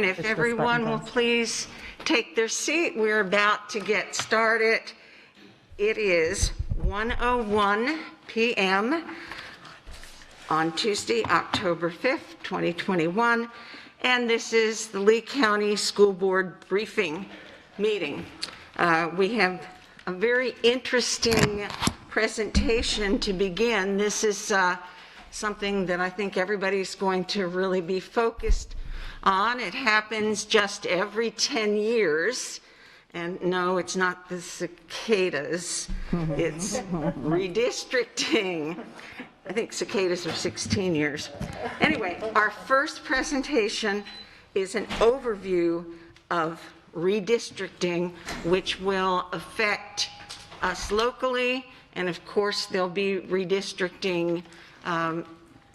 afternoon. If everyone will please take their seat, we're about to get started. It is 1:01 p.m. on Tuesday, October 5th, 2021, and this is the Lee County School Board briefing meeting. We have a very interesting presentation to begin. This is something that I think everybody's going to really be focused on. It happens just every 10 years. And no, it's not the cicadas. It's redistricting. I think cicadas are 16 years. Anyway, our first presentation is an overview of redistricting, which will affect us locally, and of course there'll be redistricting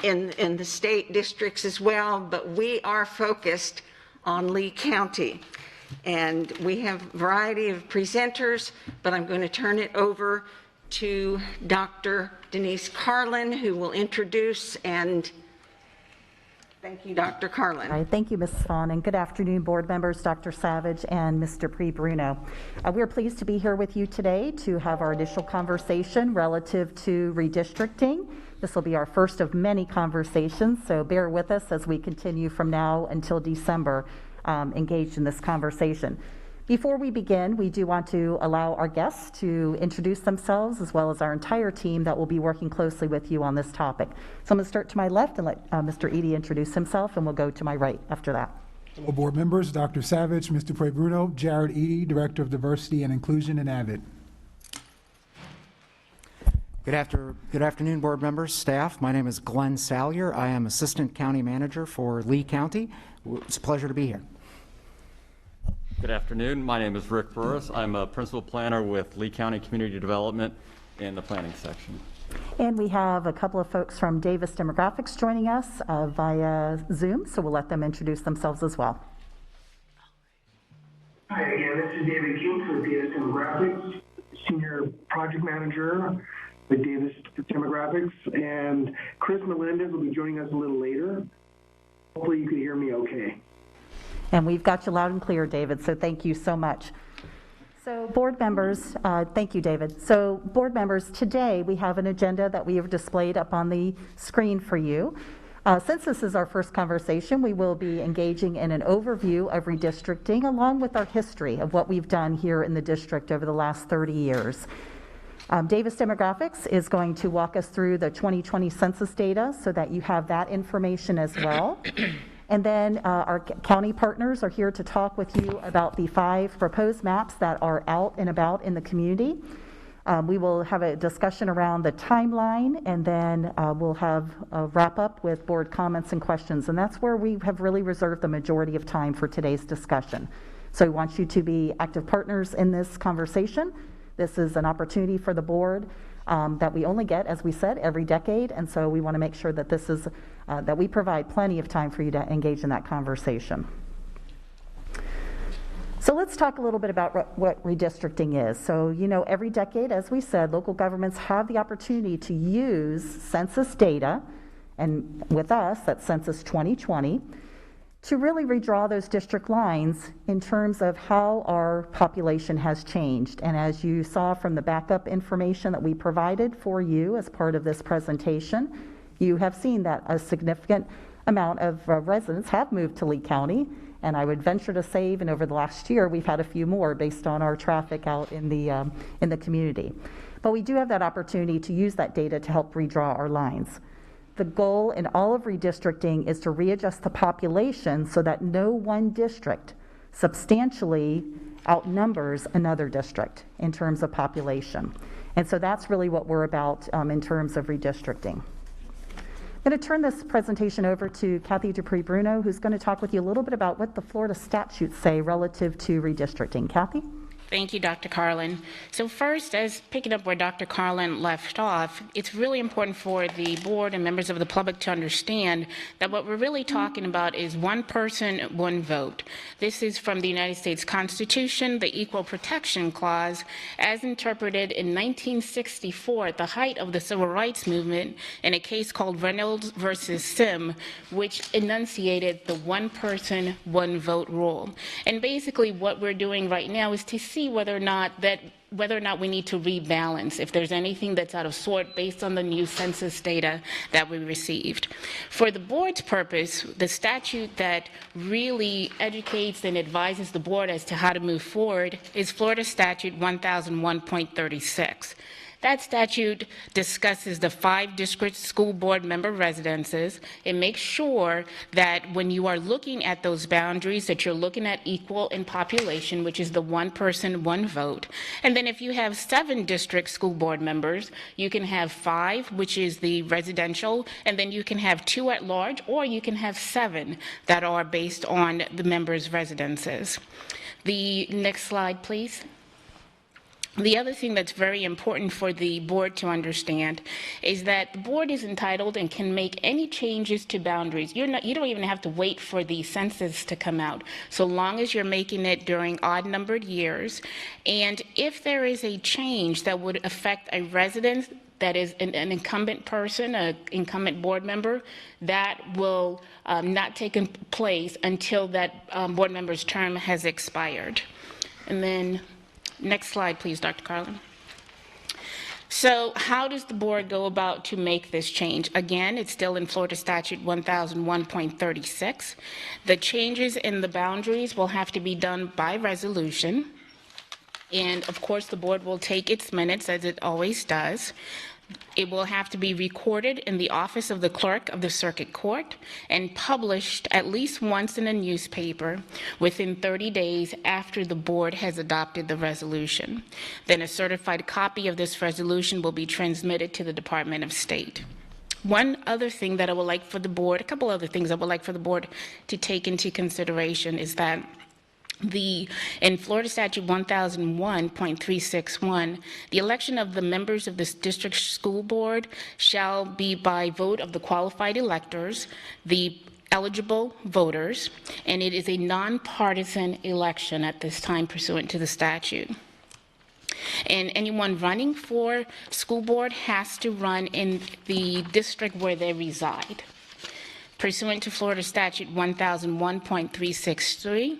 in the state districts as well, but we are focused on Lee County. And we have a variety of presenters, but I'm going to turn it over to Dr. Denise Carlin, who will introduce and thank you, Dr. Carlin. All right, thank you, Ms. Vaughn, and good afternoon, board members, Dr. Savage and Mr. Bruno. We're pleased to be here with you today to have our initial conversation relative to redistricting. This will be our first of many conversations, so bear with us as we continue from now until December engaged in this conversation. Before we begin, we do want to allow our guests to introduce themselves as well as our entire team that will be working closely with you on this topic. So I'm going to start to my left and let Mr. Eady introduce himself, and we'll go to my right after that. Hello, board members, Dr. Savage, Mr. Bruno, Jared Eady, Director of Diversity and Inclusion in AVID. Good afternoon, board members, staff. My name is Glenn Salyer. I am Assistant County Manager for Lee County. It's a pleasure to be here. Good afternoon. My name is Rick Burris. I'm a Principal Planner with Lee County Community Development in the Planning section. And we have a couple of folks from Davis Demographics joining us via Zoom, so we'll let them introduce themselves as well. Hi again, this is David Keats with Davis Demographics, Senior Project Manager with Davis Demographics, and Chris Melendez will be joining us a little later. Hopefully you can hear me okay. And we've got you loud and clear, David, so thank you so much. So board members, thank you, David. So board members, today we have an agenda that we have displayed up on the screen for you. Since this is our first conversation, we will be engaging in an overview of redistricting along with our history of what we've done here in the district over the last 30 years. Davis Demographics is going to walk us through the 2020 census data so that you have that information as well. And then our county partners are here to talk with you about the 5 proposed maps that are out and about in the community. We will have a discussion around the timeline, and then we'll have a wrap up with board comments and questions. And that's where we have really reserved the majority of time for today's discussion. So we want you to be active partners in this conversation. This is an opportunity for the board that we only get, as we said, every decade, and so we want to make sure that this is that we provide plenty of time for you to engage in that conversation. So let's talk a little bit about what redistricting is. So, you know, every decade, as we said, local governments have the opportunity to use census data, and with us, that's Census 2020, to really redraw those district lines in terms of how our population has changed. And as you saw from the backup information that we provided for you as part of this presentation, you have seen that a significant amount of residents have moved to Lee County, and I would venture to say even over the last year we've had a few more based on our traffic out in the community. But we do have that opportunity to use that data to help redraw our lines. The goal in all of redistricting is to readjust the population so that no one district substantially outnumbers another district in terms of population. And so that's really what we're about in terms of redistricting. I'm going to turn this presentation over to Kathy Dupree-Bruno, who's going to talk with you a little bit about what the Florida statutes say relative to redistricting. Kathy? Thank you, Dr. Carlin. So first, as picking up where Dr. Carlin left off, it's really important for the board and members of the public to understand that what we're really talking about is one person, one vote. This is from the United States Constitution, the Equal Protection Clause, as interpreted in 1964 at the height of the Civil Rights Movement in a case called Reynolds versus Sim, which enunciated the one person, one vote rule. And basically what we're doing right now is to see whether or not we need to rebalance, if there's anything that's out of sort based on the new census data that we received. For the board's purpose, the statute that really educates and advises the board as to how to move forward is Florida Statute 1001.36. That statute discusses the 5 district school board member residences. It makes sure that when you are looking at those boundaries that you're looking at equal in population, which is the one person, one vote. And then if you have 7 district school board members, you can have 5, which is the residential, and then you can have 2 at large, or you can have 7 that are based on the members' residences. The next slide, please. The other thing that's very important for the board to understand is that the board is entitled and can make any changes to boundaries. You don't even have to wait for the census to come out, so long as you're making it during odd-numbered years. And if there is a change that would affect a resident that is an incumbent person, an incumbent board member, that will not take place until that board member's term has expired. And then next slide, please, Dr. Carlin. So how does the board go about to make this change? Again, it's still in Florida Statute 1001.36. The changes in the boundaries will have to be done by resolution. And of course, the board will take its minutes, as it always does. It will have to be recorded in the office of the clerk of the circuit court and published at least once in a newspaper within 30 days after the board has adopted the resolution. Then a certified copy of this resolution will be transmitted to the Department of State. One other thing that I would like for the board, a couple other things I would like for the board to take into consideration is that in Florida Statute 1001.361, the election of the members of this district school board shall be by vote of the qualified electors, the eligible voters, and it is a nonpartisan election at this time pursuant to the statute. And anyone running for school board has to run in the district where they reside. Pursuant to Florida Statute 1001.363,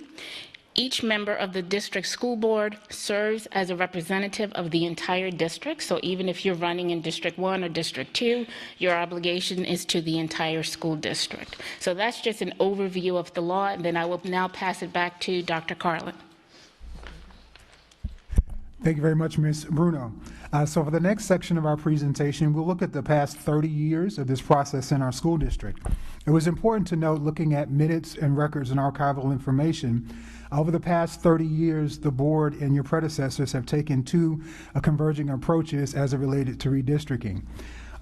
each member of the district school board serves as a representative of the entire district. So even if you're running in District 1 or District 2, your obligation is to the entire school district. So that's just an overview of the law, and then I will now pass it back to Dr. Carlin. Thank you very much, Ms. Bruno. So for the next section of our presentation, we'll look at the past 30 years of this process in our school district. It was important to note, looking at minutes and records and archival information, over the past 30 years, the board and your predecessors have taken 2 converging approaches as it related to redistricting.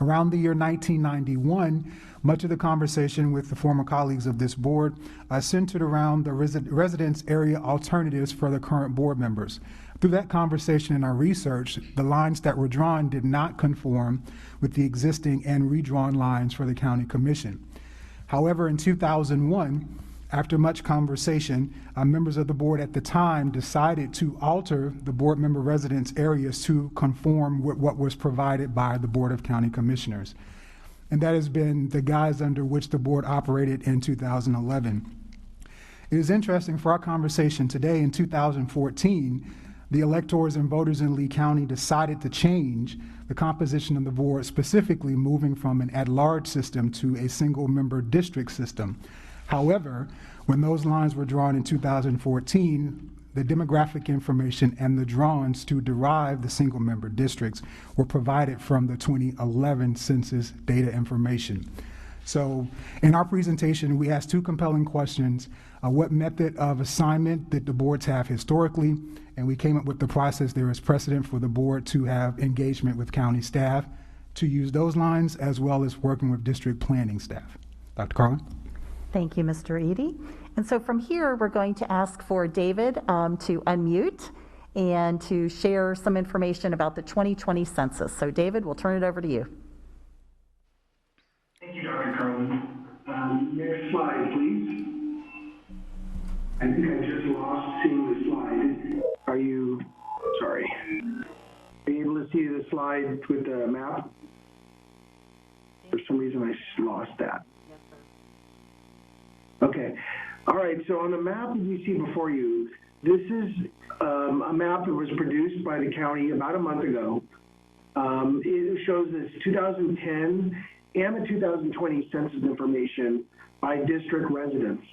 Around the year 1991, much of the conversation with the former colleagues of this board centered around the residence area alternatives for the current board members. Through that conversation and our research, the lines that were drawn did not conform with the existing and redrawn lines for the county commission. However, in 2001, after much conversation, members of the board at the time decided to alter the board member residence areas to conform with what was provided by the Board of County Commissioners. And that has been the guise under which the board operated in 2011. It is interesting for our conversation today, in 2014, the electors and voters in Lee County decided to change the composition of the board, specifically moving from an at-large system to a single-member district system. However, when those lines were drawn in 2014, the demographic information and the drawings to derive the single-member districts were provided from the 2011 census data information. So in our presentation, we asked 2 compelling questions. What method of assignment did the boards have historically? And we came up with the process. There is precedent for the board to have engagement with county staff to use those lines, as well as working with district planning staff. Dr. Carlin? Thank you, Mr. Eady. And so from here, we're going to ask for David to unmute, and to share some information about the 2020 census. So David, we'll turn it over to you. Thank you, Dr. Carlin. Next slide, please. I think I just lost seeing the slide. Are you able to see the slide with the map? For some reason, I lost that. Okay. All right. So on the map that you see before you, this is a map that was produced by the county about a month ago. It shows this 2010 and the 2020 census information by district residents.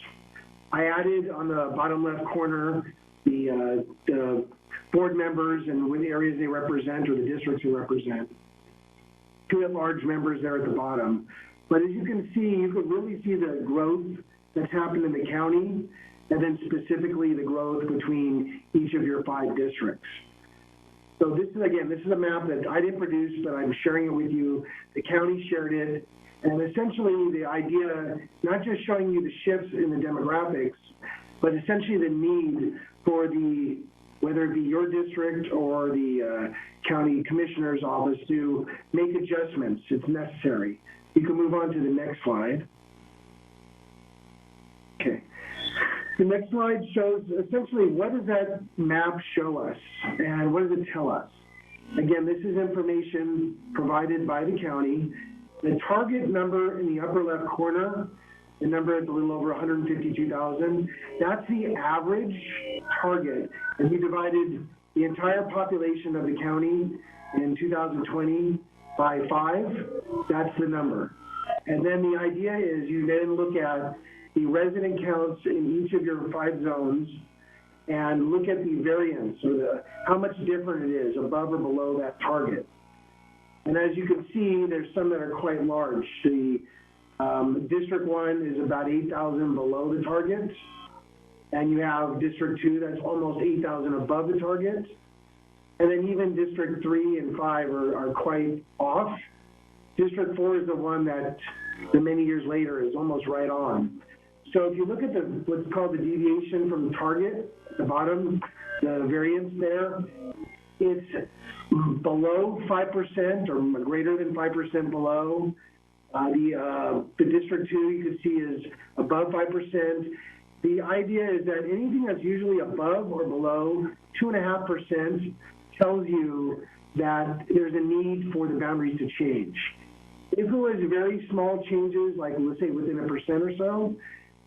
I added on the bottom left corner the board members and what areas they represent or the districts they represent. Two at-large members there at the bottom. But as you can see, you can really see the growth that's happened in the county, and then specifically the growth between each of your 5 districts. So this is, again, this is a map that I didn't produce, but I'm sharing it with you. The county shared it. And essentially the idea, not just showing you the shifts in the demographics, but essentially the need for the, whether it be your district or the county commissioner's office, to make adjustments if necessary. You can move on to the next slide. Okay. The next slide shows essentially what does that map show us and what does it tell us? Again, this is information provided by the county. The target number in the upper left corner, the number is a little over 152,000. That's the average target. If you divided the entire population of the county in 2020 by 5, that's the number. And then the idea is you then look at the resident counts in each of your 5 zones and look at the variance, or how much different it is above or below that target. And as you can see, there's some that are quite large. The District 1 is about 8,000 below the target. And you have District 2 that's almost 8,000 above the target. And then even District 3 and 5 are quite off. District 4 is the one that many years later is almost right on. So if you look at what's called the deviation from the target, at the bottom, the variance there, it's below 5% or greater than 5% below. The District 2 you can see is above 5%. The idea is that anything that's usually above or below 2.5% tells you that there's a need for the boundaries to change. If it was very small changes, like let's say within 1% or so,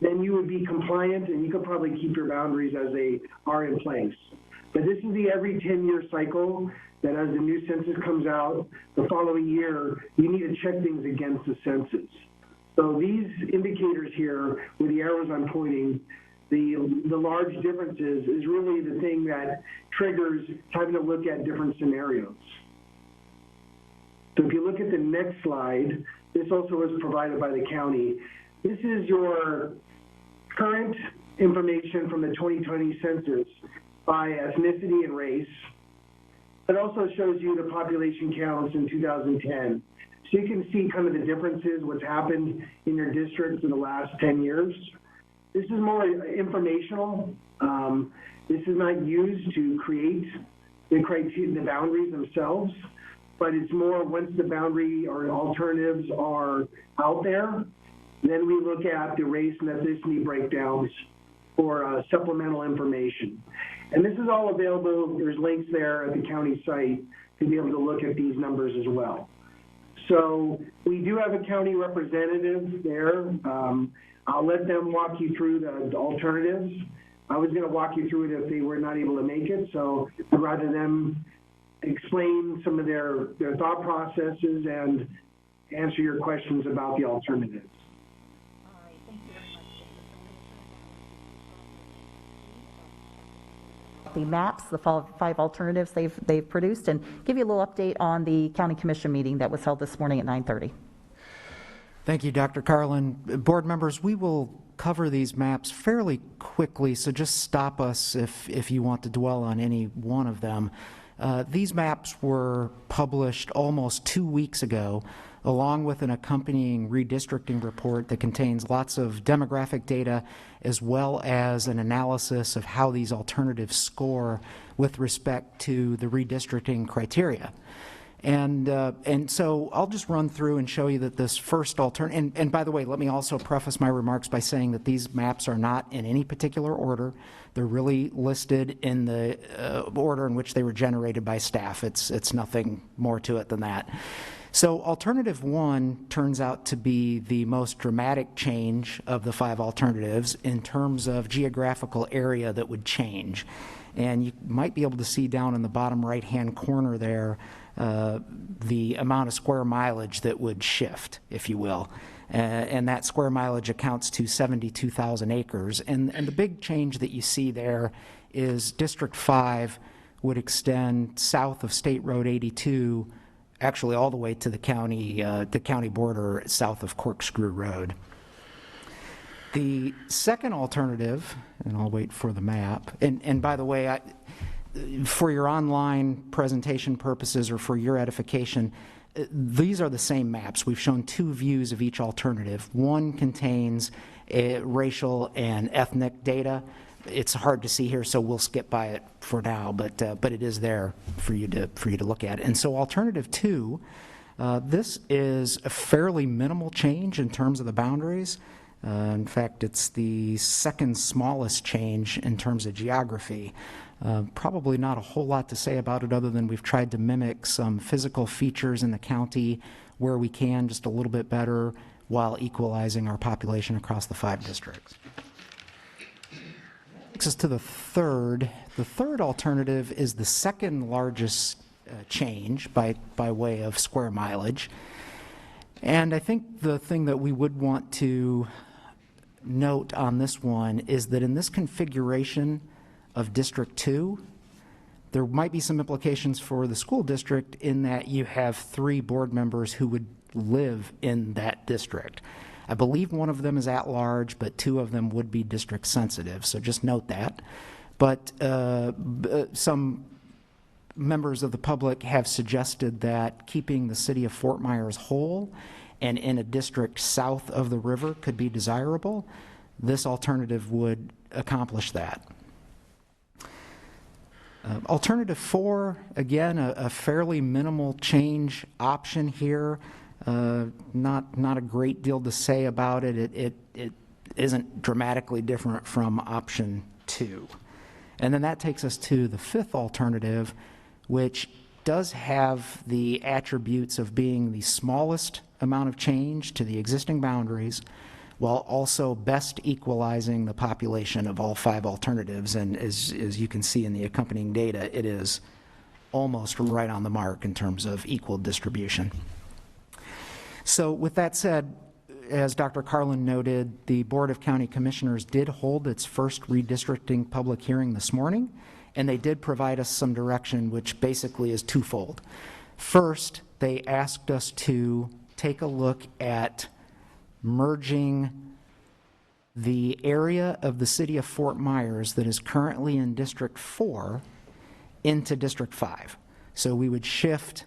then you would be compliant and you could probably keep your boundaries as they are in place. But this is the every 10-year cycle that as the new census comes out, the following year, you need to check things against the census. So these indicators here, with the arrows I'm pointing, the large differences is really the thing that triggers having to look at different scenarios. So if you look at the next slide, this also was provided by the county. This is your current information from the 2020 census by ethnicity and race. It also shows you the population counts in 2010. So you can see kind of the differences, what's happened in your districts in the last 10 years. This is more informational. This is not used to create the boundaries themselves, but it's more once the boundary or alternatives are out there, then we look at the race and ethnicity breakdowns for supplemental information. And this is all available. There's links there at the county site to be able to look at these numbers as well. So we do have a county representative there. I'll let them walk you through the alternatives. I was going to walk you through it if they were not able to make it. So I'd rather them explain some of their thought processes and answer your questions about the alternatives. The maps, the 5 alternatives they've produced, and give you a little update on the county commission meeting that was held this morning at 9:30. Thank you, Dr. Carlin. Board members, we will cover these maps fairly quickly, so just stop us if you want to dwell on any one of them. These maps were published almost 2 weeks ago along with an accompanying redistricting report that contains lots of demographic data, as well as an analysis of how these alternatives score with respect to the redistricting criteria. And so I'll just run through and show you that this first alternative, and by the way, let me also preface my remarks by saying that these maps are not in any particular order. They're really listed in the order in which they were generated by staff. It's nothing more to it than that. So alternative 1 turns out to be the most dramatic change of the 5 alternatives in terms of geographical area that would change. And you might be able to see down in the bottom right-hand corner there the amount of square mileage that would shift, if you will. And that square mileage accounts to 72,000 acres. And the big change that you see there is District 5 would extend south of State Road 82, actually all the way to the county border south of Corkscrew Road. The second alternative, and I'll wait for the map, and by the way, for your online presentation purposes or for your edification, these are the same maps. We've shown 2 views of each alternative. One contains racial and ethnic data. It's hard to see here, so we'll skip by it for now, but it is there for you to look at. And so alternative 2, this is a fairly minimal change in terms of the boundaries. In fact, it's the second smallest change in terms of geography. Probably not a whole lot to say about it other than we've tried to mimic some physical features in the county where we can, just a little bit better, while equalizing our population across the 5 districts. Takes us to the third. The third alternative is the second largest change by way of square mileage. And I think the thing that we would want to note on this one is that in this configuration of District 2, there might be some implications for the school district in that you have 3 board members who would live in that district. I believe one of them is at large, but 2 of them would be district sensitive, so just note that. But some members of the public have suggested that keeping the city of Fort Myers whole and in a district south of the river could be desirable. This alternative would accomplish that. Alternative 4, again, a fairly minimal change option here. Not a great deal to say about it. It isn't dramatically different from option 2. And then that takes us to the 5th alternative, which does have the attributes of being the smallest amount of change to the existing boundaries, while also best equalizing the population of all 5 alternatives. And as you can see in the accompanying data, it is almost right on the mark in terms of equal distribution. So with that said, as Dr. Carlin noted, the Board of County Commissioners did hold its first redistricting public hearing this morning, and they did provide us some direction, which basically is twofold. First, they asked us to take a look at merging the area of the city of Fort Myers that is currently in District 4 into District 5. So we would shift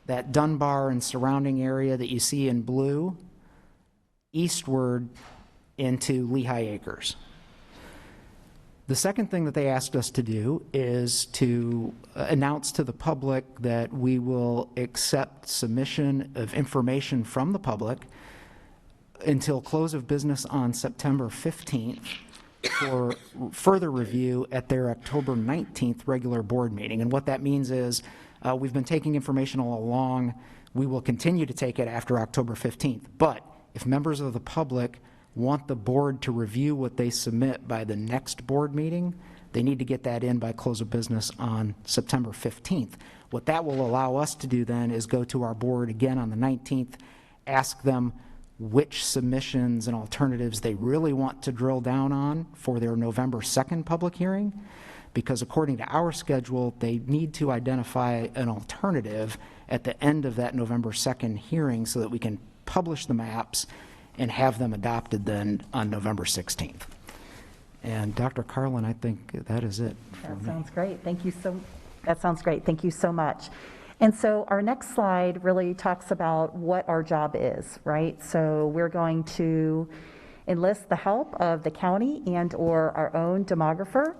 that Dunbar and surrounding area that you see in blue eastward into Lehigh Acres. The second thing that they asked us to do is to announce to the public that we will accept submission of information from the public until close of business on September 15th for further review at their October 19th regular board meeting. And what that means is we've been taking information all along. We will continue to take it after October 15th. But if members of the public want the board to review what they submit by the next board meeting, they need to get that in by close of business on September 15th. What that will allow us to do then is go to our board again on the 19th, ask them which submissions and alternatives they really want to drill down on for their November 2nd public hearing, because according to our schedule, they need to identify an alternative at the end of that November 2nd hearing so that we can publish the maps and have them adopted then on November 16th. And Dr. Carlin, I think that is it. That sounds great. Thank you so. That sounds great. Thank you so much. And so our next slide really talks about what our job is, right? So we're going to enlist the help of the county and/or our own demographer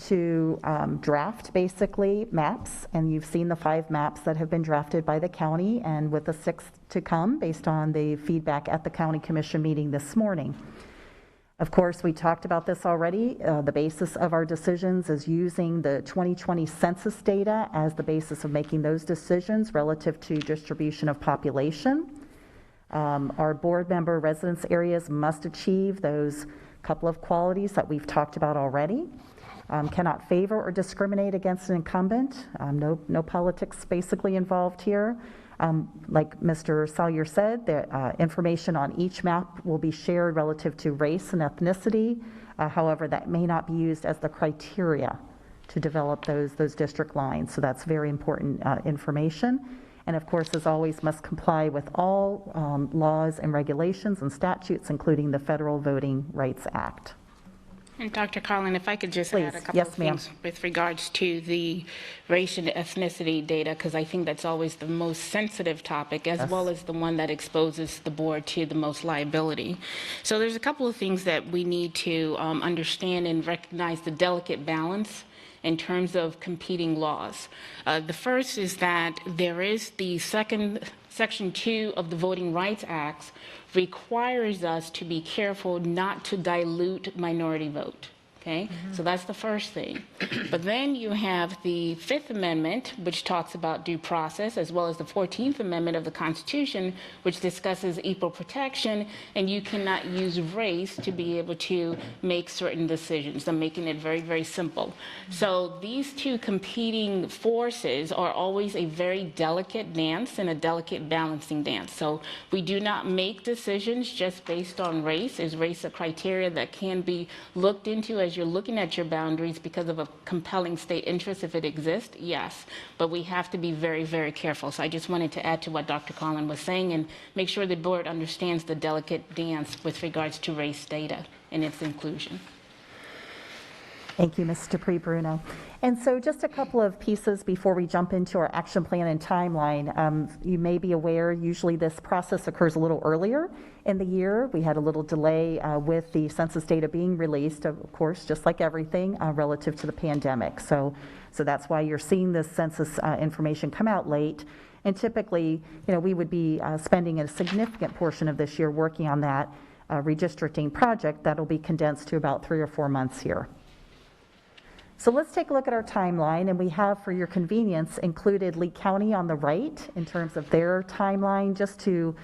to draft basically maps, and you've seen the 5 maps that have been drafted by the county, and with the 6th to come based on the feedback at the county commission meeting this morning. Of course, we talked about this already. The basis of our decisions is using the 2020 census data as the basis of making those decisions relative to distribution of population. Our board member residence areas must achieve those couple of qualities that we've talked about already. Cannot favor or discriminate against an incumbent. No politics basically involved here. Like Mr. Salyer said, the information on each map will be shared relative to race and ethnicity. However, that may not be used as the criteria to develop those district lines. So that's very important information. And of course, as always, must comply with all laws and regulations and statutes, including the Federal Voting Rights Act. And Dr. Carlin, if I could just Please. add a couple Yes, of ma'am. things with regards to the race and ethnicity data, because I think that's always the most sensitive topic, as well as the one that exposes the board to the most liability. So there's a couple of things that we need to understand and recognize the delicate balance in terms of competing laws. The first is that there is the Section 2 of the Voting Rights Act requires us to be careful not to dilute minority vote. Okay, so that's the first thing. But then you have the Fifth Amendment, which talks about due process, as well as the 14th Amendment of the Constitution, which discusses equal protection, and you cannot use race to be able to make certain decisions. I'm making it very, very simple. So these two competing forces are always a very delicate dance and a delicate balancing dance. So we do not make decisions just based on race. Is race a criteria that can be looked into as you're looking at your boundaries because of a compelling state interest if it exists? Yes, but we have to be very, very careful. So I just wanted to add to what Dr. Collin was saying and make sure the board understands the delicate dance with regards to race data and its inclusion. Thank you, Ms. Dupree-Bruno. And so just a couple of pieces before we jump into our action plan and timeline. You may be aware, usually this process occurs a little earlier in the year. We had a little delay with the census data being released, of course, just like everything relative to the pandemic. So that's why you're seeing this census information come out late. And typically, we would be spending a significant portion of this year working on that redistricting project that'll be condensed to about 3 or 4 months here. So let's take a look at our timeline, and we have, for your convenience, included Lee County on the right in terms of their timeline, just to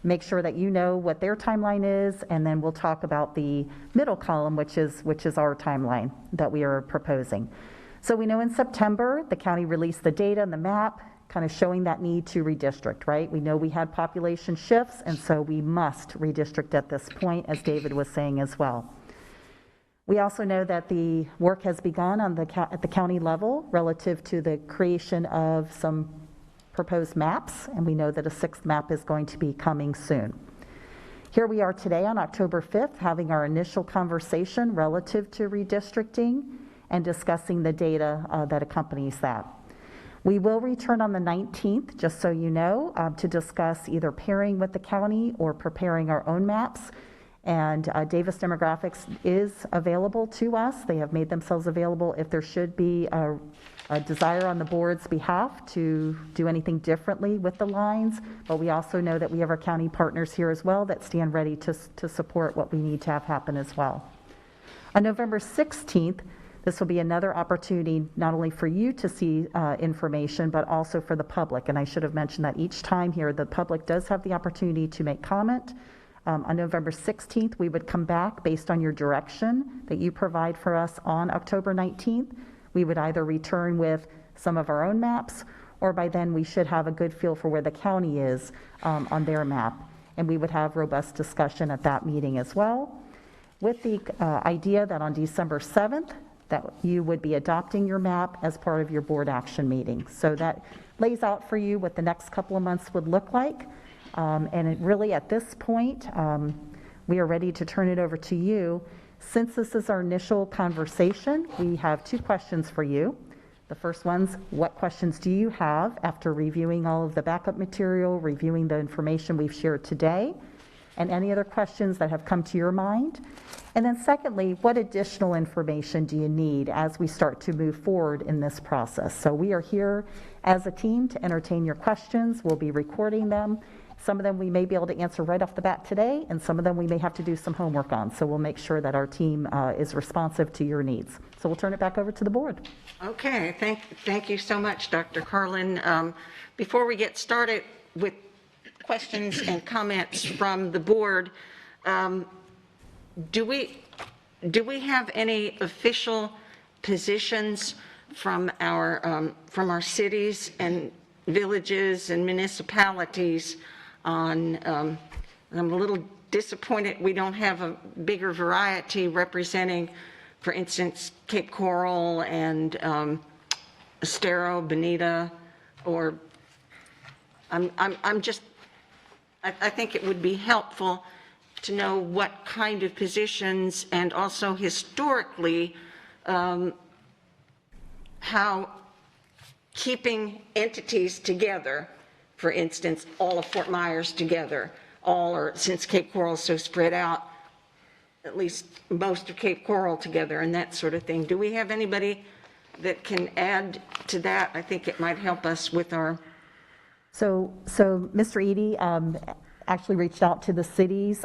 make sure that you know what their timeline is, and then we'll talk about the middle column, which is our timeline that we are proposing. So we know in September, the county released the data and the map, kind of showing that need to redistrict, right? We know we had population shifts, and so we must redistrict at this point, as David was saying as well. We also know that the work has begun at the county level relative to the creation of some proposed maps, and we know that a 6th map is going to be coming soon. Here we are today on October 5th, having our initial conversation relative to redistricting and discussing the data that accompanies that. We will return on the 19th, just so you know, to discuss either pairing with the county or preparing our own maps. And Davis Demographics is available to us. They have made themselves available if there should be a desire on the board's behalf to do anything differently with the lines. But we also know that we have our county partners here as well that stand ready to support what we need to have happen as well. On November 16th, this will be another opportunity not only for you to see information, but also for the public. And I should have mentioned that each time here, the public does have the opportunity to make comment. On November 16th, we would come back based on your direction that you provide for us on October 19th. We would either return with some of our own maps, or by then we should have a good feel for where the county is on their map. And we would have robust discussion at that meeting as well, with the idea that on December 7th, that you would be adopting your map as part of your board action meeting. So that lays out for you what the next couple of months would look like. Really at this point, we are ready to turn it over to you. Since this is our initial conversation, we have 2 questions for you. The first one's, what questions do you have after reviewing all of the backup material, reviewing the information we've shared today, and any other questions that have come to your mind? And then secondly, what additional information do you need as we start to move forward in this process? So we are here as a team to entertain your questions. We'll be recording them. Some of them we may be able to answer right off the bat today, and some of them we may have to do some homework on. So we'll make sure that our team is responsive to your needs. So we'll turn it back over to the board. Okay, thank you so much, Dr. Carlin. Before we get started with questions and comments from the board, do we have any official positions from our cities and villages and municipalities on, I'm a little disappointed we don't have a bigger variety representing, for instance, Cape Coral and Estero, Bonita, or I think it would be helpful to know what kind of positions, and also historically, how keeping entities together, for instance, all of Fort Myers together, or since Cape Coral is so spread out, at least most of Cape Coral together and that sort of thing. Do we have anybody that can add to that? I think it might help us with our... So Mr. Eady actually reached out to the cities.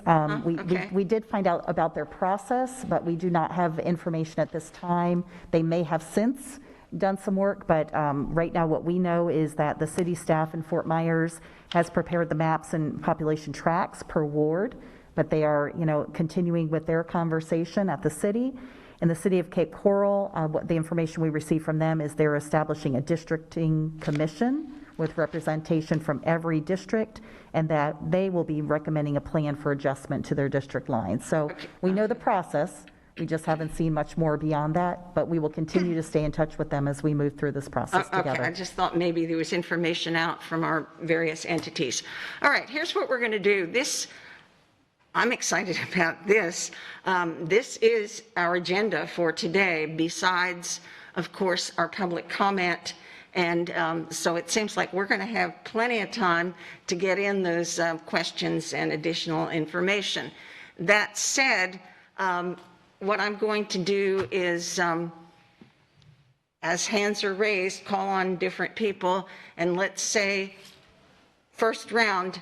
We did find out about their process, but we do not have information at this time. They may have since done some work, but right now what we know is that the city staff in Fort Myers has prepared the maps and population tracks per ward, but they are, continuing with their conversation at the city. In the city of Cape Coral, what the information we received from them is they're establishing a districting commission with representation from every district, and that they will be recommending a plan for adjustment to their district lines. So we know the process. We just haven't seen much more beyond that, but we will continue to stay in touch with them as we move through this process together. I just thought maybe there was information out from our various entities. All right, here's what we're going to do. I'm excited about this. This is our agenda for today, besides, of course, our public comment. And so it seems like we're going to have plenty of time to get in those questions and additional information. That said, what I'm going to do is, as hands are raised, call on different people, and let's say first round,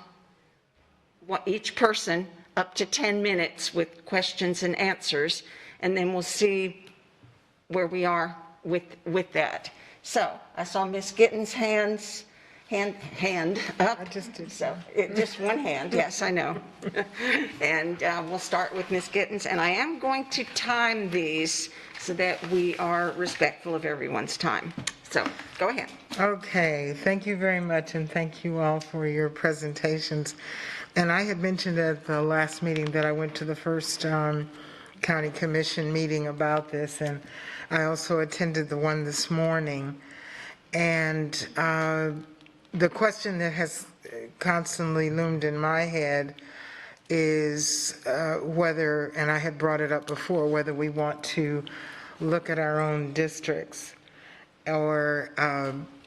each person up to 10 minutes with questions and answers, and then we'll see where we are with that. So I saw Ms. Gitten's hand up. I just did. So just one hand, yes, I know. And we'll start with Ms. Gittens, and I am going to time these so that we are respectful of everyone's time. So go ahead. Okay, thank you very much, and thank you all for your presentations. And I had mentioned at the last meeting that I went to the first county commission meeting about this, and I also attended the one this morning. And the question that has constantly loomed in my head is whether, and I had brought it up before, whether we want to look at our own districts or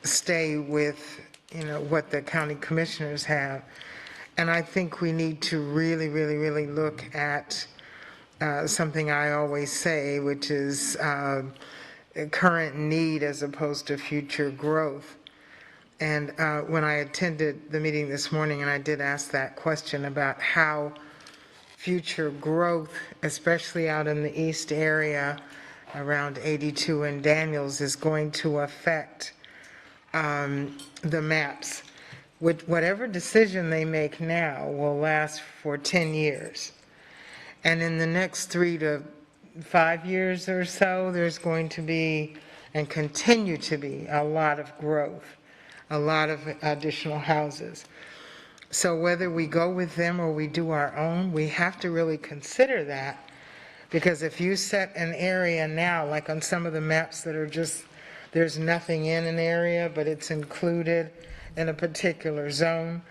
stay with, what the county commissioners have. And I think we need to really, really, really look at something I always say, which is current need as opposed to future growth. And when I attended the meeting this morning, and I did ask that question about how future growth, especially out in the east area around 82 and Daniels, is going to affect the maps. With whatever decision they make now will last for 10 years. And in the next 3 to 5 years or so, there's going to be, and continue to be, a lot of growth, a lot of additional houses. So whether we go with them or we do our own, we have to really consider that, because if you set an area now, like on some of the maps that are just, there's nothing in an area, but it's included in a particular zone,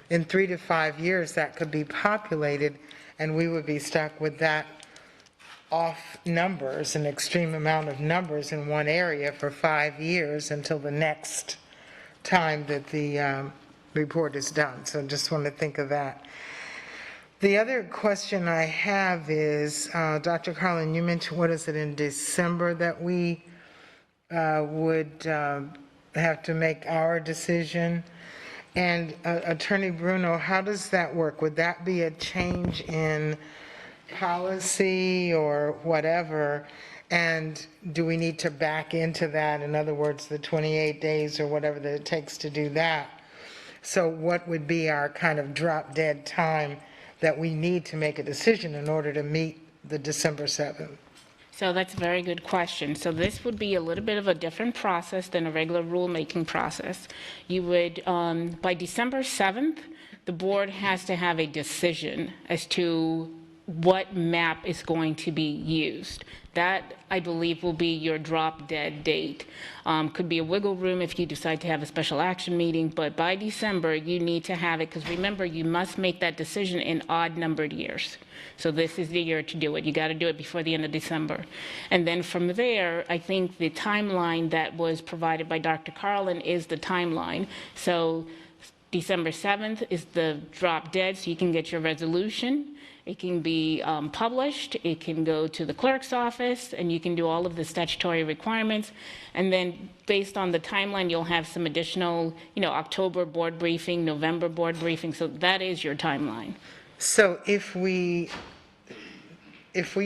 in 3 to 5 years that could be populated, and we would be stuck with that off numbers, an extreme amount of numbers in one area for 5 years until the next time that the report is done. So just want to think of that. The other question I have is, Dr. Carlin, you mentioned, what is it, in December that we would have to make our decision? And Attorney Bruno, how does that work? Would that be a change in policy or whatever? And do we need to back into that? In other words, the 28 days or whatever that it takes to do that. So what would be our kind of drop dead time that we need to make a decision in order to meet the December 7th? So that's a very good question. So this would be a little bit of a different process than a regular rulemaking process. You would, by December 7th, the board has to have a decision as to what map is going to be used. That, I believe, will be your drop dead date. Could be a wiggle room if you decide to have a special action meeting, but by December, you need to have it, because remember, you must make that decision in odd numbered years. So this is the year to do it. You got to do it before the end of December. And then from there, I think the timeline that was provided by Dr. Carlin is the timeline. So December 7th is the drop dead, so you can get your resolution. It can be published, it can go to the clerk's office, and you can do all of the statutory requirements. And then based on the timeline, you'll have some additional, October board briefing, November board briefing, so that is your timeline. So if we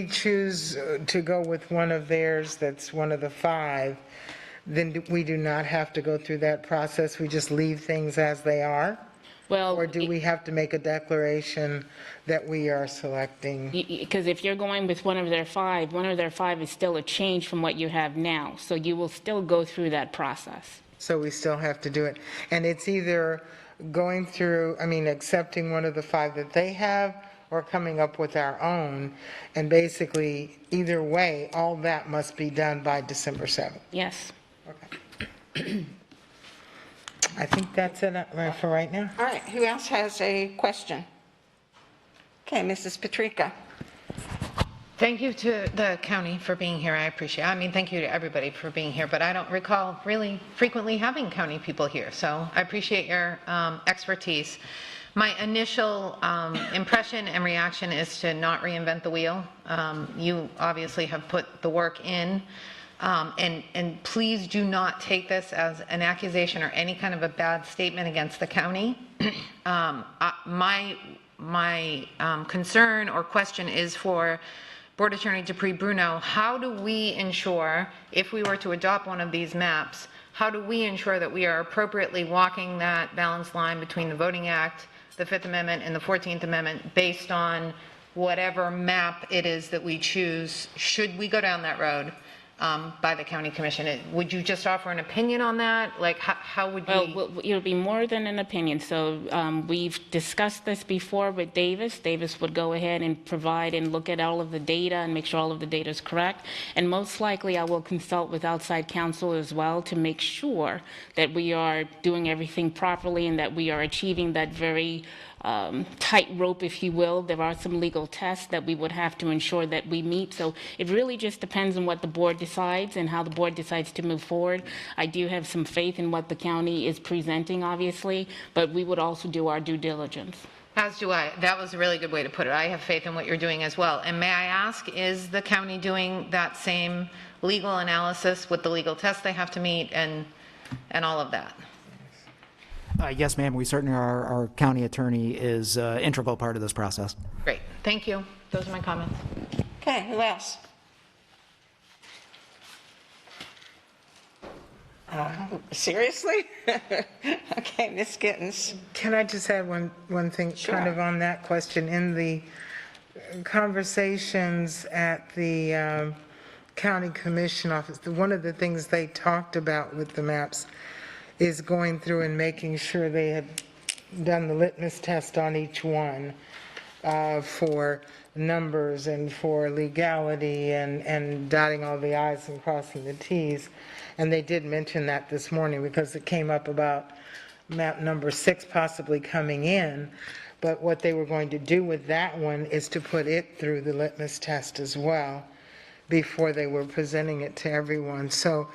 choose to go with one of theirs that's one of the 5, then we do not have to go through that process, we just leave things as they are? Well, or do we have to make a declaration that we are selecting? Because if you're going with one of their 5 is still a change from what you have now. So you will still go through that process. So we still have to do it. And it's either going through, accepting one of the 5 that they have or coming up with our own. And basically, either way, all that must be done by December 7th. Yes. Okay. I think that's it for right now. All right, who else has a question? Okay, Mrs. Patrica. Thank you to the county for being here. I appreciate it. Thank you to everybody for being here, but I don't recall really frequently having county people here, so I appreciate your expertise. My initial impression and reaction is to not reinvent the wheel. You obviously have put the work in. And please do not take this as an accusation or any kind of a bad statement against the county. My concern or question is for Board Attorney Dupree Bruno. How do we ensure, if we were to adopt one of these maps, how do we ensure that we are appropriately walking that balance line between the Voting Act, the Fifth Amendment, and the 14th Amendment based on whatever map it is that we choose, should we go down that road? By the county commission. Would you just offer an opinion on that? Like, how would you? Well, it'll be more than an opinion. So we've discussed this before with Davis. Davis would go ahead and provide and look at all of the data and make sure all of the data is correct. And most likely I will consult with outside counsel as well to make sure that we are doing everything properly and that we are achieving that very tightrope, if you will. There are some legal tests that we would have to ensure that we meet. So it really just depends on what the board decides and how the board decides to move forward. I do have some faith in what the county is presenting, obviously, but we would also do our due diligence. As do I. That was a really good way to put it. I have faith in what you're doing as well. And may I ask, is the county doing that same legal analysis with the legal tests they have to meet and all of that? Yes, ma'am. We certainly are. Our county attorney is an integral part of this process. Great. Thank you. Those are my comments. Okay, who else? Seriously? Okay, Ms. Gittens. Can I just add one thing kind of on that question? In the conversations at the county commission office, one of the things they talked about with the maps is going through and making sure they had done the litmus test on each one for numbers and for legality and dotting all the I's and crossing the T's. And they did mention that this morning because it came up about map number 6 possibly coming in. but what they were going to do with that one is to put it through the litmus test as well before they were presenting it to everyone. So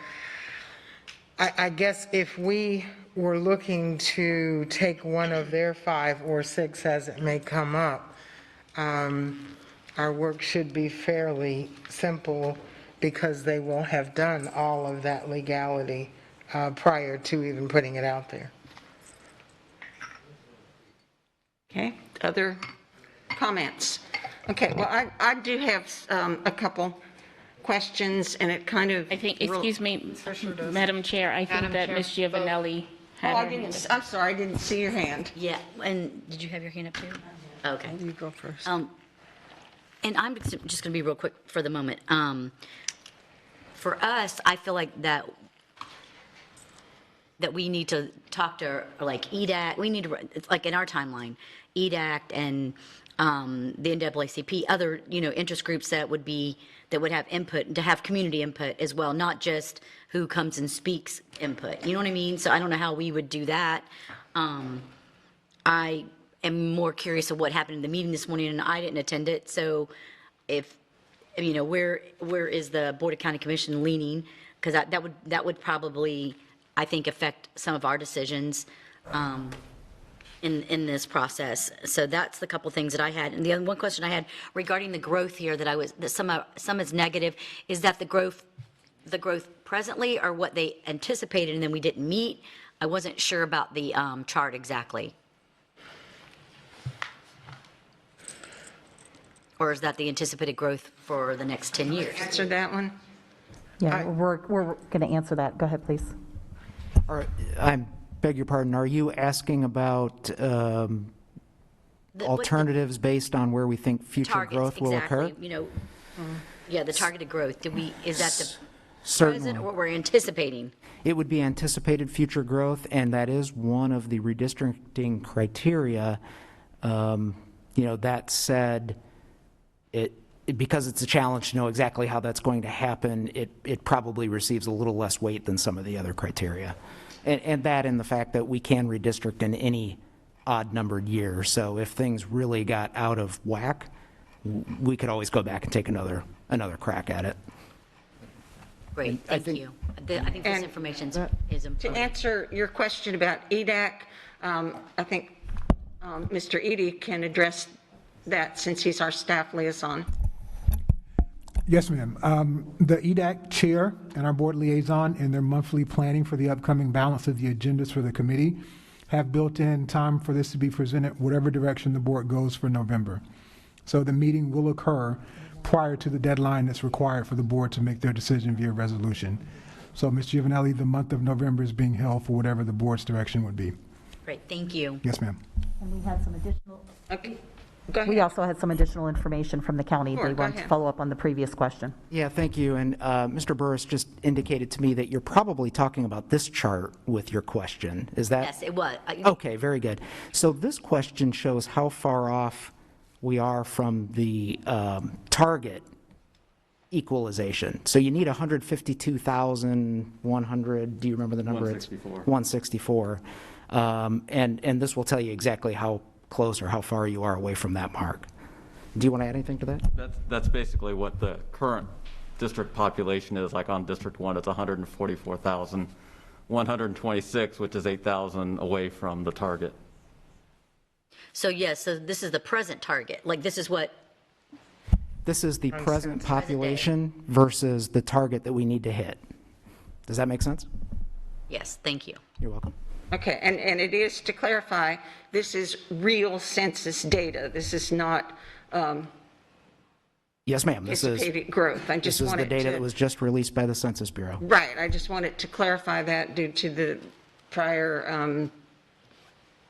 I guess if we were looking to take one of their 5 or 6 as it may come up, our work should be fairly simple because they will have done all of that legality prior to even putting it out there. Okay, other comments? Okay, well, I do have a couple questions, and it kind of... I think, excuse me, Madam Chair, I think that Ms. Giovanelli had her hand up. I'm sorry, I didn't see your hand. Yeah, and did you have your hand up too? Okay. You go first. And I'm just going to be real quick for the moment. For us, I feel like that we need to talk to, like, EDAC, we need to, it's like in our timeline, EDAC and the NAACP, other, interest groups that would have input, to have community input as well, not just who comes and speaks input. You know what I mean? So I don't know how we would do that. I am more curious of what happened in the meeting this morning, and I didn't attend it. So if, where is the Board of County Commission leaning? Because that would probably, I think, affect some of our decisions in this process. So that's the couple things that I had. And the other one question I had regarding the growth here that some is negative, is that the growth presently or what they anticipated and then we didn't meet? I wasn't sure about the chart exactly. Or is that the anticipated growth for the next 10 years? Answer that one? Yeah, we're going to answer that. Go ahead, please. All right, I beg your pardon, are you asking about alternatives based on where we think future Targets, growth will occur? exactly. Yeah, the targeted growth. Is that the Certainly. present or what we're anticipating? It would be anticipated future growth, and that is one of the redistricting criteria. That said, because it's a challenge to know exactly how that's going to happen, it probably receives a little less weight than some of the other criteria. And that and the fact that we can redistrict in any odd-numbered year. So if things really got out of whack, we could always go back and take another crack at it. Great, thank you. I think this information is important. To answer your question about EDAC, I think Mr. Eady can address that since he's our staff liaison. Yes, ma'am. The EDAC chair and our board liaison in their monthly planning for the upcoming balance of the agendas for the committee have built in time for this to be presented whatever direction the board goes for November. So the meeting will occur prior to the deadline that's required for the board to make their decision via resolution. So, Ms. Giovanelli, the month of November is being held for whatever the board's direction would be. Great, thank you. Yes, ma'am. And we had some additional... Okay, go ahead. We also had some additional information from the county. Sure, They go want to ahead. follow up on the previous question. Yeah, thank you. And Mr. Burris just indicated to me that you're probably talking about this chart with your question. Is that? Yes, it was. Okay, very good. So this question shows how far off we are from the target equalization. So you need 152,100, do you remember the number? 164. 164. And this will tell you exactly how close or how far you are away from that mark. Do you want to add anything to that? That's basically what the current district population is. Like on District 1, it's 144,126, which is 8,000 away from the target. So yes, so this is the present target. Like this is what, This is the present population versus the target that we need to hit. Does that make sense? yes, thank you. You're welcome. Okay, and it is, to clarify, this is real census data. This is not Yes, ma'am. This is anticipated growth. I this just is the wanted data to... that was just released by the Census Bureau. Right, I just wanted to clarify that due to the prior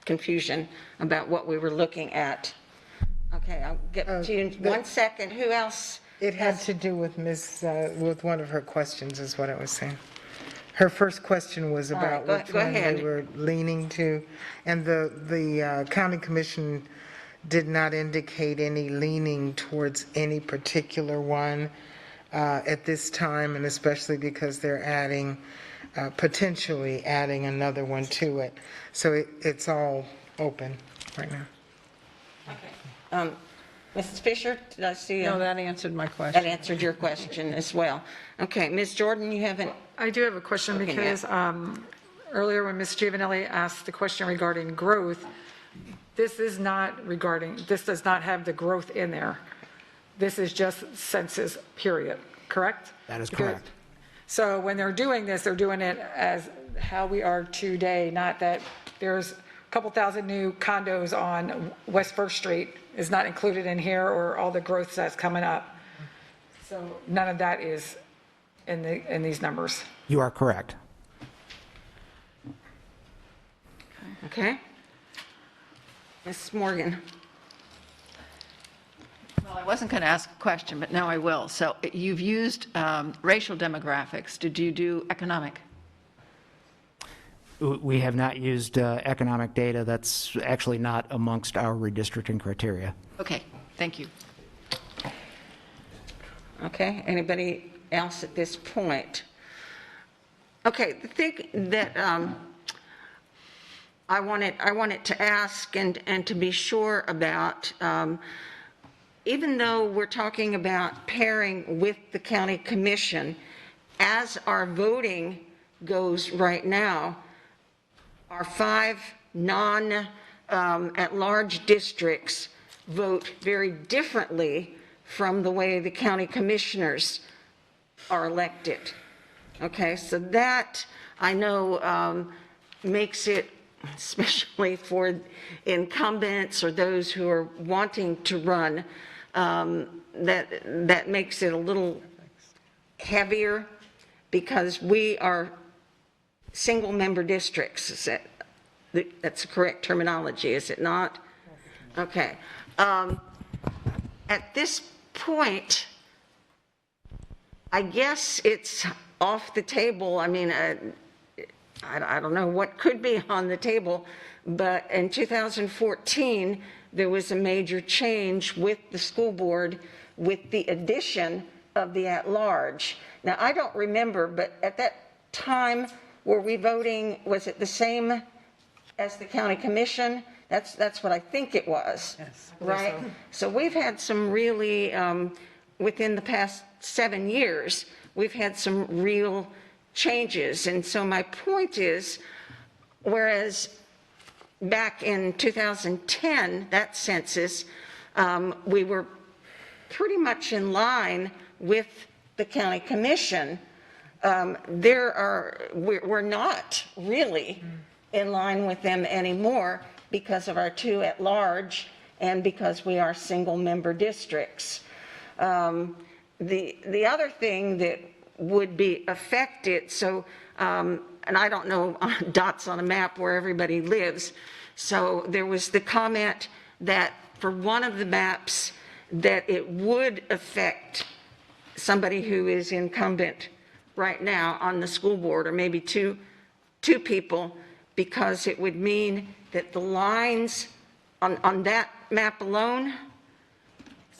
confusion about what we were looking at. Okay, I'll get to you in 1 second. Who else? It had to do with with one of her questions is what I was saying. Her first question was about go which one ahead. they were leaning to. And the county commission did not indicate any leaning towards any particular one at this time, and especially because they're potentially adding another one to it. So it's all open right now. Mrs. Fisher, did I see? No, that answered my question. That answered your question as well. Okay, Ms. Jordan, you haven't. I do have a question Okay, because earlier when Ms. Giovanelli asked the question regarding growth, this does not have the growth in there. This is just census, period, correct? That is correct. So when they're doing this, they're doing it as how we are today, not that there's a couple thousand new condos on West First Street is not included in here, or all the growth that's coming up. So none of that is in these numbers. You are correct. Okay. Ms. Morgan. Well, I wasn't going to ask a question, but now I will. So you've used racial demographics. Did you do economic? We have not used economic data. That's actually not amongst our redistricting criteria. Okay, thank you. Okay, anybody else at this point? Okay, the thing that I wanted to ask and to be sure about, even though we're talking about pairing with the county commission, as our voting goes right now, our 5 at-large districts vote very differently from the way the county commissioners are elected. Okay, so that I know makes it, especially for incumbents or those who are wanting to run, that makes it a little heavier because we are single-member districts. That's the correct terminology, is it not? Okay. At this point, I guess it's off the table. I mean, I don't know what could be on the table, but in 2014, there was a major change with the school board with the addition of the at-large. Now, I don't remember, but at that time, were we voting, was it the same as the county commission? That's what I think it was. Yes. Right? So we've had some really, within the past 7 years, we've had some real changes. And so my point is, whereas back in 2010, that census, we were pretty much in line with the county commission, we're not really in line with them anymore because of our 2 at-large and because we are single-member districts. The other thing that would be affected, so, and I don't know dots on a map where everybody lives, so there was the comment that for one of the maps that it would affect somebody who is incumbent right now on the school board, or maybe two people, because it would mean that the lines on that map alone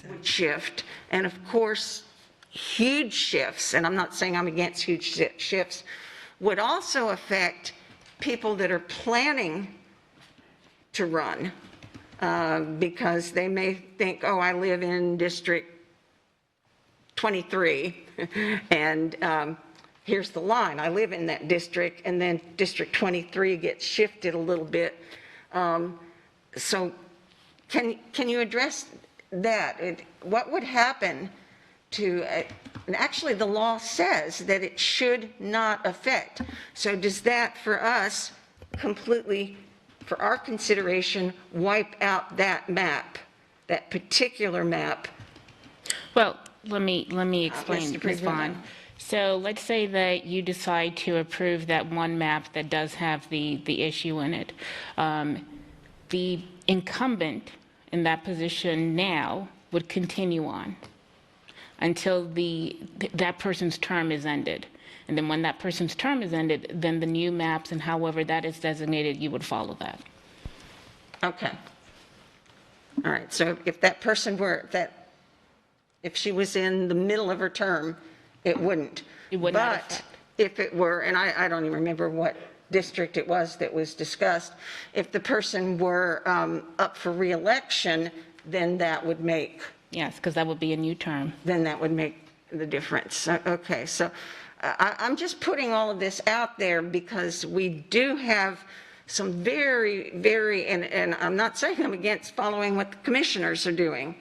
would shift. And of course, huge shifts, and I'm not saying I'm against huge shifts, would also affect people that are planning to run, because they may think, oh, I live in District 23, and here's the line. I live in that district, and then District 23 gets shifted a little bit. So can you address that? What would happen to, and actually the law says that it should not affect. So does that for us completely, for our consideration, wipe out that map, that particular map? Well, let me explain, Mr. Ms. Vaughn. So let's say that you decide to approve that one map that does have the issue in it. The incumbent in that position now would continue on until that person's term is ended. And then when that person's term is ended, then the new maps and however that is designated, you would follow that. Okay. All right, so if that person if she was in the middle of her term, it wouldn't. It would not But affect. if it were, and I don't even remember what district it was that was discussed, if the person were up for reelection, then that would make, Yes, because that would be a new term. then that would make the difference. Okay, so I'm just putting all of this out there because we do have some very, very, and I'm not saying I'm against following what the commissioners are doing,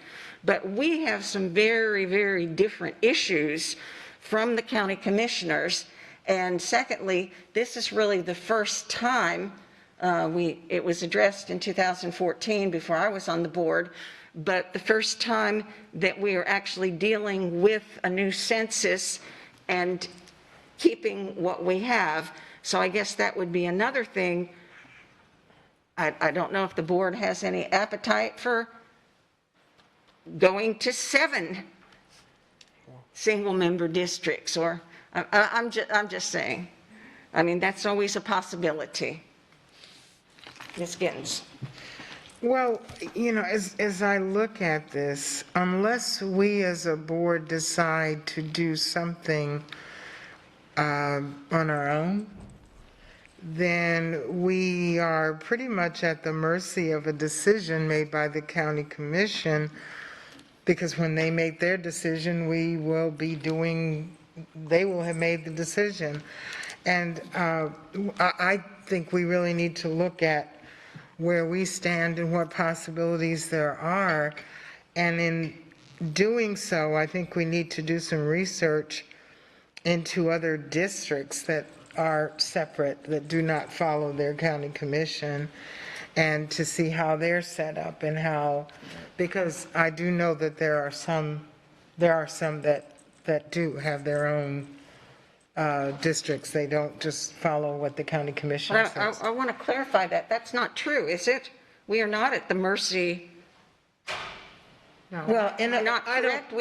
but we have some very, very different issues from the county commissioners. And secondly, this is really the first time it was addressed in 2014 before I was on the board, but the first time that we are actually dealing with a new census and keeping what we have. So I guess that would be another thing. I don't know if the board has any appetite for going to 7 single-member districts, or I'm just saying. I mean, that's always a possibility. Ms. Gittens. Well, you know, as I look at this, unless we as a board decide to do something on our own, then we are pretty much at the mercy of a decision made by the county commission, because when they make their decision, we will be doing, they will have made the decision. And I think we really need to look at where we stand and what possibilities there are. And in doing so, I think we need to do some research into other districts that are separate, that do not follow their county commission, and to see how they're set up and how, because I do know that there are some that do have their own districts. They don't just follow what the county commission says. I want to clarify that. That's not true, is it? We are not at the mercy. No. Well, I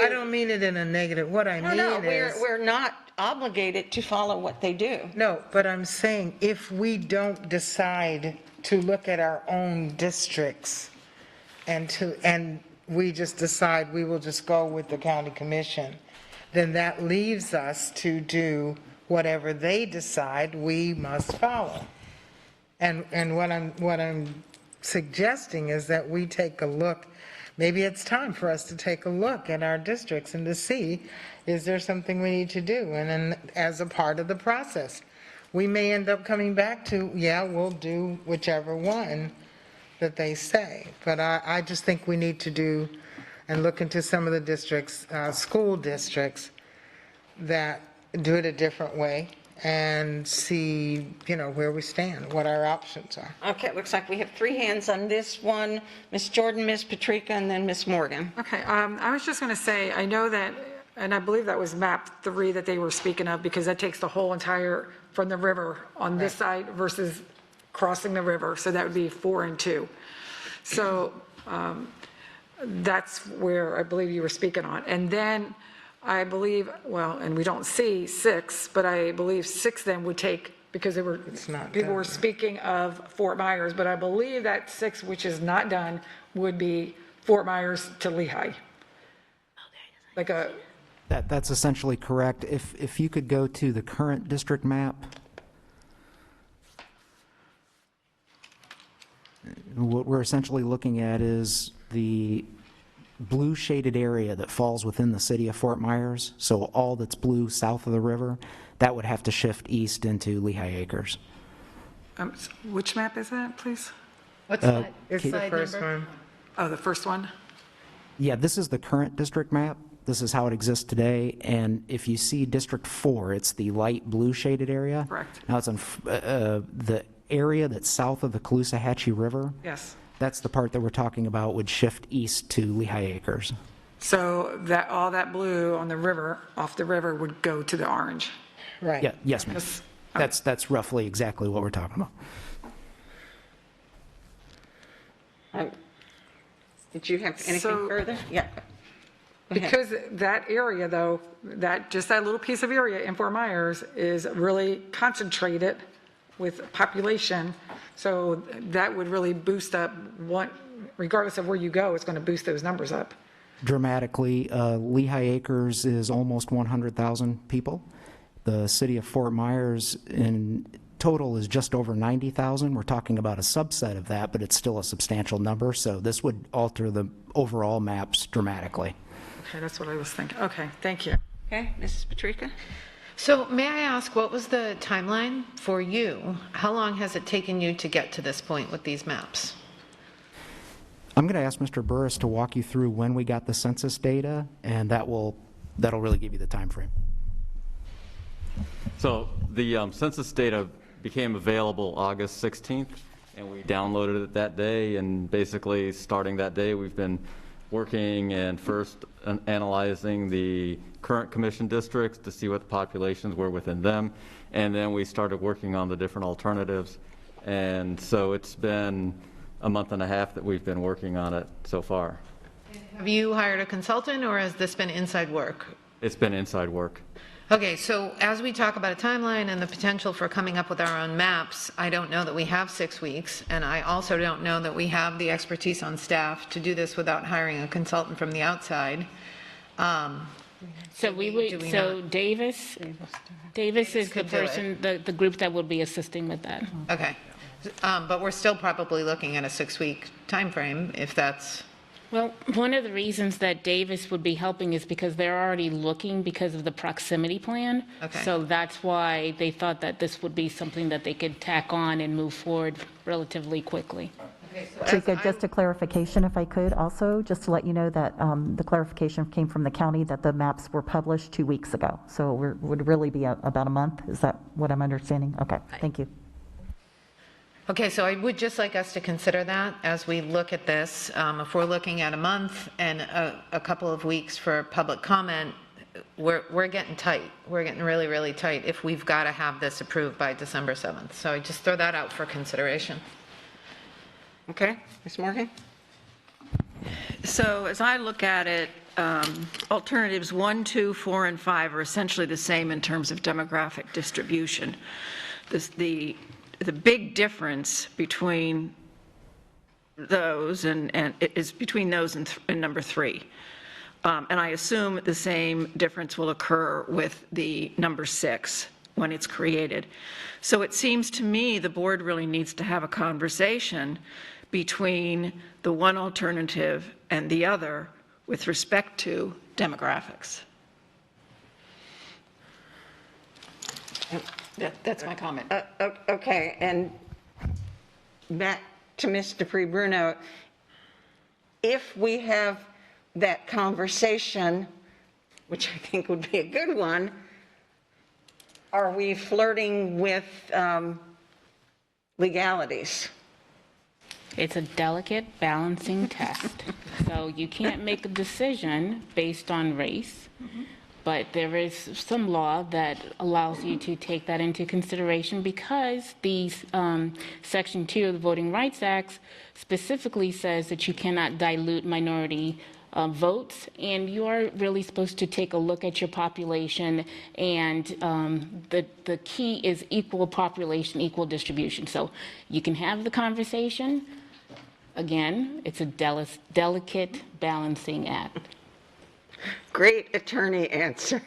don't mean it in a negative. What I mean is, we're not obligated to follow what they do. No, but I'm saying if we don't decide to look at our own districts and we just decide we will just go with the county commission, then that leaves us to do whatever they decide we must follow. And what I'm suggesting is that we take a look. Maybe it's time for us to take a look at our districts and to see, is there something we need to do? And then as a part of the process, we may end up coming back to, yeah, we'll do whichever one that they say. But I just think we need to do and look into some of the districts, school districts that do it a different way and see, where we stand, what our options are. Okay, it looks like we have 3 hands on this one. Ms. Jordan, Ms. Patrica, and then Ms. Morgan. Okay, I was just going to say, I know that, and I believe that was map 3 that they were speaking of, because that takes the whole entire, from the river on this side versus crossing the river, so that would be 4 and 2. So that's where I believe you were speaking on. And then I believe, well, and we don't see 6, but I believe 6 then would take, because they were, people were speaking of Fort Myers, but I believe that 6, which is not done, would be Fort Myers to Lehigh. Like a. That's essentially correct. If you could go to the current district map. What we're essentially looking at is the blue shaded area that falls within the city of Fort Myers. So all that's blue south of the river, that would have to shift east into Lehigh Acres. Which map is that, please? What's that? It's the first one. Oh, the first one? Yeah, this is the current district map. This is how it exists today. And if you see District 4, it's the light blue shaded area. Correct. Now it's on the area that's south of the Caloosahatchee River. Yes. That's the part that we're talking about would shift east to Lehigh Acres. So that, all that blue on the river, off the river, would go to the orange. Right. Yeah, yes, ma'am. That's roughly exactly what we're talking about. Did you have anything further? Yeah. Because that area, though, just that little piece of area in Fort Myers is really concentrated with population, so that would really boost up regardless of where you go, it's going to boost those numbers up. Dramatically. Lehigh Acres is almost 100,000 people. The city of Fort Myers total is just over 90,000. We're talking about a subset of that, but it's still a substantial number, so this would alter the overall maps dramatically. Okay, that's what I was thinking. Okay, thank you. Okay, Mrs. Patrica? So may I ask, what was the timeline for you? How long has it taken you to get to this point with these maps? I'm going to ask Mr. Burris to walk you through when we got the census data, and that'll really give you the time frame. So the census data became available August 16th, and we downloaded it that day, and basically starting that day, we've been working and first analyzing the current commission districts to see what the populations were within them, and then we started working on the different alternatives. And so it's been a month and a half that we've been working on it so far. Have you hired a consultant, or has this been inside work? It's been inside work. Okay, so as we talk about a timeline and the potential for coming up with our own maps, I don't know that we have 6 weeks, and I also don't know that we have the expertise on staff to do this without hiring a consultant from the outside. So we would, so Davis is the person, the group that would be assisting with that. Okay, but we're still probably looking at a 6-week timeframe, if that's... Well, one of the reasons that Davis would be helping is because they're already looking because of the proximity plan. Okay. So that's why they thought that this would be something that they could tack on and move forward relatively quickly. Okay, so Patrica, just a clarification, if I could also, just to let you know that the clarification came from the county that the maps were published 2 weeks ago. So it would really be about a month. Is that what I'm understanding? Okay, thank you. Okay, so I would just like us to consider that as we look at this. If we're looking at a month and a couple of weeks for public comment, we're getting tight. We're getting really, really tight if we've got to have this approved by December 7th. So I just throw that out for consideration. Okay, Ms. Morgan? So as I look at it, alternatives 1, 2, 4, and 5 are essentially the same in terms of demographic distribution. The big difference between those and is between those and number 3. And I assume the same difference will occur with the number 6 when it's created. So it seems to me the board really needs to have a conversation between the one alternative and the other with respect to demographics. That's my comment. Okay, and back to Mr. Bruno, if we have that conversation, which I think would be a good one, are we flirting with legalities? It's a delicate balancing test. So you can't make a decision based on race, but there is some law that allows you to take that into consideration because the Section 2 of the Voting Rights Act specifically says that you cannot dilute minority votes, and you are really supposed to take a look at your population, and the key is equal population, equal distribution. So you can have the conversation. Again, it's a delicate balancing act. Great attorney answer.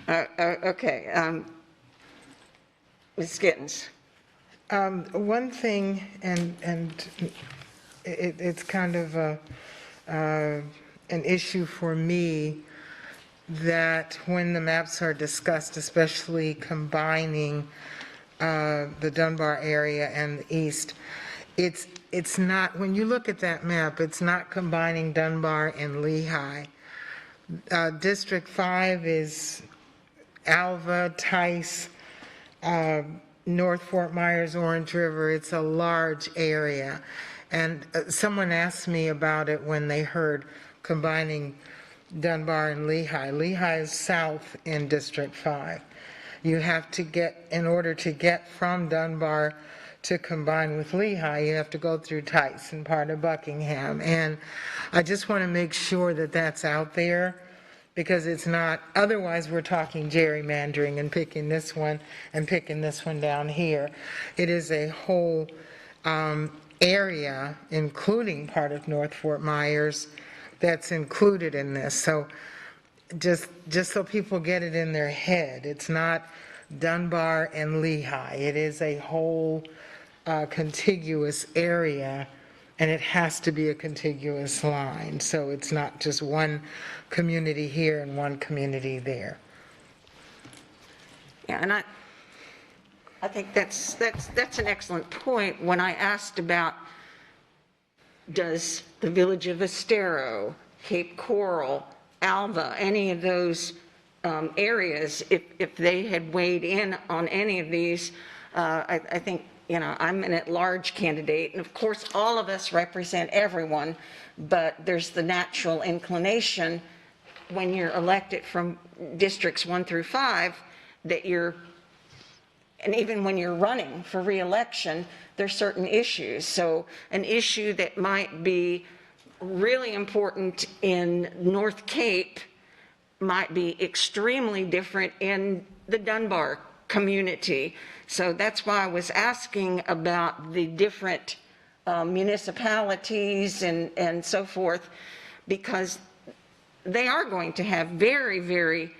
Okay, Ms. Gittens. One thing, and it's kind of an issue for me, that when the maps are discussed, especially combining the Dunbar area and the east, it's not, when you look at that map, it's not combining Dunbar and Lehigh. District 5 is Alva, Tice, North Fort Myers, Orange River. It's a large area. And someone asked me about it when they heard combining Dunbar and Lehigh. Lehigh is south in District 5. You have to get, in order to get from Dunbar to combine with Lehigh, you have to go through Tice and part of Buckingham. And I just want to make sure that that's out there, because it's not, otherwise we're talking gerrymandering and picking this one and picking this one down here. It is a whole area, including part of North Fort Myers, that's included in this. So just so people get it in their head, it's not Dunbar, and Lehigh. It is a whole contiguous area, and it has to be a contiguous line. So it's not just one community here and one community there. Yeah, and I think that's an excellent point. When I asked about, does the village of Estero, Cape Coral, Alva, any of those areas, if they had weighed in on any of these, I think, you know, I'm an at-large candidate, and of course, all of us represent everyone, but there's the natural inclination when you're elected from districts 1 through 5 that you're, and even when you're running for reelection, there's certain issues. So an issue that might be really important in North Cape might be extremely different in the Dunbar community. So that's why I was asking about the different municipalities and so forth, because they are going to have very, very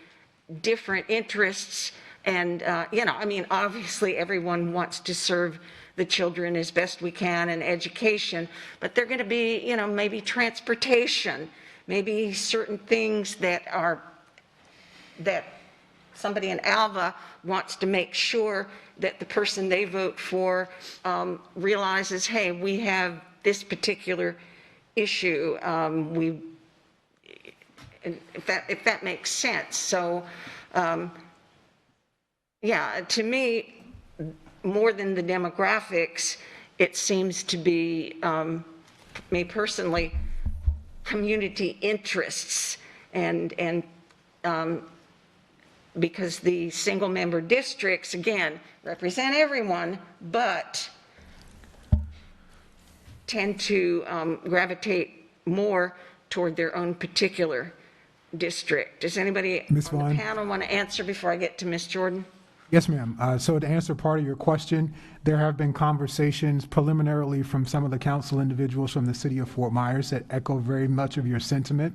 different interests. And, you know, I mean, obviously everyone wants to serve the children as best we can and education, but they're going to be, you know, maybe transportation, maybe certain things that somebody in Alva wants to make sure that the person they vote for realizes, hey, we have this particular issue. If that makes sense. So, yeah, to me, more than the demographics, it seems to be, me personally, community interests and because the single member districts, again, represent everyone, but tend to gravitate more toward their own particular district. Does anybody on the panel want to answer before I get to Ms. Jordan? Yes, ma'am. So to answer part of your question, there have been conversations preliminarily from some of the council individuals from the city of Fort Myers that echo very much of your sentiment,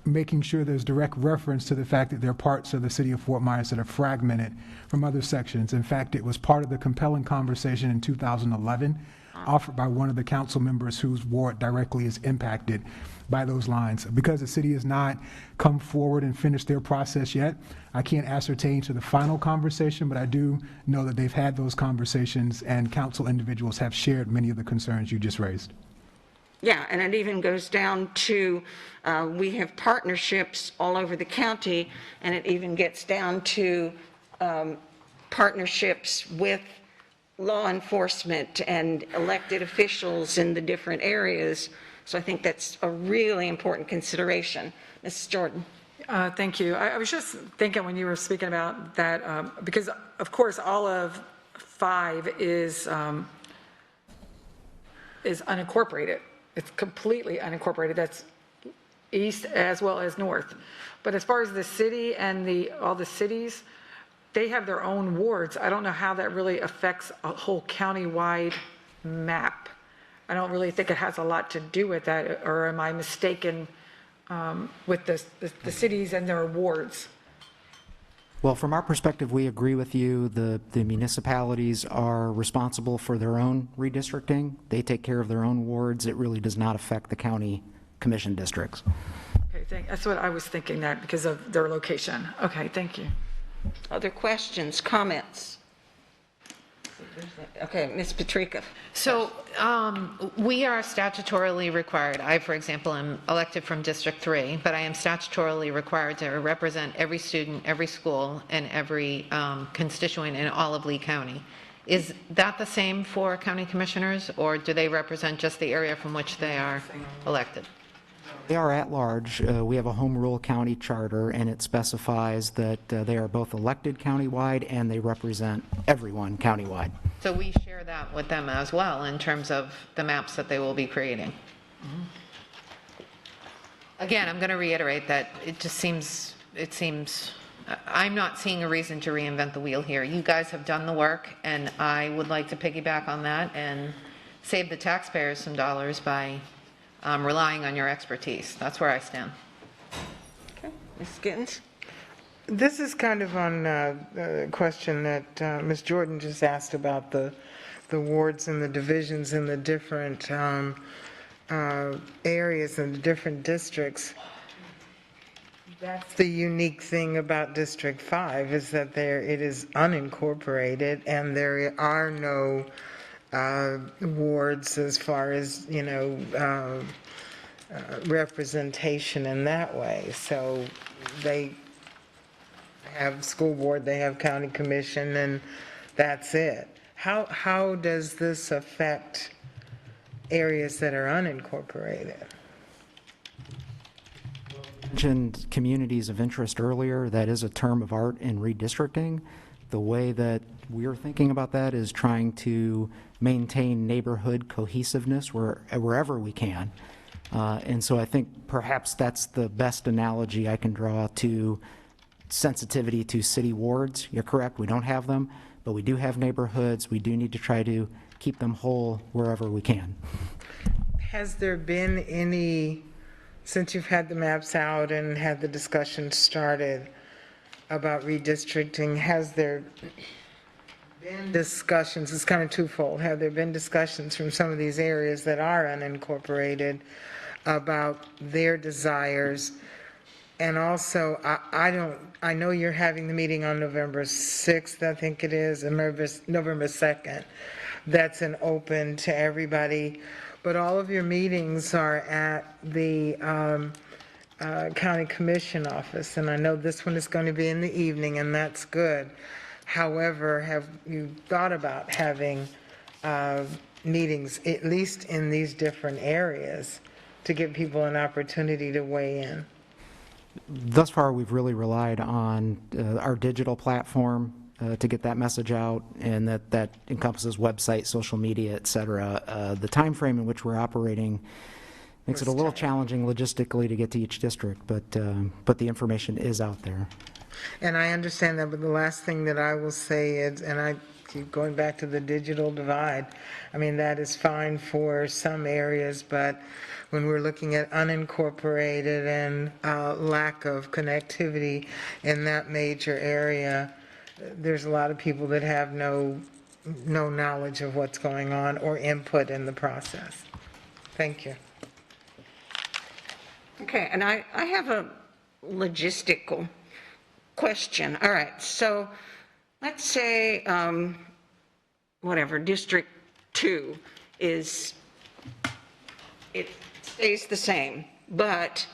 making sure there's direct reference to the fact that there are parts of the city of Fort Myers that are fragmented from other sections. In fact, it was part of the compelling conversation in 2011 offered by one of the council members whose ward directly is impacted by those lines. Because the city has not come forward and finished their process yet, I can't ascertain to the final conversation, but I do know that they've had those conversations and council individuals have shared many of the concerns you just raised. Yeah, and it even goes down to, we have partnerships all over the county, and it even gets down to partnerships with law enforcement and elected officials in the different areas. So I think that's a really important consideration. Mrs. Jordan. Thank you. I was just thinking when you were speaking about that, because of course all of 5 is unincorporated. It's completely unincorporated. That's east as well as north. But as far as the city and all the cities, they have their own wards. I don't know how that really affects a whole county-wide map. I don't really think it has a lot to do with that, or am I mistaken with the cities and their wards? Well, from our perspective, we agree with you. The municipalities are responsible for their own redistricting. They take care of their own wards. It really does not affect the county commission districts. Okay, that's what I was thinking, that because of their location. Okay, thank you. Other questions, comments? Okay, Ms. Patrica. So we are statutorily required. I, for example, am elected from District 3, but I am statutorily required to represent every student, every school, and every constituent in all of Lee County. Is that the same for county commissioners, or do they represent just the area from which they are elected? They are at large. We have a home rule county charter, and it specifies that they are both elected countywide and they represent everyone countywide. So we share that with them as well in terms of the maps that they will be creating. Again, I'm going to reiterate that it seems, I'm not seeing a reason to reinvent the wheel here. You guys have done the work, and I would like to piggyback on that and save the taxpayers some dollars by relying on your expertise. That's where I stand. Okay, Ms. Gittens. This is kind of on the question that Ms. Jordan just asked about the wards and the divisions in the different areas and the different districts. That's the unique thing about District 5 is that it is unincorporated and there are no wards as far as, representation in that way. So they have school board, they have county commission, and that's it. How does this affect areas that are unincorporated? Mentioned communities of interest earlier. That is a term of art in redistricting. The way that we're thinking about that is trying to maintain neighborhood cohesiveness wherever we can. And so I think perhaps that's the best analogy I can draw to sensitivity to city wards. You're correct, we don't have them, but we do have neighborhoods. We do need to try to keep them whole wherever we can. Has there been any, since you've had the maps out and had the discussion started about redistricting, has there been discussions, it's kind of twofold, have there been discussions from some of these areas that are unincorporated about their desires? And also, I know you're having the meeting on November 6th, I think it is, and November 2nd. That's an open to everybody. But all of your meetings are at the county commission office, and I know this one is going to be in the evening, and that's good. However, have you thought about having meetings, at least in these different areas, to give people an opportunity to weigh in? Thus far, we've really relied on our digital platform to get that message out, and that encompasses website, social media, et cetera. The time frame in which we're operating makes it a little challenging logistically to get to each district, but the information is out there. And I understand that, but the last thing that I will say is, and I keep going back to the digital divide, I mean, that is fine for some areas, but when we're looking at unincorporated and lack of connectivity in that major area, there's a lot of people that have no knowledge of what's going on or input in the process. Thank you. Okay, and I have a logistical question. All right, so let's say, District 2 is, it stays the same, but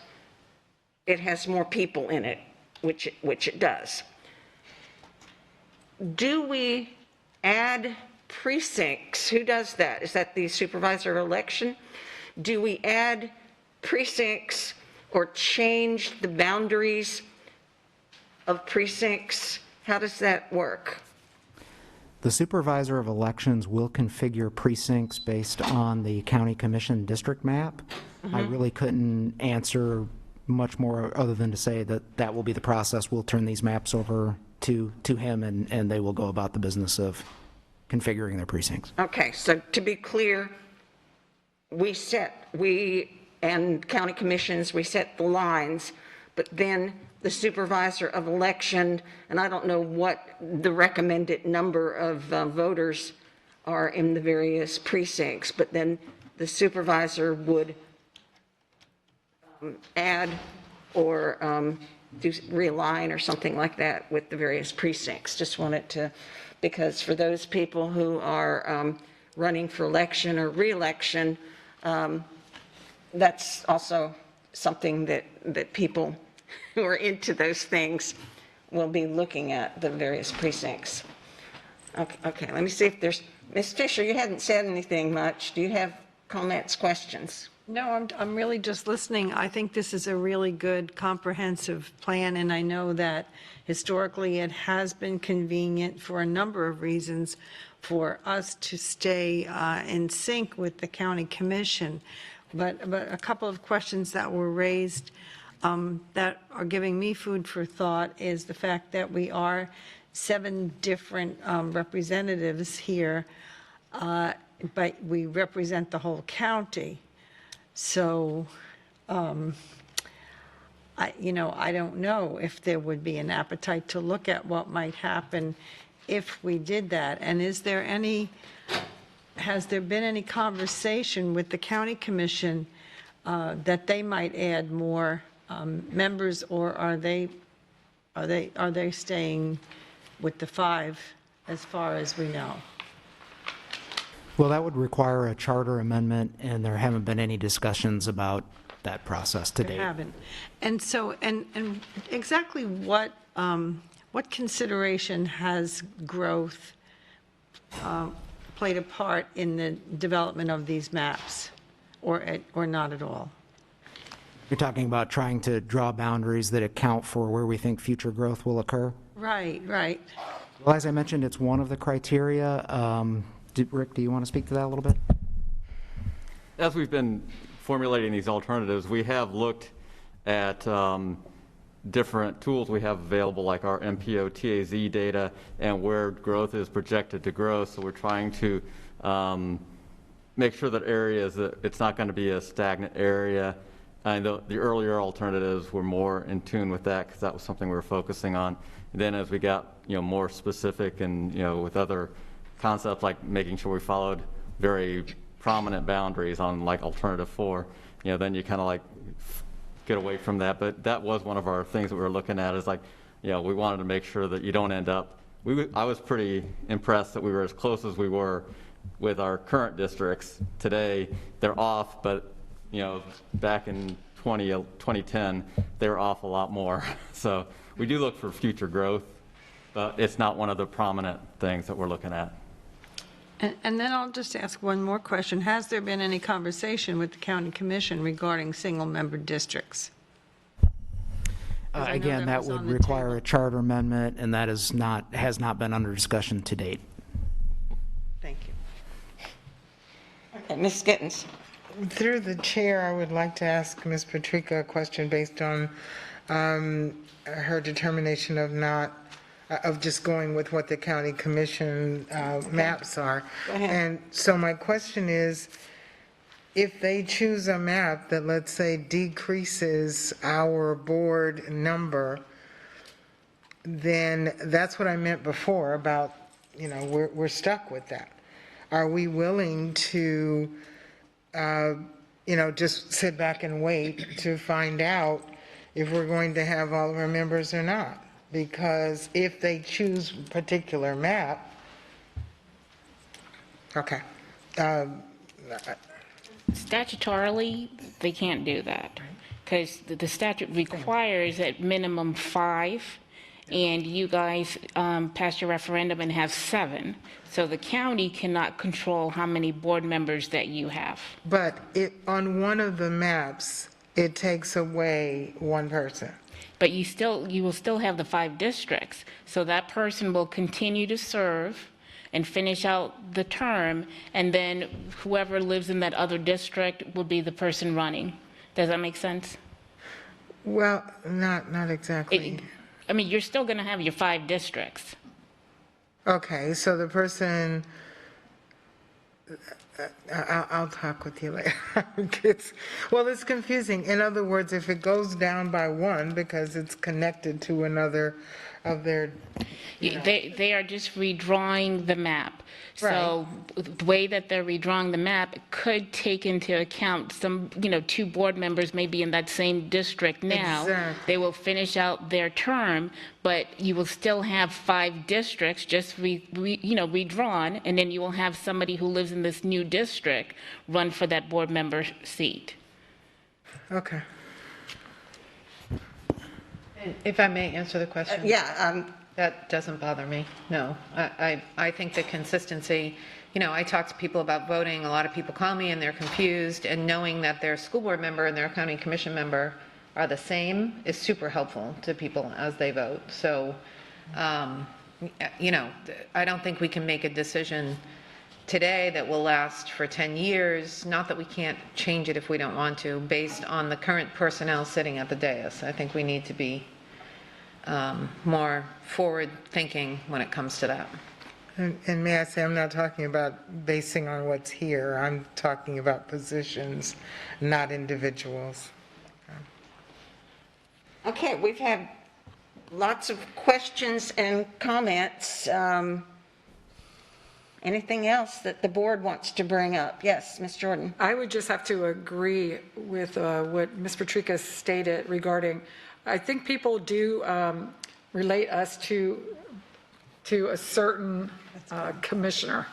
it has more people in it, which it does. Do we add precincts? Who does that? Is that the supervisor of election? Do we add precincts or change the boundaries of precincts? How does that work? The supervisor of elections will configure precincts based on the county commission district map. I really couldn't answer much more other than to say that will be the process. We'll turn these maps over to him, and they will go about the business of configuring their precincts. Okay, so to be clear, we and county commissions, we set the lines, but then the supervisor of election, and I don't know what the recommended number of voters are in the various precincts, but then the supervisor would add or realign or something like that with the various precincts. Just wanted to, because for those people who are running for election or re-election, that's also something that people who are into those things will be looking at, the various precincts. Okay, let me see if there's, Ms. Fisher, you hadn't said anything much. Do you have comments, questions? No, I'm really just listening. I think this is a really good comprehensive plan, and I know that historically it has been convenient for a number of reasons for us to stay in sync with the county commission. But a couple of questions that were raised that are giving me food for thought is the fact that we are 7 different representatives here, but we represent the whole county. So I don't know if there would be an appetite to look at what might happen if we did that. And has there been any conversation with the county commission that they might add more members, or are they staying with the 5 as far as we know? Well, that would require a charter amendment, and there haven't been any discussions about that process to date. They haven't. And so, and exactly what consideration has growth played a part in the development of these maps, or not at all? You're talking about trying to draw boundaries that account for where we think future growth will occur? Right, right. Well, as I mentioned, it's one of the criteria. Rick, do you want to speak to that a little bit? As we've been formulating these alternatives, we have looked at different tools we have available, like our MPO TAZ data and where growth is projected to grow. So we're trying to make sure that it's not going to be a stagnant area. And the earlier alternatives were more in tune with that, because that was something we were focusing on. And then as we got more specific and with other concepts, like making sure we followed very prominent boundaries on like alternative 4, then you kind of like get away from that. But that was one of our things that we were looking at, is like, we wanted to make sure that you don't end up. I was pretty impressed that we were as close as we were with our current districts. Today they're off, but back in 2010 they were off a lot more. So we do look for future growth, but it's not one of the prominent things that we're looking at. And then I'll just ask one more question. Has there been any conversation with the county commission regarding single-member districts? Again, that would require a charter amendment, and that has not been under discussion to date. Thank you. Okay, Ms. Gittens. Through the chair, I would like to ask Ms. Patrica a question based on her determination of just going with what the county commission maps are. And so my question is, if they choose a map that, let's say, decreases our board number, then that's what I meant before about, we're stuck with that. Are we willing to, just sit back and wait to find out if we're going to have all of our members or not? Because if they choose a particular map, okay. Statutorily, they can't do that, because the statute requires at minimum 5, and you guys passed your referendum and have 7. So the county cannot control how many board members that you have. But on one of the maps, it takes away one person. But you will still have the 5 districts. So that person will continue to serve and finish out the term, and then whoever lives in that other district will be the person running. Does that make sense? Well, not exactly. You're still going to have your 5 districts. Okay, so the person, I'll talk with you later. It's confusing. In other words, if it goes down by 1 because it's connected to another of their... They are just redrawing the map. So the way that they're redrawing the map could take into account some, 2 board members may be in that same district now. Exactly. They will finish out their term, but you will still have 5 districts just redrawn, and then you will have somebody who lives in this new district run for that board member seat. Okay. If I may answer the question? Yeah. That doesn't bother me, no. I think the consistency, I talk to people about voting, a lot of people call me and they're confused, and knowing that their school board member and their county commission member are the same is super helpful to people as they vote. So, I don't think we can make a decision today that will last for 10 years, not that we can't change it if we don't want to, based on the current personnel sitting at the dais. I think we need to be more forward-thinking when it comes to that. And may I say, I'm not talking about basing on what's here. I'm talking about positions, not individuals. Okay, we've had lots of questions and comments. Anything else that the board wants to bring up? Yes, Ms. Jordan. I would just have to agree with what Ms. Patrica stated regarding, I think people do relate us to a certain commissioner,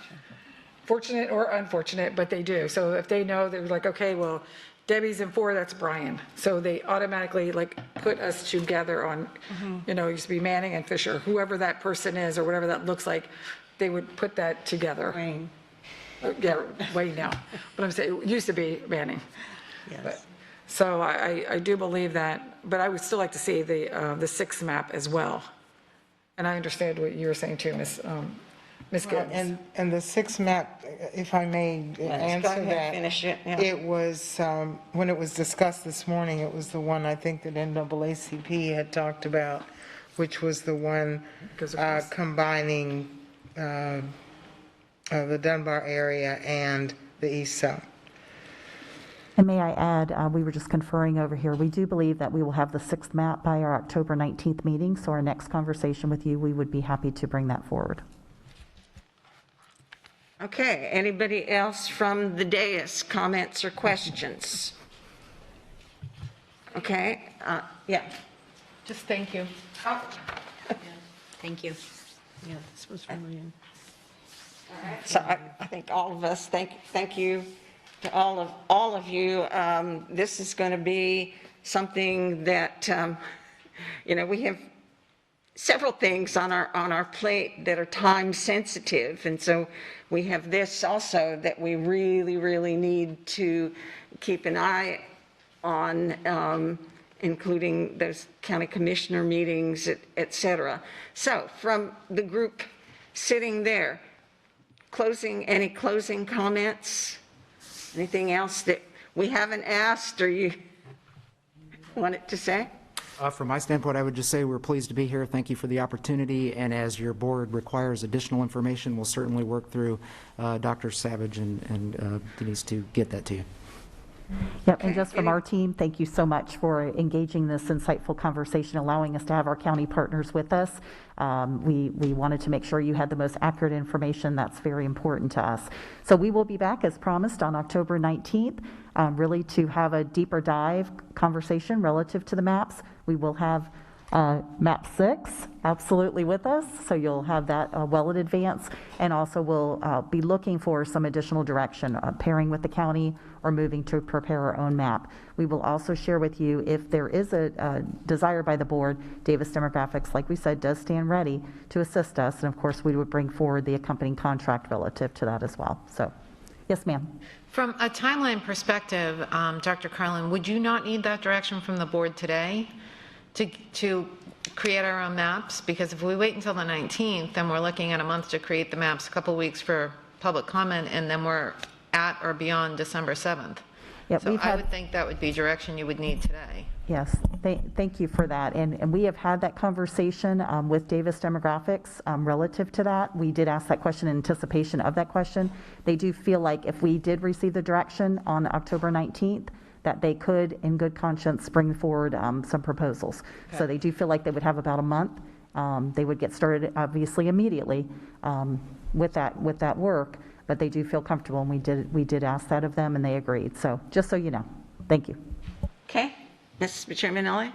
fortunate or unfortunate, but they do. So if they know, they're like, okay, well, Debbie's in 4, that's Brian. So they automatically like put us together on, it used to be Manning and Fisher, whoever that person is or whatever that looks like, they would put that together. Wayne. Yeah, Wayne now. But I'm saying, it used to be Manning. Yes. So I do believe that, but I would still like to see the 6th map as well. And I understand what you were saying too, Ms. Gibbs. And the 6th map, if I may answer Go ahead, that. finish it. Yeah. It was, when it was discussed this morning, it was the one I think that NAACP had talked about, which was the one combining the Dunbar area and the East South. And may I add, we were just conferring over here, we do believe that we will have the 6th map by our October 19th meeting, so our next conversation with you, we would be happy to bring that forward. Okay, anybody else from the dais, comments or questions? Okay, yeah. Just thank you. Thank you. Yeah, this was really. So I think all of us, thank you to all of you. This is going to be something that, we have several things on our plate that are time sensitive, and so we have this also that we really, really need to keep an eye on, including those county commissioner meetings, et cetera. So from the group sitting there, any closing comments? Anything else that we haven't asked or you wanted to say? From my standpoint, I would just say we're pleased to be here. Thank you for the opportunity, and as your board requires additional information, we'll certainly work through Dr. Savage and Denise to get that to you. Yep, and just from our team, thank you so much for engaging this insightful conversation, allowing us to have our county partners with us. We wanted to make sure you had the most accurate information. That's very important to us. So we will be back as promised on October 19th, really to have a deeper dive conversation relative to the maps. We will have map 6 absolutely with us, so you'll have that well in advance, and also we'll be looking for some additional direction, pairing with the county or moving to prepare our own map. We will also share with you if there is a desire by the board. Davis Demographics, like we said, does stand ready to assist us, and of course we would bring forward the accompanying contract relative to that as well. So, yes, ma'am. From a timeline perspective, Dr. Carlin, would you not need that direction from the board today to create our own maps? Because if we wait until the 19th, then we're looking at a month to create the maps, a couple weeks for public comment, and then we're at or beyond December 7th. Yep, so I would think that would be direction you would need today. Yes, thank you for that. And we have had that conversation with Davis Demographics relative to that. We did ask that question in anticipation of that question. They do feel like if we did receive the direction on October 19th, that they could, in good conscience, bring forward some proposals. Okay. So they do feel like they would have about a month. They would get started, obviously, immediately with that work, but they do feel comfortable, and we did ask that of them, and they agreed. So just so you know, thank you. Okay, Ms. Chairman.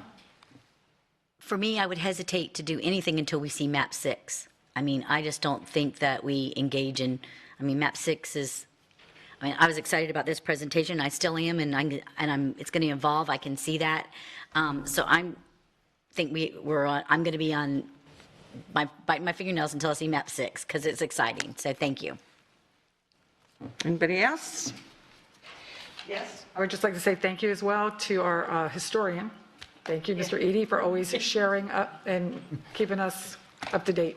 For me, I would hesitate to do anything until we see map 6. I mean, I just don't think that we engage in, map 6 is, I was excited about this presentation. I still am, and it's going to evolve. I can see that. So I'm going to be on biting my fingernails until I see map 6 because it's exciting. So thank you. Anybody else? Yes. I would just like to say thank you as well to our historian. Thank you, Mr. Eady, for always sharing and keeping us up to date.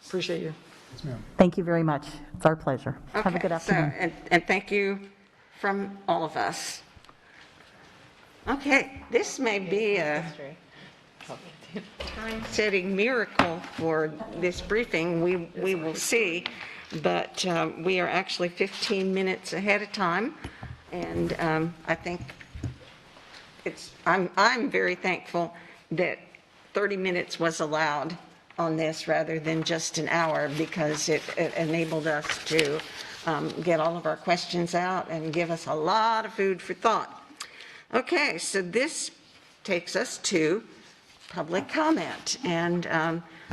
Appreciate you. Yes, ma'am. Thank you very much. It's our pleasure. Okay, have a good afternoon. So, and thank you from all of us. Okay, this may be a time-setting miracle for this briefing. We will see, but we are actually 15 minutes ahead of time, and I think I'm very thankful that 30 minutes was allowed on this rather than just an hour, because it enabled us to get all of our questions out and give us a lot of food for thought. Okay, so this takes us to public comment. And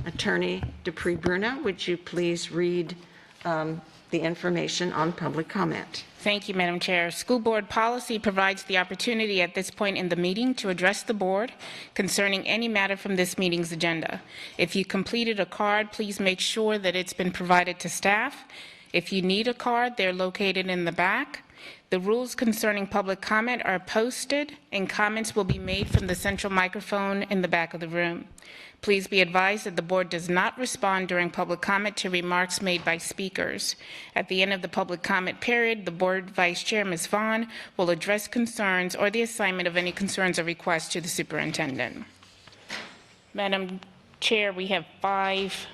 Attorney Dupree Bruno, would you please read the information on public comment? Thank you, Madam Chair. School board policy provides the opportunity at this point in the meeting to address the board concerning any matter from this meeting's agenda. If you completed a card, please make sure that it's been provided to staff. If you need a card, they're located in the back. The rules concerning public comment are posted, and comments will be made from the central microphone in the back of the room. Please be advised that the board does not respond during public comment to remarks made by speakers. At the end of the public comment period, the board vice chair, Ms. Vaughn, will address concerns or the assignment of any concerns or requests to the superintendent. Madam Chair, we have 5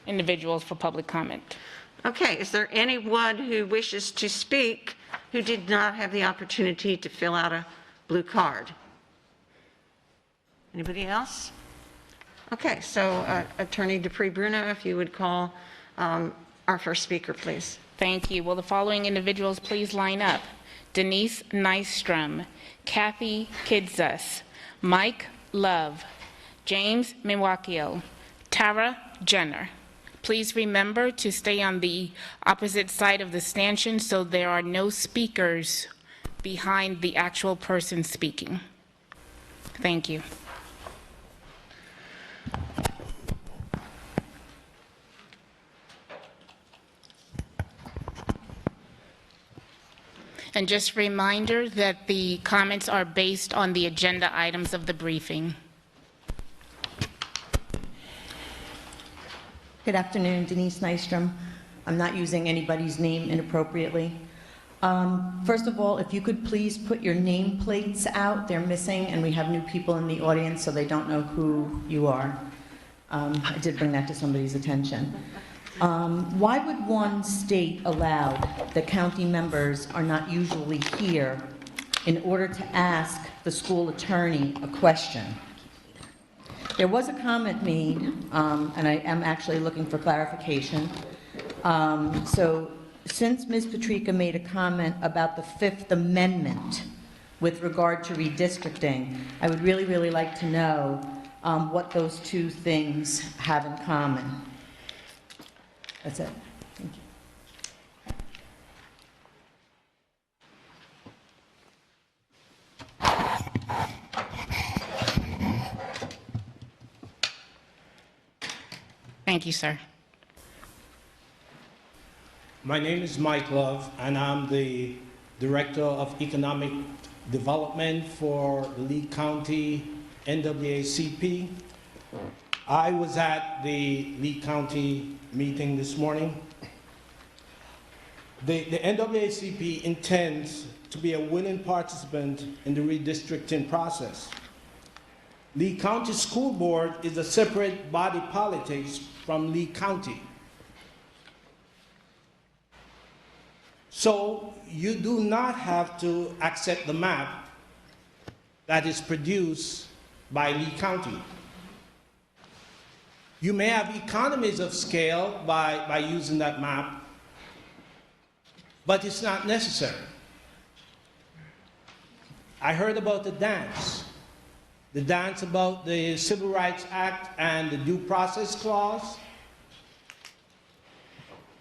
individuals for public comment. Okay, is there anyone who wishes to speak who did not have the opportunity to fill out a blue card? Anybody else? Okay, so Attorney Dupree Bruno, if you would call our first speaker, please. Thank you. Will the following individuals please line up? Denise Nystrom, Kathy Kidzas, Mike Love, James Miwakio, Tara Jenner. Please remember to stay on the opposite side of the stanchion so there are no speakers behind the actual person speaking. Thank you. And just a reminder that the comments are based on the agenda items of the briefing. Good afternoon, Denise Nystrom. I'm not using anybody's name inappropriately. First of all, if you could please put your nameplates out. They're missing, and we have new people in the audience, so they don't know who you are. I did bring that to somebody's attention. Why would one state aloud that county members are not usually here in order to ask the school attorney a question? There was a comment made, and I am actually looking for clarification. So since Ms. Patrica made a comment about the Fifth Amendment with regard to redistricting, I would really, really like to know what those two things have in common. That's it. Thank you. Thank you, sir. My name is Mike Love, and I'm the Director of Economic Development for the Lee County NAACP. I was at the Lee County meeting this morning. The NAACP intends to be a willing participant in the redistricting process. Lee County School Board is a separate body politic from Lee County. So you do not have to accept the map that is produced by Lee County. You may have economies of scale by using that map, but it's not necessary. I heard about the dance about the Civil Rights Act and the Due Process Clause.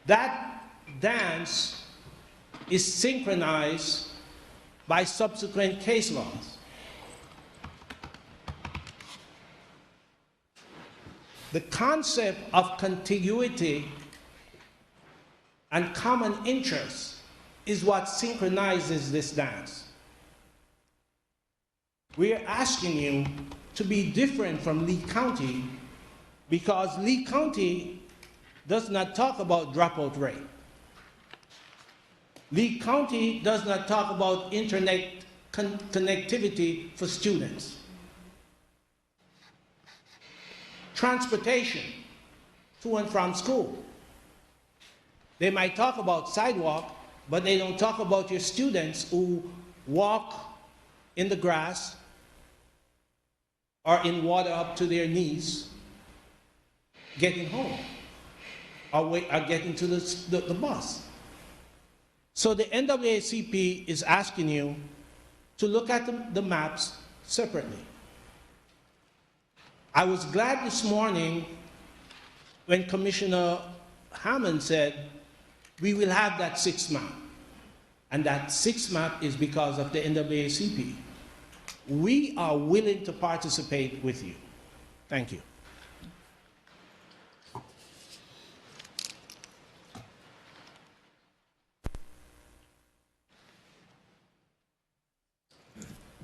That dance is synchronized by subsequent case laws. The concept of contiguity and common interest is what synchronizes this dance. We are asking you to be different from Lee County because Lee County does not talk about dropout rate. Lee County does not talk about internet connectivity for students. Transportation to and from school. They might talk about sidewalk, but they don't talk about your students who walk in the grass are in water up to their knees getting home, are getting to the bus. So the NAACP is asking you to look at the maps separately. I was glad this morning when Commissioner Hammond said, we will have that 6th map. And that 6th map is because of the NAACP. We are willing to participate with you. Thank you.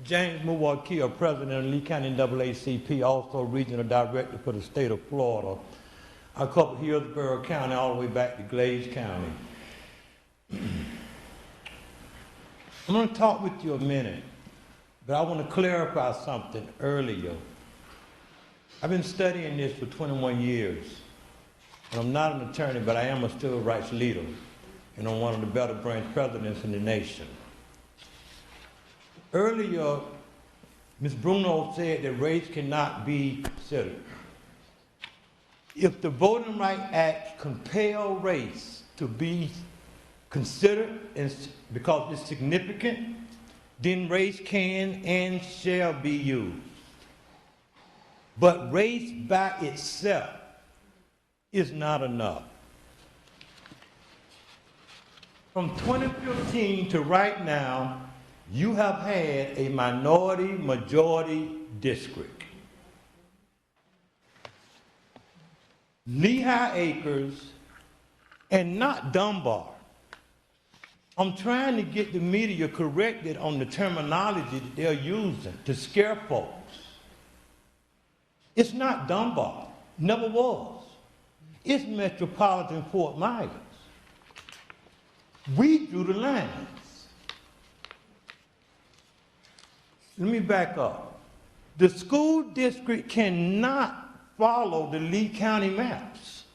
James Milwaukee, President of Lee County NAACP, also Regional Director for the state of Florida. I cover Hillsborough County all the way back to Glades County. I'm going to talk with you a minute, but I want to clarify something earlier. I've been studying this for 21 years, and I'm not an attorney, but I am a civil rights leader, and I'm one of the better branch presidents in the nation. Earlier, Ms. Bruno said that race cannot be considered. If the Voting Rights Act compels race to be considered because it's significant, then race can and shall be used. But race by itself is not enough. From 2015 to right now, you have had a minority-majority district. Lehigh Acres and not Dunbar. I'm trying to get the media corrected on the terminology that they're using to scare folks. It's not Dunbar, never was. It's Metropolitan Fort Myers. We drew the lines. Let me back up. The school district cannot follow the Lee County maps.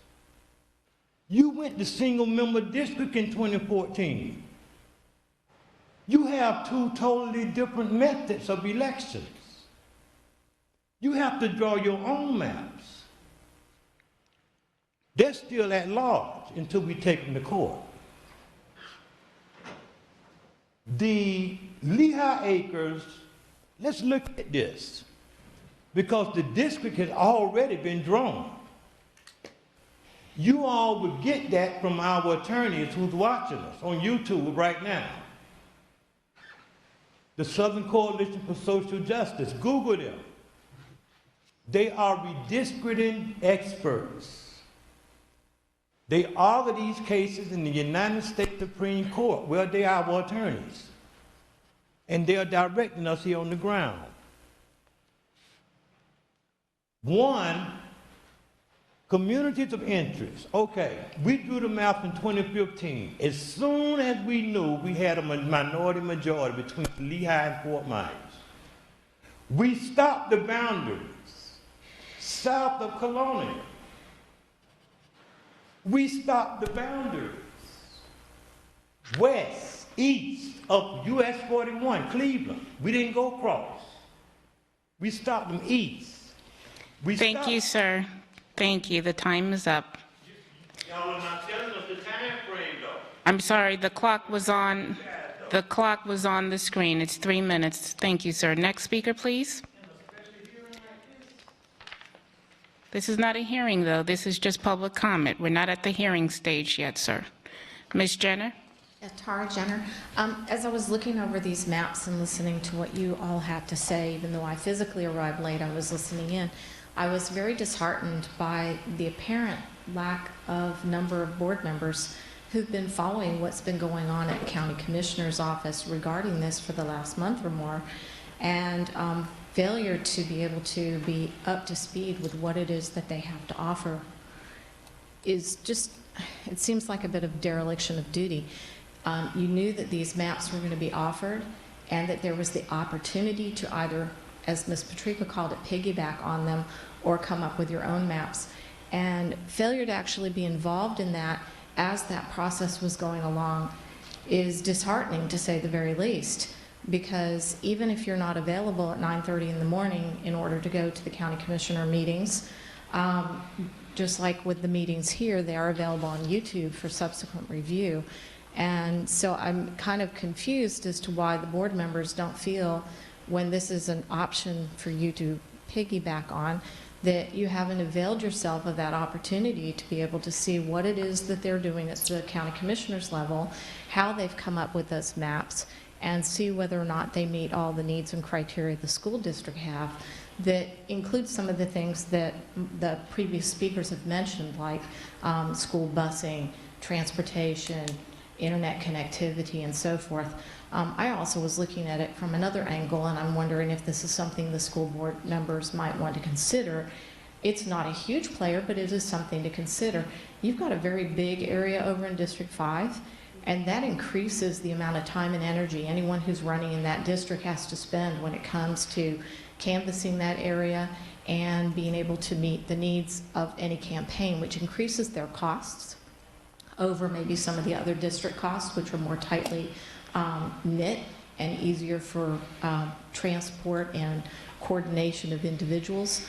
You went to single-member district in 2014. You have 2 totally different methods of elections. You have to draw your own maps. They're still at large until we take them to court. The Lehigh Acres, let's look at this, because the district has already been drawn. You all would get that from our attorneys who's watching us on YouTube right now. The Southern Coalition for Social Justice, Google them. They are redistricting experts. They argue these cases in the United States Supreme Court, where they are our attorneys. And they are directing us here on the ground. 1, communities of interest. Okay, we drew the map in 2015. As soon as we knew we had a minority majority between Lehigh and Fort Myers, we stopped the boundaries south of Colonial. We stopped the boundaries west, east of US 41, Cleveland. We didn't go across. We stopped them east. Thank you, sir. Thank you. The time is up. Y'all are not telling us the time frame, though. I'm sorry, the clock was on the screen. It's 3 minutes. Thank you, sir. Next speaker, please. This is not a hearing, though. This is just public comment. We're not at the hearing stage yet, sir. Ms. Jenner? Tara Jenner. As I was looking over these maps and listening to what you all had to say, even though I physically arrived late, I was listening in. I was very disheartened by the apparent lack of number of board members who've been following what's been going on at County Commissioner's office regarding this for the last month or more, and failure to be able to be up to speed with what it is that they have to offer is just, it seems like a bit of dereliction of duty. You knew that these maps were going to be offered and that there was the opportunity to either, as Ms. Patrica called it, piggyback on them or come up with your own maps. And failure to actually be involved in that as that process was going along is disheartening, to say the very least. because even if you're not available at 9:30 in the morning in order to go to the county commissioner meetings, just like with the meetings here, they are available on YouTube for subsequent review. And so I'm kind of confused as to why the board members don't feel, when this is an option for you to piggyback on, that you haven't availed yourself of that opportunity to be able to see what it is that they're doing at the county commissioners level, how they've come up with those maps, and see whether or not they meet all the needs and criteria the school district have, that include some of the things that the previous speakers have mentioned, like school busing, transportation, internet connectivity, and so forth. I also was looking at it from another angle, and I'm wondering if this is something the school board members might want to consider. It's not a huge player, but it is something to consider. You've got a very big area over in District 5, and that increases the amount of time and energy anyone who's running in that district has to spend when it comes to canvassing that area and being able to meet the needs of any campaign, which increases their costs over maybe some of the other district costs, which are more tightly knit and easier for transport and coordination of individuals.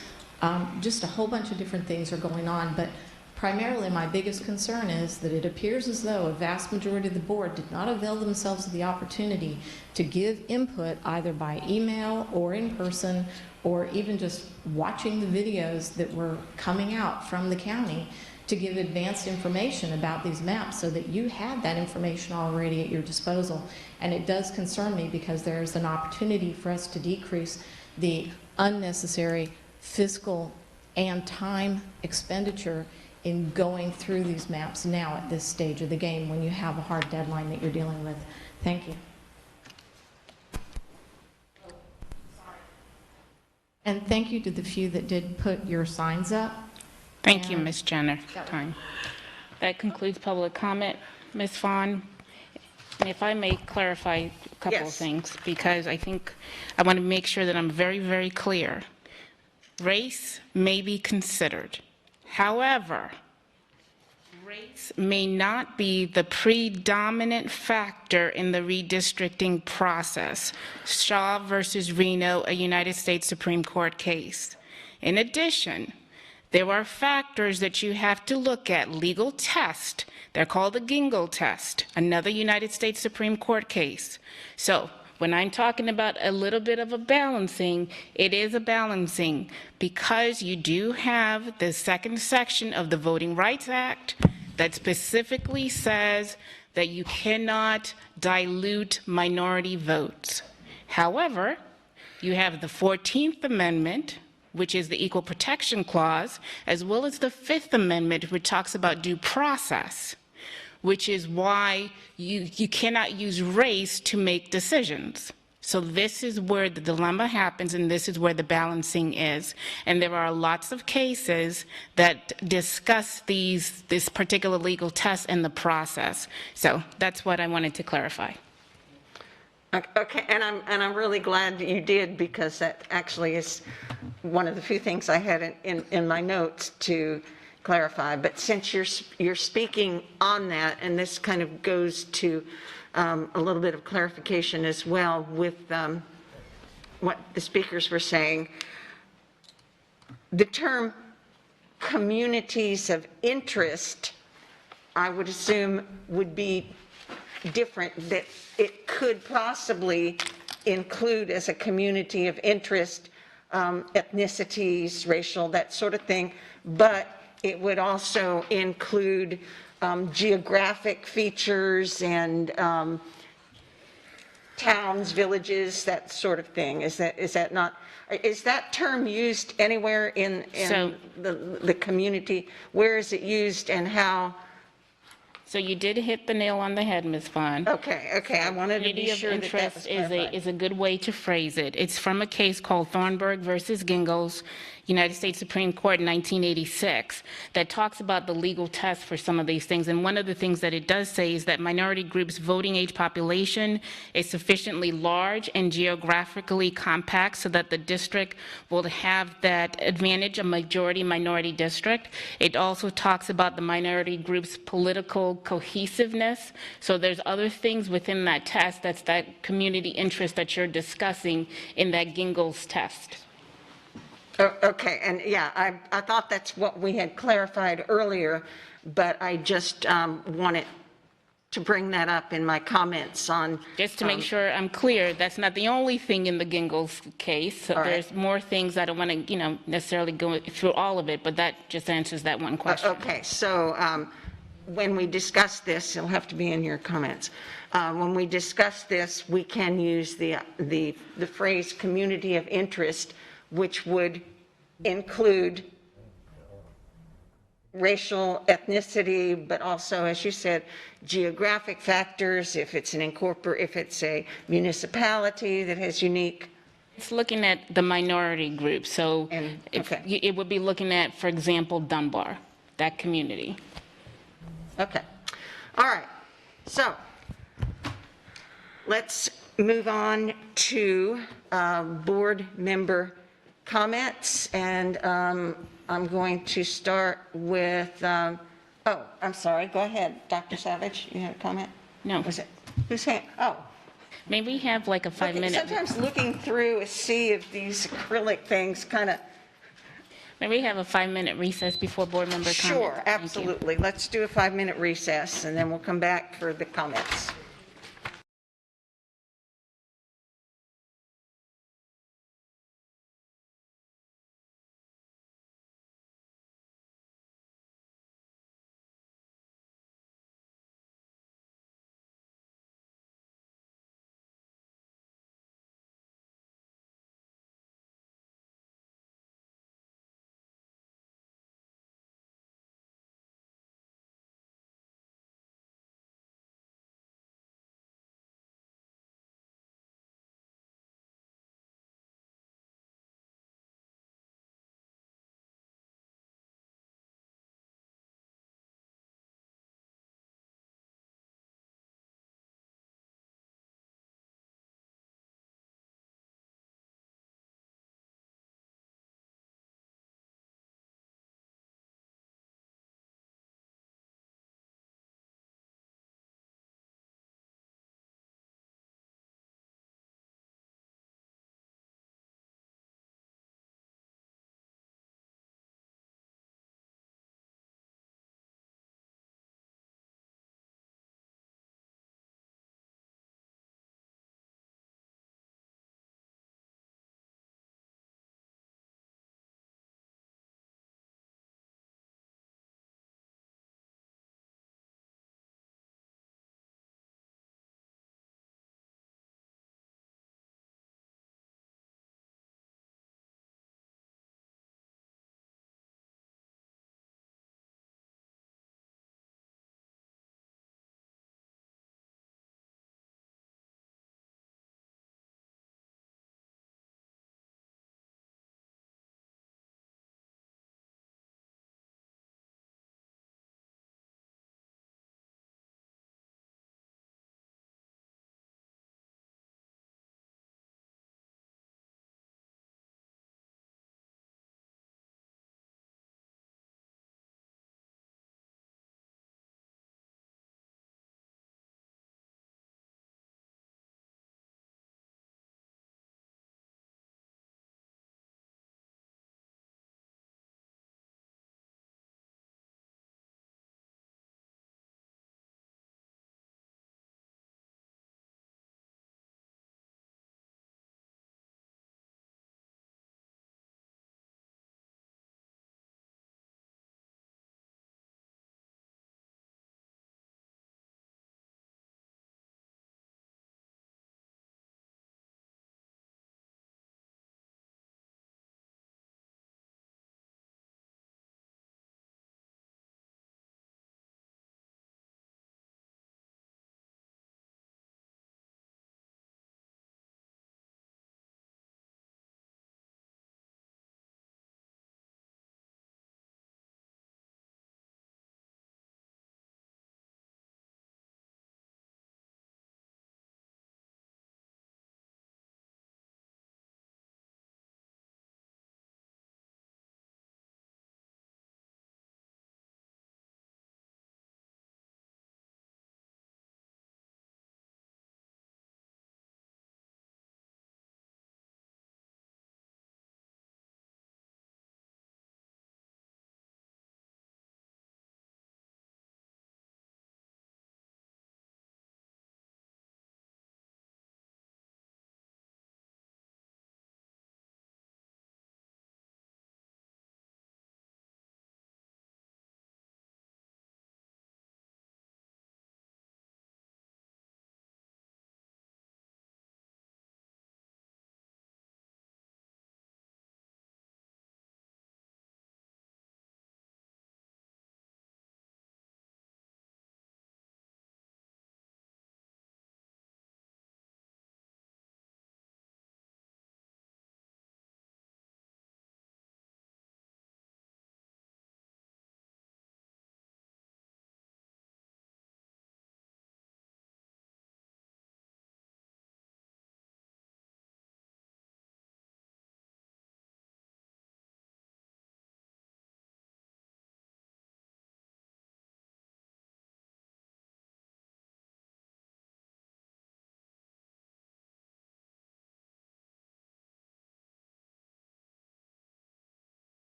Just a whole bunch of different things are going on, but primarily my biggest concern is that it appears as though a vast majority of the board did not avail themselves of the opportunity to give input either by email or in person, or even just watching the videos that were coming out from the county to give advanced information about these maps, so that you had that information already at your disposal. And it does concern me, because there's an opportunity for us to decrease the unnecessary fiscal and time expenditure in going through these maps now at this stage of the game, when you have a hard deadline that you're dealing with. Thank you. And thank you to the few that did put your signs up. Thank you, Ms. Jenner. That concludes public comment. Ms. Vaughn, and if I may clarify a couple of things, because I think I want to make sure that I'm very, very clear. Race may be considered. However, race may not be the predominant factor in the redistricting process. Shaw versus Reno, a United States Supreme Court case. In addition, there are factors that you have to look at, legal test. They're called the Gingle test, another United States Supreme Court case. So when I'm talking about a little bit of a balancing, it is a balancing, because you do have the second section of the Voting Rights Act that specifically says that you cannot dilute minority votes. However, you have the 14th Amendment, which is the Equal Protection Clause, as well as the 5th Amendment, which talks about due process, which is why you cannot use race to make decisions. So this is where the dilemma happens, and this is where the balancing is. And there are lots of cases that discuss this particular legal test and the process. So that's what I wanted to clarify. Okay, and I'm really glad that you did, because that actually is one of the few things I had in my notes to clarify. But since you're speaking on that, and this kind of goes to a little bit of clarification as well with what the speakers were saying, the term communities of interest, I would assume, would be different, that it could possibly include as a community of interest ethnicities, racial, that sort of thing, but it would also include geographic features and towns, villages, that sort of thing. Is that not? Is that term used anywhere in the community? Where is it used, and how? So you did hit the nail on the head, Ms. Vaughn. Okay. I wanted to be sure that that was clarified. Is a good way to phrase it. It's from a case called Thornburg versus Gingles. United States Supreme Court in 1986 that talks about the legal test for some of these things. And one of the things that it does say is that minority groups' voting age population is sufficiently large and geographically compact so that the district will have that advantage, a majority minority district. It also talks about the minority group's political cohesiveness. So there's other things within that test, that's that community interest that you're discussing in that Gingell's test. Okay, and yeah, I thought that's what we had clarified earlier, but I just wanted to bring that up in my comments on. Just to make sure I'm clear, that's not the only thing in the Gingell's case. So All right. there's more things. I don't want to, necessarily go through all of it, but that just answers that one question. Okay, so when we discuss this, it'll have to be in your comments. When we discuss this, we can use the phrase community of interest, which would include racial, ethnicity, but also, as you said, geographic factors, if it's a municipality that has unique. It's looking at the minority group. So it would be looking at, for example, Dunbar, that community. Okay. All right. So let's move on to board member comments. And I'm going to start with, I'm sorry. Go ahead, Dr. Savage. You had a comment? No. Was it? Who's hand? Oh. May we have like a 5-minute? Sometimes looking through a sea of these acrylic things kind of. May we have a 5-minute recess before board member comments? Sure, absolutely. Let's do a 5-minute recess, and then we'll come back for the comments.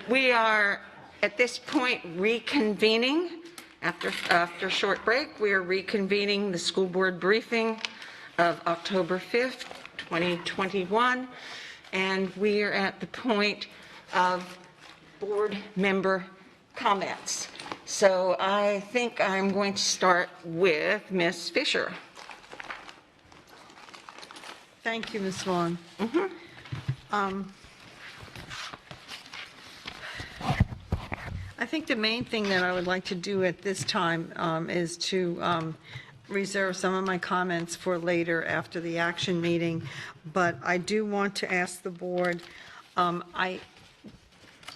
We are, at this point, reconvening. After a short break, we are reconvening the school board briefing of October 5th, 2021. And we are at the point of board member comments. So I think I'm going to start with Ms. Fisher. Thank you, Ms. Vaughn. I think the main thing that I would like to do at this time is to reserve some of my comments for later after the action meeting, but I do want to ask the board, I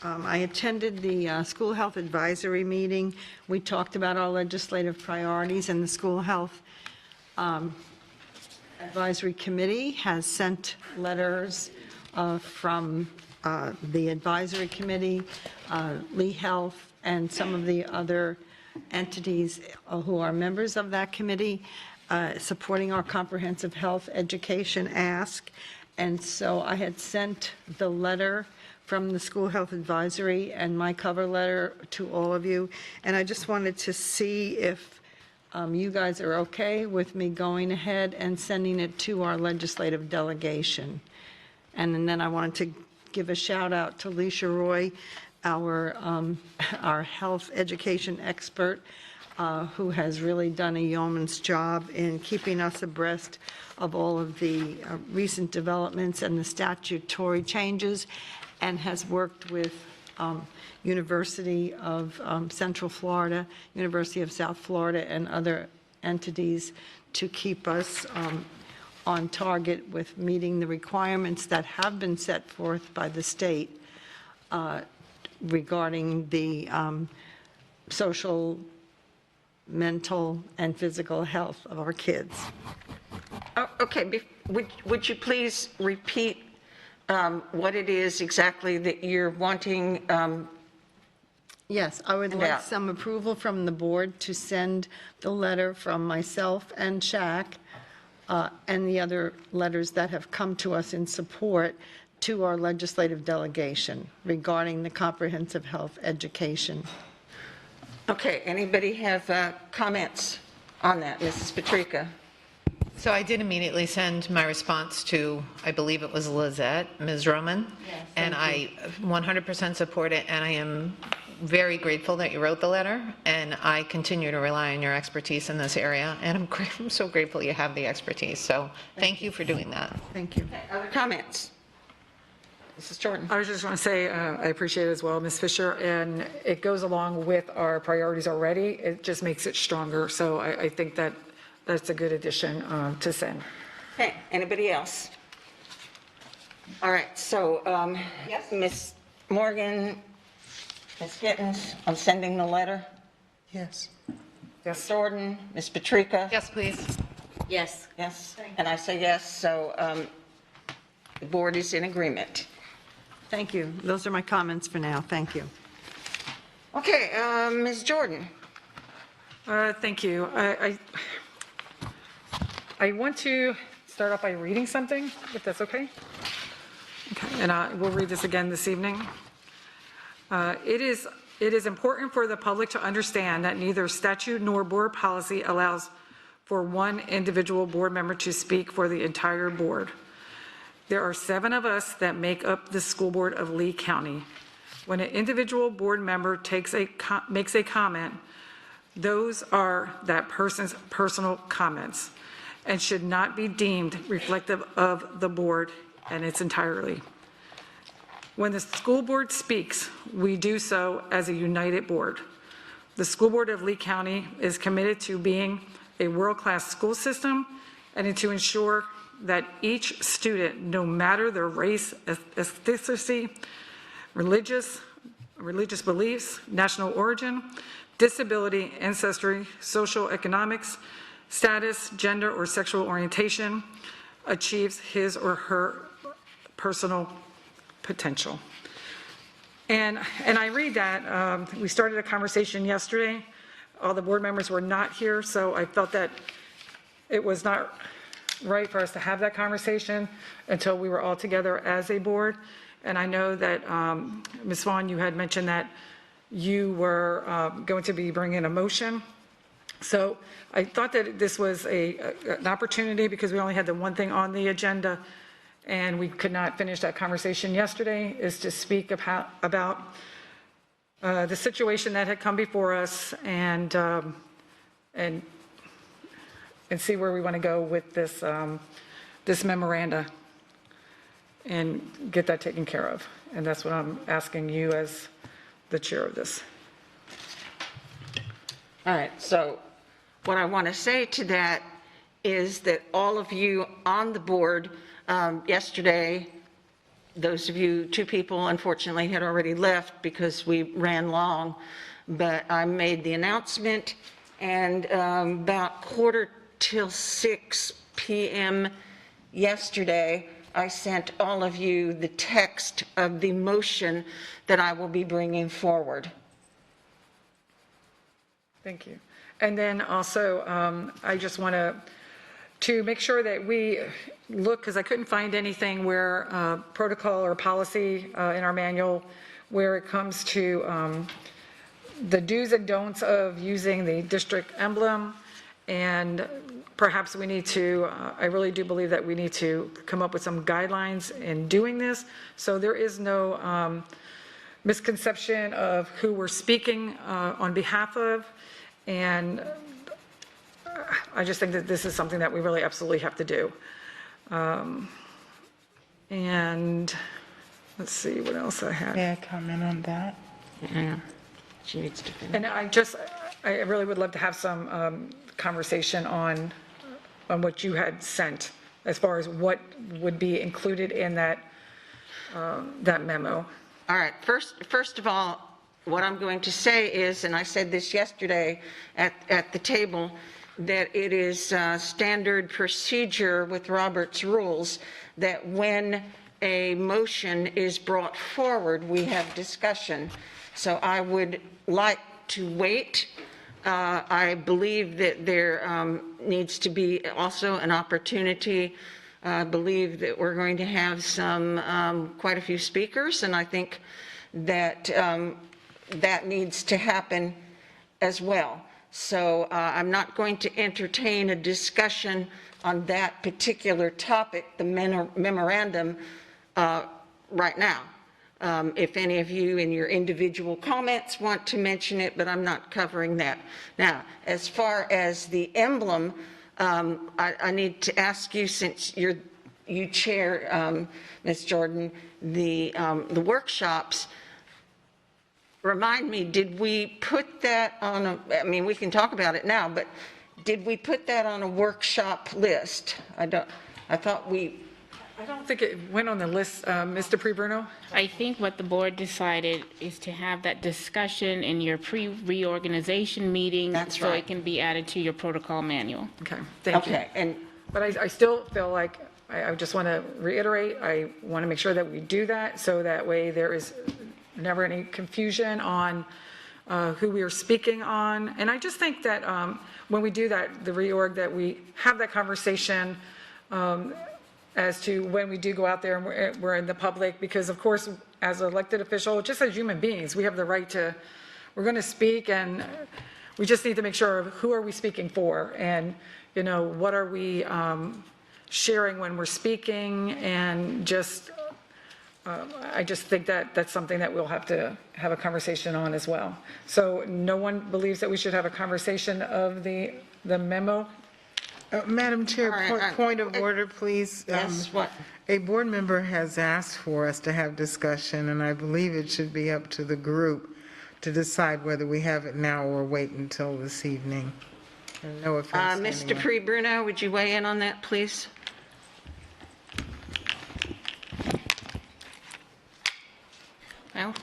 attended the School Health Advisory meeting. We talked about our legislative priorities, and the School Health Advisory Committee has sent letters from the Advisory Committee, Lee Health, and some of the other entities who are members of that committee, supporting our comprehensive health education ask. And so I had sent the letter from the School Health Advisory and my cover letter to all of you. And I just wanted to see if you guys are okay with me going ahead and sending it to our legislative delegation. And then I wanted to give a shout out to Leisha Roy, our health education expert, who has really done a yeoman's job in keeping us abreast of all of the recent developments and the statutory changes, and has worked with University of Central Florida, University of South Florida, and other entities to keep us on target with meeting the requirements that have been set forth by the state regarding the social, mental, and physical health of our kids. Oh, okay, would you please repeat what it is exactly that you're wanting? Yes, I would like some approval from the board to send the letter from myself and Shaq and the other letters that have come to us in support to our legislative delegation regarding the comprehensive health education. Okay, anybody have comments on that? Mrs. Patrica? So I did immediately send my response to, I believe it was Lizette, Ms. Roman, and I 100% support it, and I am very grateful that you wrote the letter, and I continue to rely on your expertise in this area, and I'm so grateful you have the expertise, so thank you for doing that. Thank you. Other comments? Mrs. Jordan? I was just going to say, I appreciate it as well, Ms. Fisher, and it goes along with our priorities already. It just makes it stronger, so I think that that's a good addition to send. Okay, anybody else? All right, so Ms. Morgan, Ms. Gittens, I'm sending the letter. Yes. Ms. Jordan, Ms. Patrica? Yes, please. Yes. Yes, and I say yes, so the board is in agreement. Thank you. Those are my comments for now. Thank you. Okay, Ms. Jordan? Thank you. I want to start off by reading something, if that's okay. Okay, and we'll read this again this evening. It is important for the public to understand that neither statute nor board policy allows for one individual board member to speak for the entire board. There are 7 of us that make up the school board of Lee County. When an individual board member makes a comment, those are that person's personal comments and should not be deemed reflective of the board and its entirety. When the school board speaks, we do so as a united board. The school board of Lee County is committed to being a world-class school system and to ensure that each student, no matter their race, ethnicity, religious beliefs, national origin, disability, ancestry, social economics, status, gender, or sexual orientation, achieves his or her personal potential. And I read that, we started a conversation yesterday. All the board members were not here, so I felt that it was not right for us to have that conversation until we were all together as a board. And I know that, Ms. Vaughn, you had mentioned that you were going to be bringing a motion. So I thought that this was an opportunity, because we only had the one thing on the agenda and we could not finish that conversation yesterday, is to speak about the situation that had come before us and see where we want to go with this, this memoranda and get that taken care of. And that's what I'm asking you as the chair of this. All right, so what I want to say to that is that all of you on the board yesterday, those of you, 2 people unfortunately had already left because we ran long, but I made the announcement, and about 5:45 p.m. yesterday, I sent all of you the text of the motion that I will be bringing forward. Thank you. And then also, I just want to make sure that we look, because I couldn't find anything where protocol or policy in our manual where it comes to the do's and don'ts of using the district emblem. And perhaps we need to, I really do believe that we need to come up with some guidelines in doing this, so there is no misconception of who we're speaking on behalf of. And I just think that this is something that we really absolutely have to do. And let's see what else I had. May I comment on that? Yeah, she needs to finish. And I really would love to have some conversation on what you had sent as far as what would be included in that that memo. All right, first of all, what I'm going to say is, and I said this yesterday at the table, that it is standard procedure with Robert's rules that when a motion is brought forward, we have discussion. So I would like to wait. I believe that there needs to be also an opportunity. I believe that we're going to have quite a few speakers, and I think that that needs to happen as well. So I'm not going to entertain a discussion on that particular topic, the memorandum, right now. If any of you in your individual comments want to mention it, but I'm not covering that. Now, as far as the emblem, I need to ask you, since you chair, Ms. Jordan, the workshops. Remind me, did we put that on I mean, we can talk about it now, but did we put that on a workshop list? I thought we. I don't think it went on the list, Mr. Pre-Bruno. I think what the board decided is to have that discussion in your pre-reorganization meeting. That's so right. it can be added to your protocol manual. Okay, thank you. Okay, but I still feel like, I just want to reiterate, I want to make sure that we do that, so that way there is never any confusion on who we are speaking on. And I just think that when we do that, the reorg, that we have that conversation as to when we do go out there and we're in the public, because of course, as an elected official, just as human beings, we have the right to, we're going to speak, and we just need to make sure of who are we speaking for, and what are we sharing when we're speaking, and just I just think that that's something that we'll have to have a conversation on as well. So no one believes that we should have a conversation of the memo? Madam Chair, right, point of order, please. Yes, what? A board member has asked for us to have discussion, and I believe it should be up to the group to decide whether we have it now or wait until this evening. And no offense. Mr. Pre-Bruno, would you weigh in on that, please? Well,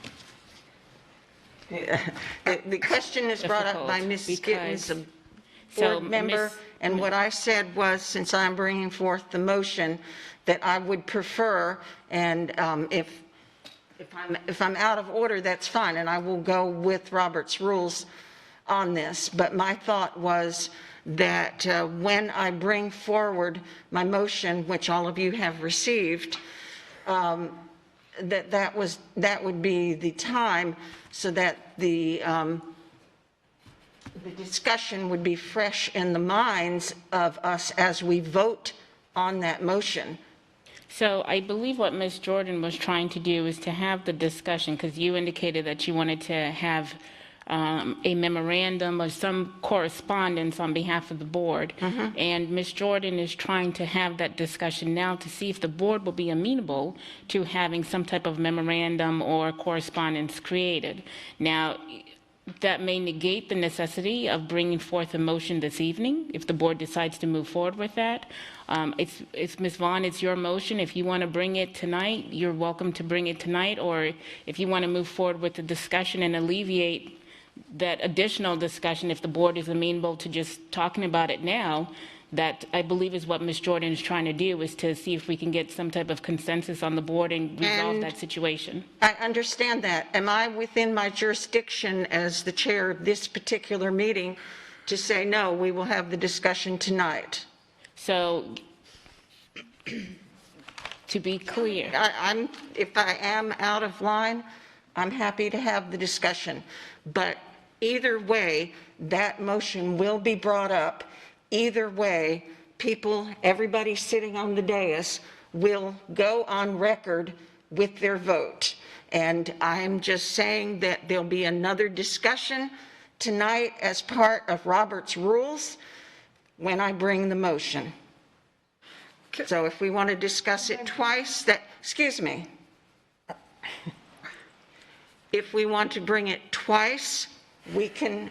the question is brought up by Ms. Gittens, a board member, and what I said was, since I'm bringing forth the motion, that I would prefer, and if I'm out of order, that's fine, and I will go with Robert's rules on this. But my thought was that when I bring forward my motion, which all of you have received, that would be the time so that the discussion would be fresh in the minds of us as we vote on that motion. So I believe what Ms. Jordan was trying to do is to have the discussion, because you indicated that you wanted to have a memorandum or some correspondence on behalf of the board. And Ms. Jordan is trying to have that discussion now to see if the board will be amenable to having some type of memorandum or correspondence created. Now, that may negate the necessity of bringing forth a motion this evening if the board decides to move forward with that. It's Ms. Vaughn, it's your motion. If you want to bring it tonight, you're welcome to bring it tonight, or if you want to move forward with the discussion and alleviate that additional discussion, if the board is amenable to just talking about it now, that I believe is what Ms. Jordan is trying to do, is to see if we can get some type of consensus on the board and resolve that situation. I understand that. Am I within my jurisdiction as the chair of this particular meeting to say, no, we will have the discussion tonight? So, to be clear, if I am out of line, I'm happy to have the discussion. But either way, that motion will be brought up. Either way, everybody sitting on the dais will go on record with their vote. And I'm just saying that there'll be another discussion tonight as part of Robert's rules when I bring the motion. So if we want to discuss it twice, excuse me. If we want to bring it twice, we can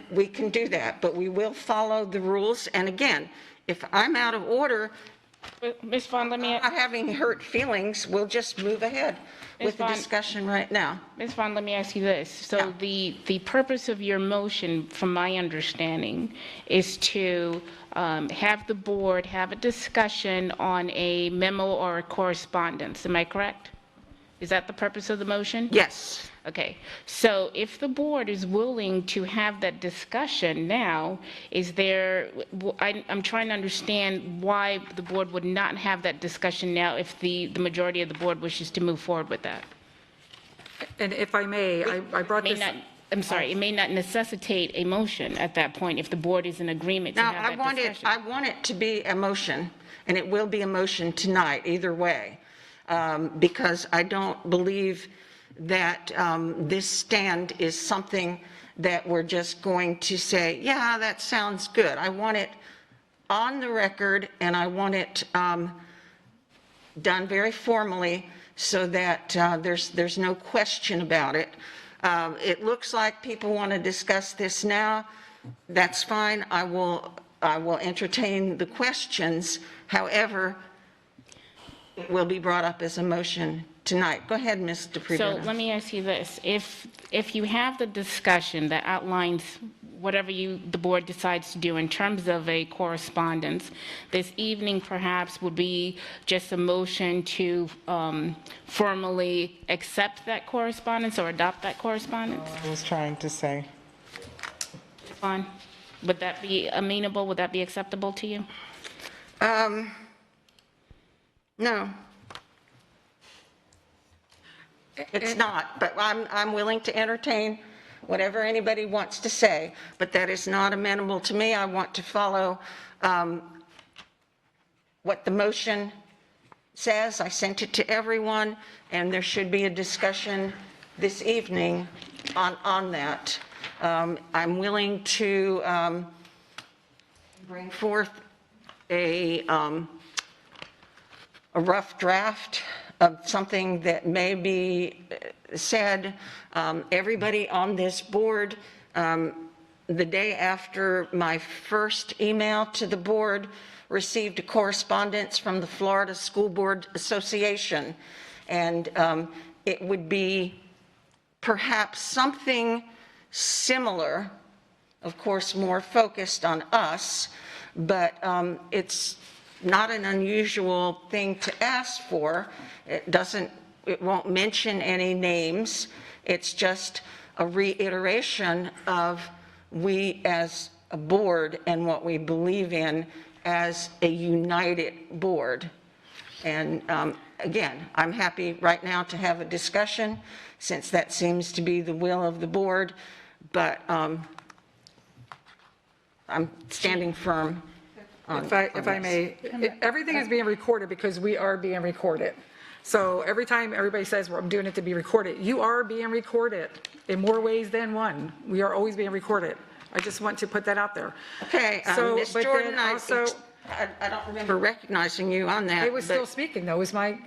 do that, but we will follow the rules. And again, if I'm out of order, Ms. Vaughn, let me... not having hurt feelings, we'll just move ahead with the discussion right now. Ms. Vaughn, let me ask you this. So the purpose of your motion, from my understanding, is to have the board have a discussion on a memo or a correspondence. Am I correct? Is that the purpose of the motion? Yes. Okay. So if the board is willing to have that discussion now, I'm trying to understand why the board would not have that discussion now if the majority of the board wishes to move forward with that. And if I may, I brought this... I'm sorry, it may not necessitate a motion at that point if the board is in agreement to have that discussion. I want it to be a motion, and it will be a motion tonight, either way, because I don't believe that this stand is something that we're just going to say, yeah, that sounds good. I want it on the record, and I want it done very formally so that there's no question about it. It looks like people want to discuss this now. That's fine. I will entertain the questions. However, it will be brought up as a motion tonight. Go ahead, Ms. DePrivino. So let me ask you this. If you have the discussion that outlines whatever the board decides to do in terms of a correspondence, this evening perhaps would be just a motion to formally accept that correspondence or adopt that correspondence? I was trying to say. Fine. Would that be amenable? Would that be acceptable to you? No. It's not, but I'm willing to entertain whatever anybody wants to say, but that is not amenable to me. I want to follow what the motion says. I sent it to everyone, and there should be a discussion this evening on that. I'm willing to bring forth a rough draft of something that may be said. Everybody on this board, the day after my first email to the board, received a correspondence from the Florida School Board Association, and it would be perhaps something similar, of course more focused on us, but it's not an unusual thing to ask for. It won't mention any names. It's just a reiteration of we as a board and what we believe in as a united board. And again, I'm happy right now to have a discussion, since that seems to be the will of the board, but I'm standing firm on If I may, everything is being recorded because we are being recorded. So every time everybody says, well, I'm doing it to be recorded, you are being recorded in more ways than one. We are always being recorded. I just want to put that out there. Okay, So, Ms. but Jordan, then also, I don't remember recognizing you on that. I was still but- speaking, though. It was my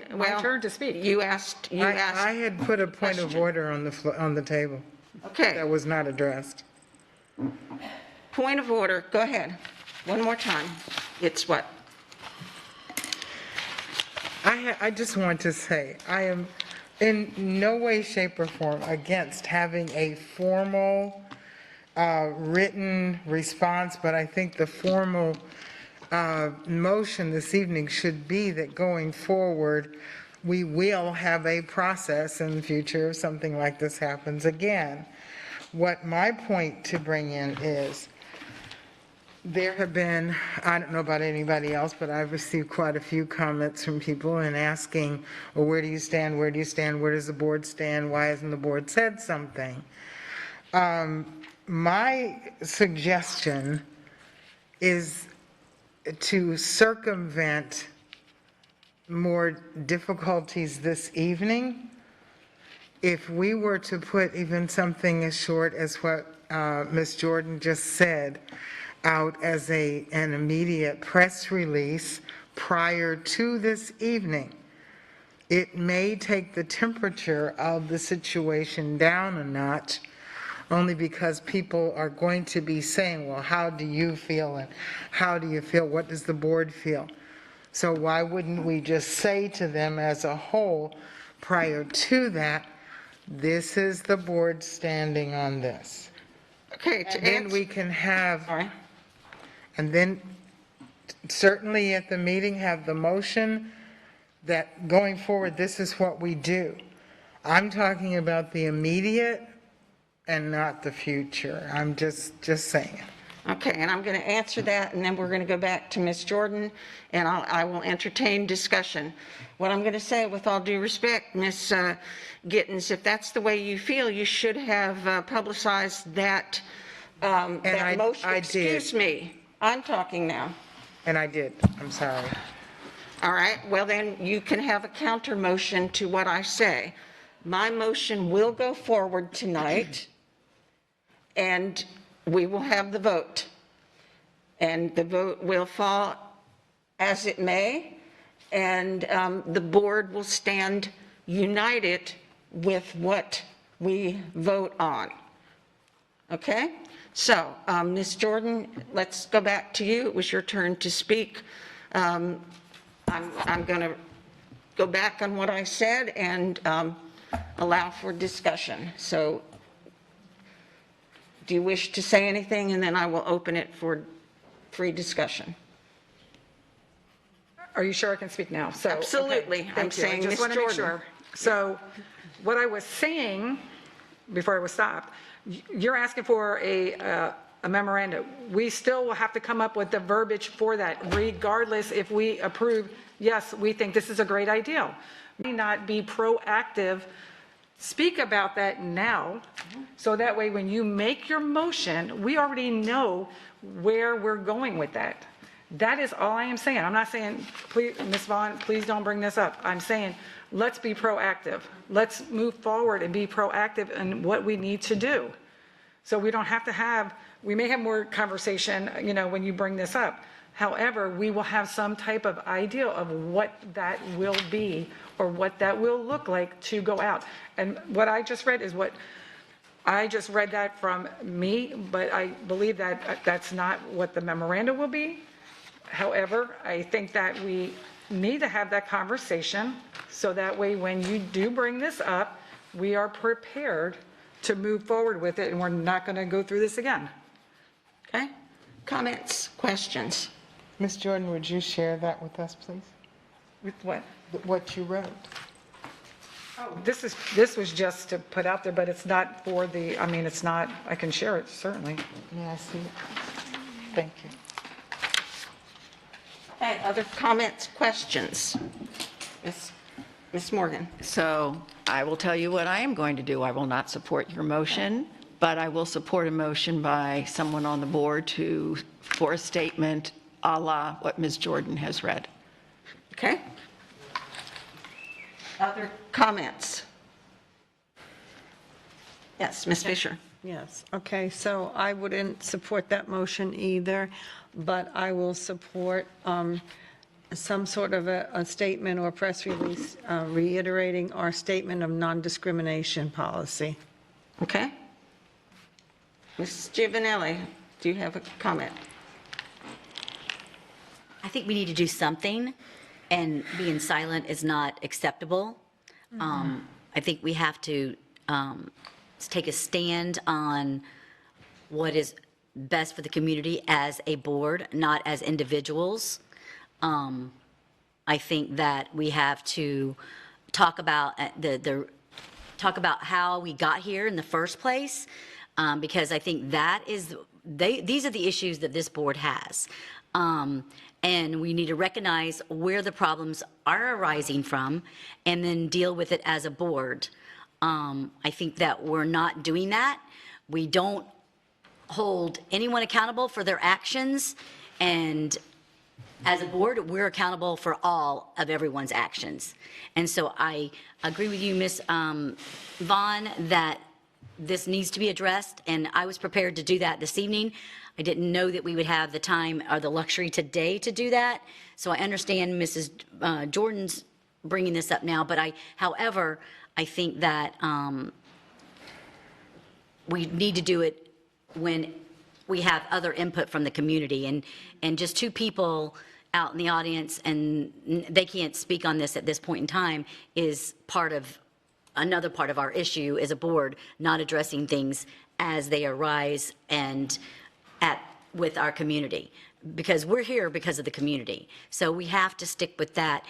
turn to speak. You asked. I had put a point of order on the table. Okay. That was not addressed. Point of order, go ahead. One more time. It's what? I just want to say, I am in no way, shape, or form against having a formal written response, but I think the formal motion this evening should be that going forward, we will have a process in the future if something like this happens again. What my point to bring in is, there have been, I don't know about anybody else, but I've received quite a few comments from people and asking, well, where do you stand, where do you stand, where does the board stand, why hasn't the board said something? My suggestion is to circumvent more difficulties this evening. If we were to put even something as short as what Ms. Jordan just said out as an immediate press release prior to this evening, it may take the temperature of the situation down a notch, only because people are going to be saying, well, how do you feel, and how do you feel, what does the board feel? So why wouldn't we just say to them as a whole prior to that, this is the board standing on this? Okay, and then we can have, and then certainly at the meeting have the motion that going forward, this is what we do. I'm talking about the immediate and not the future. I'm just saying. Okay, and I'm going to answer that, and then we're going to go back to Ms. Jordan, and I will entertain discussion. What I'm going to say, with all due respect, Ms. Gittens, if that's the way you feel, you should have publicized that, that motion. Excuse me, I'm talking now. And I did. I'm sorry. All right, well then you can have a counter motion to what I say. My motion will go forward tonight, and we will have the vote. And the vote will fall as it may, and the board will stand united with what we vote on. Okay? So, Ms. Jordan, let's go back to you. It was your turn to speak. I'm going to go back on what I said and allow for discussion. So, do you wish to say anything? And then I will open it for free discussion. Are you sure I can speak now? So, absolutely. Okay, I'm saying, I just want to make Jordan. sure. So, what I was saying before I was stopped, you're asking for a memorandum. We still will have to come up with the verbiage for that, regardless if we approve, yes, we think this is a great idea. May not be proactive. Speak about that now, so that way when you make your motion, we already know where we're going with that. That is all I am saying. I'm not saying, please, Ms. Vaughn, please don't bring this up. I'm saying, let's be proactive. Let's move forward and be proactive in what we need to do. So we don't have to have, we may have more conversation, you know, when you bring this up. However, we will have some type of idea of what that will be or what that will look like to go out. And what I just read is what, I just read that from me, but I believe that that's not what the memorandum will be. However, I think that we need to have that conversation so that way when you do bring this up, we are prepared to move forward with it and we're not going to go through this again. Okay? Comments, questions? Ms. Jordan, would you share that with us, please? With what? What you wrote. Oh, this was just to put out there, but it's not for the, I mean, it's not, I can share it, certainly. Yeah, I see it. Thank you. Okay, other comments, questions? Ms. Morgan. So I will tell you what I am going to do. I will not support your motion, but I will support a motion by someone on the board for a statement a la what Ms. Jordan has read. Okay. Other comments? Yes, Ms. Fisher. Yes, okay, so I wouldn't support that motion either, but I will support some sort of a statement or press release reiterating our statement of non-discrimination policy. Okay. Ms. Giovanelli, do you have a comment? I think we need to do something, and being silent is not acceptable. I think we have to take a stand on what is best for the community as a board, not as individuals. I think that we have to talk about talk about how we got here in the first place, because I think that is these are the issues that this board has. And we need to recognize where the problems are arising from and then deal with it as a board. I think that we're not doing that. We don't hold anyone accountable for their actions, and as a board, we're accountable for all of everyone's actions. And so I agree with you, Ms. Vaughn, that this needs to be addressed, and I was prepared to do that this evening. I didn't know that we would have the time or the luxury today to do that. So I understand Mrs. Jordan's bringing this up now, but however, I think that we need to do it when we have other input from the community, and just two people out in the audience and they can't speak on this at this point in time is another part of our issue as a board, not addressing things as they arise and with our community, because we're here because of the community. So we have to stick with that.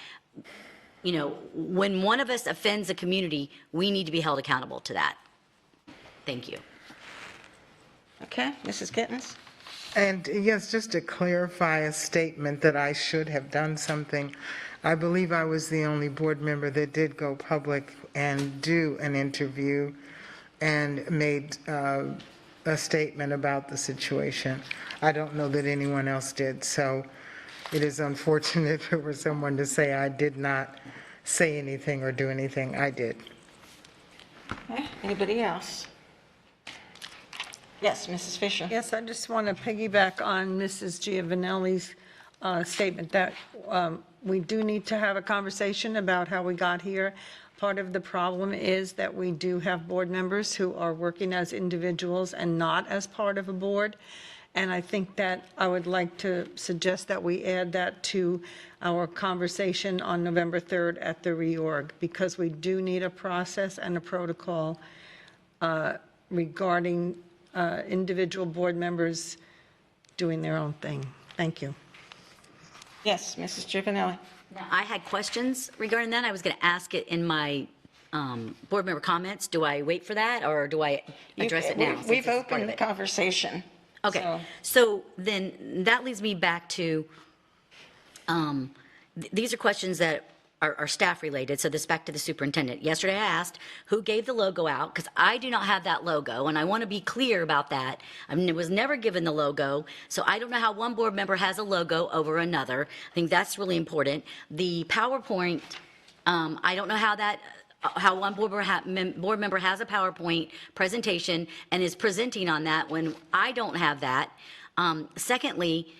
You know, when one of us offends the community, we need to be held accountable to that. Thank you. Okay, Mrs. Gittens? And yes, just to clarify a statement that I should have done something. I believe I was the only board member that did go public and do an interview and made a statement about the situation. I don't know that anyone else did, so it is unfortunate for someone to say I did not say anything or do anything. I did. Okay, anybody else? Yes, Mrs. Fisher. Yes, I just want to piggyback on Mrs. Giovanelli's statement that we do need to have a conversation about how we got here. Part of the problem is that we do have board members who are working as individuals and not as part of a board. And I think that I would like to suggest that we add that to our conversation on November 3rd at the reorg, because we do need a process and a protocol regarding individual board members doing their own thing. Thank you. Yes, Mrs. Giovanelli. Now, I had questions regarding that. I was going to ask it in my board member comments. Do I wait for that, or do I address it now? We've opened the conversation. Okay, so then that leads me back to, these are questions that are staff related, so this back to the superintendent. Yesterday I asked who gave the logo out, because I do not have that logo, and I want to be clear about that. I mean, it was never given the logo, so I don't know how one board member has a logo over another. I think that's really important. The PowerPoint, I don't know how one board member has a PowerPoint presentation and is presenting on that when I don't have that. Secondly,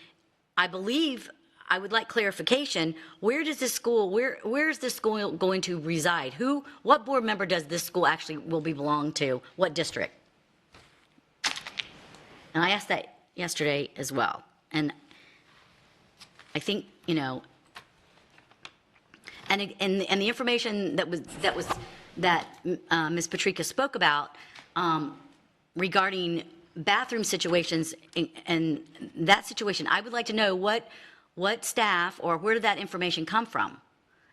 I believe I would like clarification. Where does this school, where is this school going to reside? What board member does this school actually will belong to? What district? And I asked that yesterday as well. And I think, you know, and the information that Ms. Patrica spoke about regarding bathroom situations and that situation, I would like to know what staff or where did that information come from?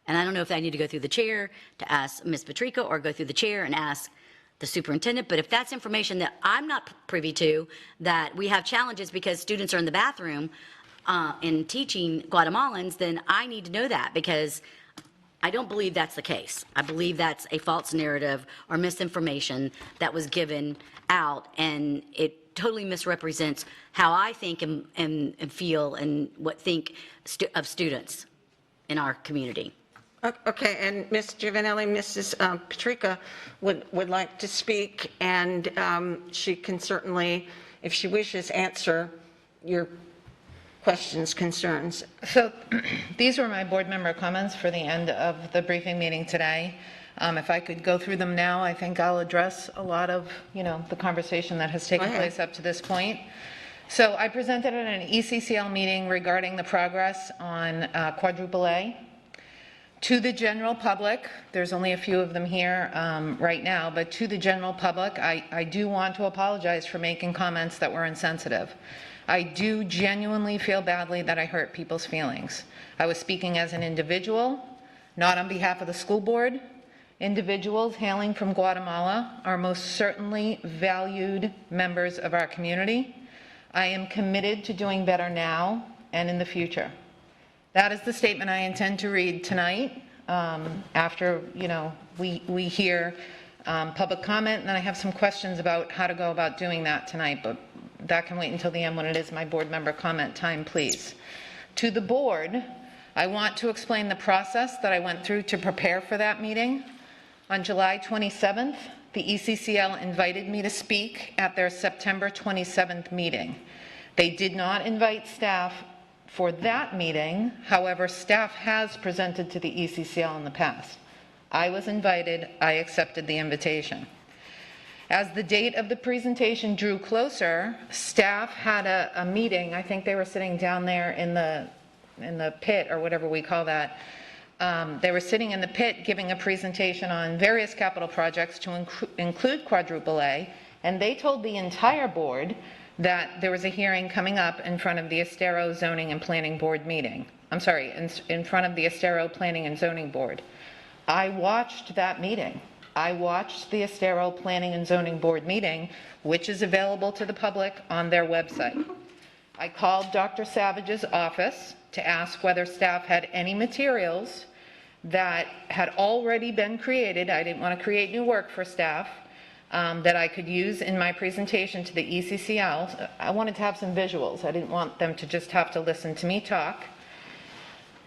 And I don't know if I need to go through the chair to ask Ms. Patrica or go through the chair and ask the superintendent, but if that's information that I'm not privy to, that we have challenges because students are in the bathroom in teaching Guatemalans, then I need to know that, because I don't believe that's the case. I believe that's a false narrative or misinformation that was given out, and it totally misrepresents how I think and feel and of students in our community. Okay, and Ms. Giovanelli, Mrs. Patrica would like to speak, and she can certainly, if she wishes, answer your questions, concerns. So these were my board member comments for the end of the briefing meeting today. If I could go through them now, I think I'll address a lot of, the conversation that has taken place up to this point. So I presented at an ECCL meeting regarding the progress on quadruple A. To the general public, there's only a few of them here right now, but to the general public, I do want to apologize for making comments that were insensitive. I do genuinely feel badly that I hurt people's feelings. I was speaking as an individual, not on behalf of the school board. Individuals hailing from Guatemala are most certainly valued members of our community. I am committed to doing better now and in the future. That is the statement I intend to read tonight after, we hear public comment, and then I have some questions about how to go about doing that tonight, but that can wait until the end when it is my board member comment time, please. To the board, I want to explain the process that I went through to prepare for that meeting. On July 27th, the ECCL invited me to speak at their September 27th meeting. They did not invite staff for that meeting. However, staff has presented to the ECCL in the past. I was invited, I accepted the invitation. As the date of the presentation drew closer, staff had a meeting. I think they were sitting down there in the pit, or whatever we call that. They were sitting in the pit giving a presentation on various capital projects to include quadruple A, and they told the entire board that there was a hearing coming up in front of the Estero Zoning and Planning Board meeting. I'm sorry, in front of the Estero Planning and Zoning Board. I watched that meeting. I watched the Estero Planning and Zoning Board meeting, which is available to the public on their website. I called Dr. Savage's office to ask whether staff had any materials that had already been created. I didn't want to create new work for staff that I could use in my presentation to the ECCL. I wanted to have some visuals. I didn't want them to just have to listen to me talk.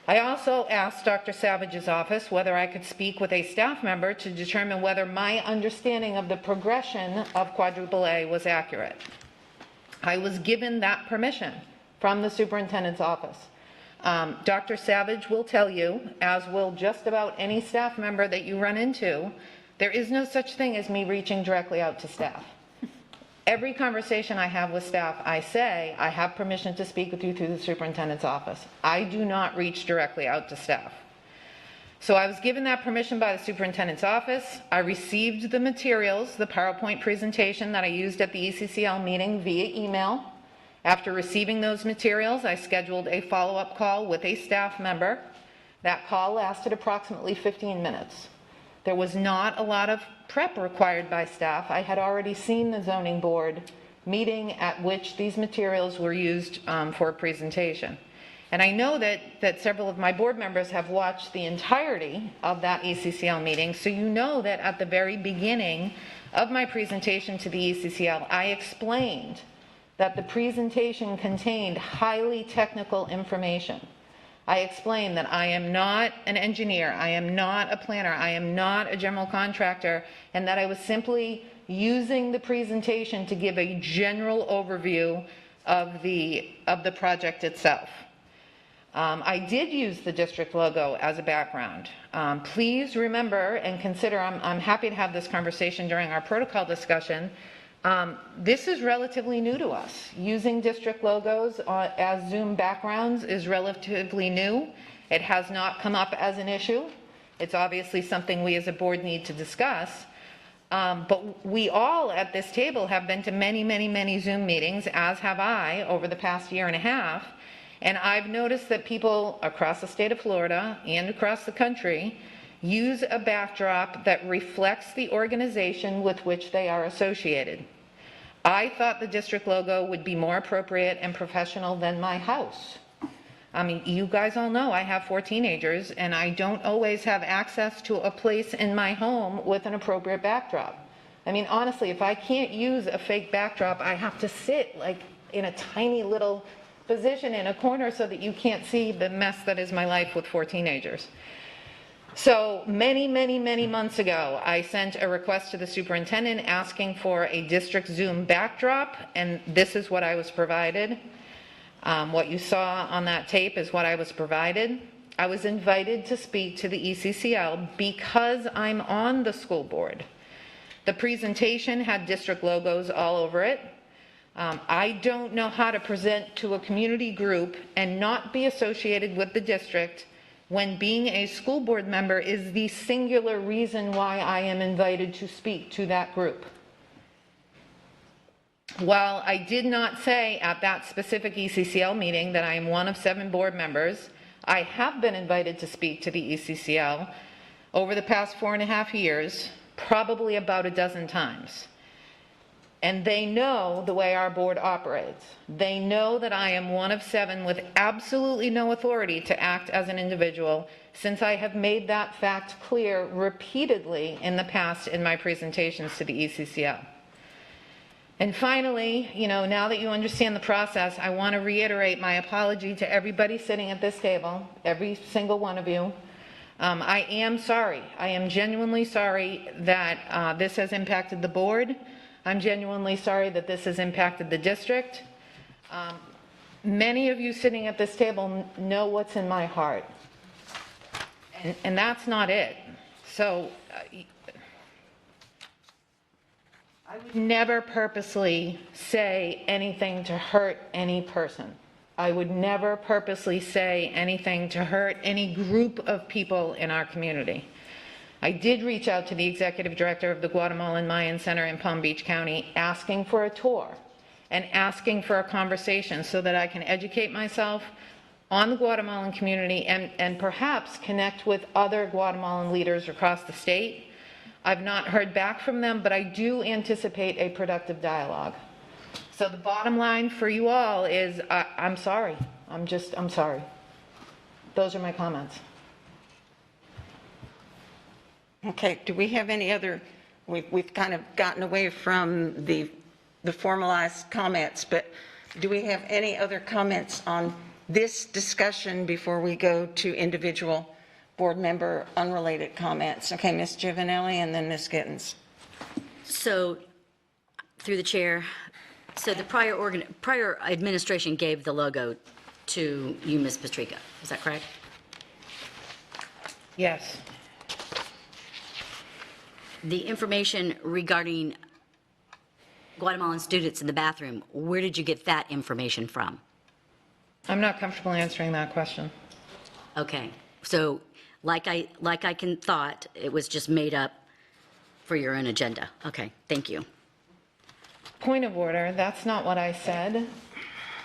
I also asked Dr. Savage's office whether I could speak with a staff member to determine whether my understanding of the progression of quadruple A was accurate. I was given that permission from the superintendent's office. Dr. Savage will tell you, as will just about any staff member that you run into, there is no such thing as me reaching directly out to staff. Every conversation I have with staff, I say, I have permission to speak with you through the superintendent's office. I do not reach directly out to staff. So I was given that permission by the superintendent's office. I received the materials, the PowerPoint presentation that I used at the ECCL meeting via email. After receiving those materials, I scheduled a follow-up call with a staff member. That call lasted approximately 15 minutes. There was not a lot of prep required by staff. I had already seen the zoning board meeting at which these materials were used for a presentation. And I know that several of my board members have watched the entirety of that ECCL meeting, so you know that at the very beginning of my presentation to the ECCL, I explained that the presentation contained highly technical information. I explained that I am not an engineer, I am not a planner, I am not a general contractor, and that I was simply using the presentation to give a general overview of the project itself. I did use the district logo as a background. Please remember and consider, I'm happy to have this conversation during our protocol discussion. This is relatively new to us. Using district logos as Zoom backgrounds is relatively new. It has not come up as an issue. It's obviously something we as a board need to discuss. But we all at this table have been to many, many, many Zoom meetings, as have I, over the past year and a half. And I've noticed that people across the state of Florida and across the country use a backdrop that reflects the organization with which they are associated. I thought the district logo would be more appropriate and professional than my house. I mean, you guys all know I have 4 teenagers, and I don't always have access to a place in my home with an appropriate backdrop. I mean, honestly, if I can't use a fake backdrop, I have to sit like in a tiny little position in a corner so that you can't see the mess that is my life with 4 teenagers. So many months ago, I sent a request to the superintendent asking for a district Zoom backdrop, and this is what I was provided. What you saw on that tape is what I was provided. I was invited to speak to the ECCL because I'm on the school board. The presentation had district logos all over it. I don't know how to present to a community group and not be associated with the district when being a school board member is the singular reason why I am invited to speak to that group. While I did not say at that specific ECCL meeting that I am one of 7 board members, I have been invited to speak to the ECCL over the past 4.5 years, probably about a dozen times. And they know the way our board operates. They know that I am one of 7 with absolutely no authority to act as an individual, since I have made that fact clear repeatedly in the past in my presentations to the ECCL. And finally, now that you understand the process, I want to reiterate my apology to everybody sitting at this table, every single one of you. I am sorry. I am genuinely sorry that this has impacted the board. I'm genuinely sorry that this has impacted the district. Many of you sitting at this table know what's in my heart. And that's not it. So I would never purposely say anything to hurt any person. I would never purposely say anything to hurt any group of people in our community. I did reach out to the executive director of the Guatemalan Mayan Center in Palm Beach County asking for a tour and asking for a conversation so that I can educate myself on the Guatemalan community and perhaps connect with other Guatemalan leaders across the state. I've not heard back from them, but I do anticipate a productive dialogue. So the bottom line for you all is I'm sorry. I'm sorry. Those are my comments. Okay, do we have any other, we've kind of gotten away from the formalized comments, but do we have any other comments on this discussion before we go to individual board member unrelated comments? Okay, Ms. Giovanelli and then Ms. Gittens. So, through the chair, so the prior administration gave the logo to you, Ms. Patrica. Is that correct? Yes. The information regarding Guatemalan students in the bathroom, where did you get that information from? I'm not comfortable answering that question. Okay, so like I thought, it was just made up for your own agenda. Okay, thank you. Point of order, that's not what I said.